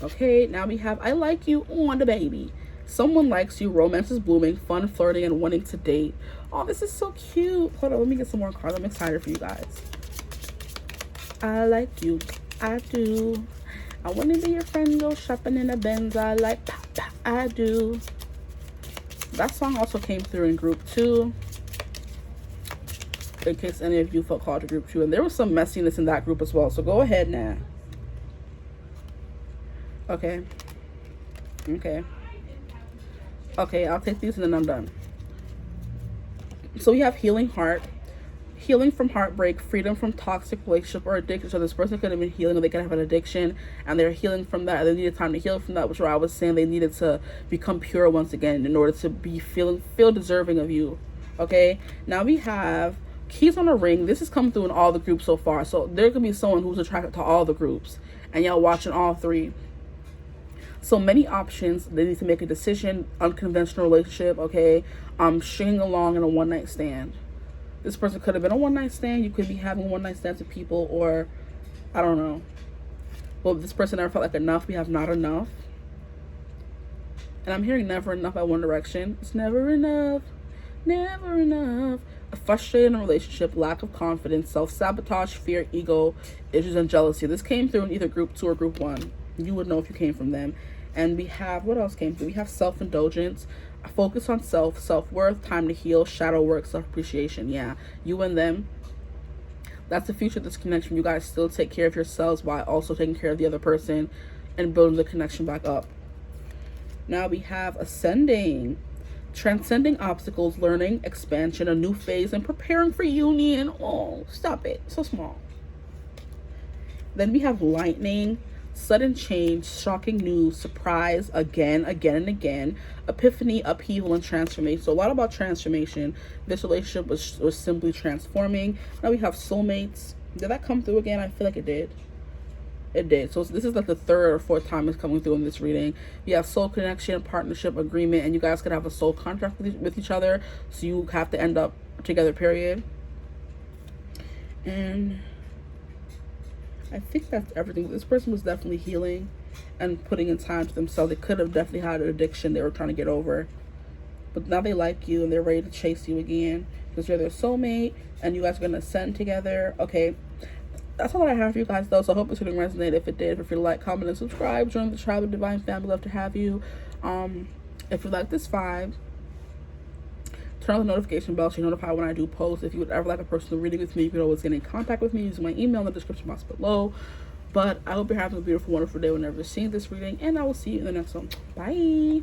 Okay, now we have I like you on the baby. Someone likes you, romance is blooming, fun, flirting, and wanting to date. Oh, this is so cute. Hold on, let me get some more cards. I'm excited for you guys. I like you. I do. I want to be your friend, go shopping in a Benz. I like, I do. That song also came through in group 2. In case any of you felt called to group 2. And there was some messiness in that group as well. So go ahead now. Okay. Okay, I'll take these and then I'm done. So we have healing heart, healing from heartbreak, freedom from toxic relationship or addiction. So this person could have been healing, or they could have an addiction and they're healing from that. They needed time to heal from that, which is why I was saying they needed to become pure once again in order to be feel deserving of you. Okay, now we have keys on a ring. This is coming through in all the groups so far. So there could be someone who's attracted to all the groups and y'all watching all 3. So many options. They need to make a decision. Unconventional relationship. Okay, stringing along in a one-night stand. This person could have been a one-night stand. You could be having one-night stands with people, or I don't know. Well, this person never felt like enough. We have not enough, and I'm hearing never enough at One Direction. It's never enough, never enough. A frustrated relationship, lack of confidence, self-sabotage, fear, ego issues, and jealousy. This came through in either group 2 or group 1. You would know if you came from them. And we have, what else came through? We have self-indulgence, a focus on self-worth, time to heal, shadow work, self-appreciation. Yeah, you and them. That's the future of this connection. You guys still take care of yourselves while also taking care of the other person and building the connection back up. Now we have ascending, transcending obstacles, learning, expansion, a new phase, and preparing for union. Oh, stop it. So small. Then we have lightning, sudden change, shocking news, surprise, again and again, epiphany, upheaval, and transformation. So a lot about transformation. This relationship was simply transforming. Now we have soulmates. Did that come through again? I feel like it did. It did. So this is like the 3rd or 4th time it's coming through in this reading. You have soul connection, partnership, agreement, and you guys could have a soul contract with each other. So you have to end up together, period. And I think that's everything. This person was definitely healing and putting in time to themselves. They could have definitely had an addiction they were trying to get over. But now they like you and they're ready to chase you again because you're their soulmate and you guys are going to ascend together. Okay. That's all I have for you guys, though. So I hope it's going to resonate. If it did, feel free to like, comment, and subscribe. Join the tribe of divine family. Love to have you. If you like this vibe, turn on the notification bell so you're notified when I do post. If you would ever like a personal reading with me, you can always get in contact with me using my email in the description box below. But I hope you're having a beautiful, wonderful day whenever you're seeing this reading, and I will see you in the next one. Bye.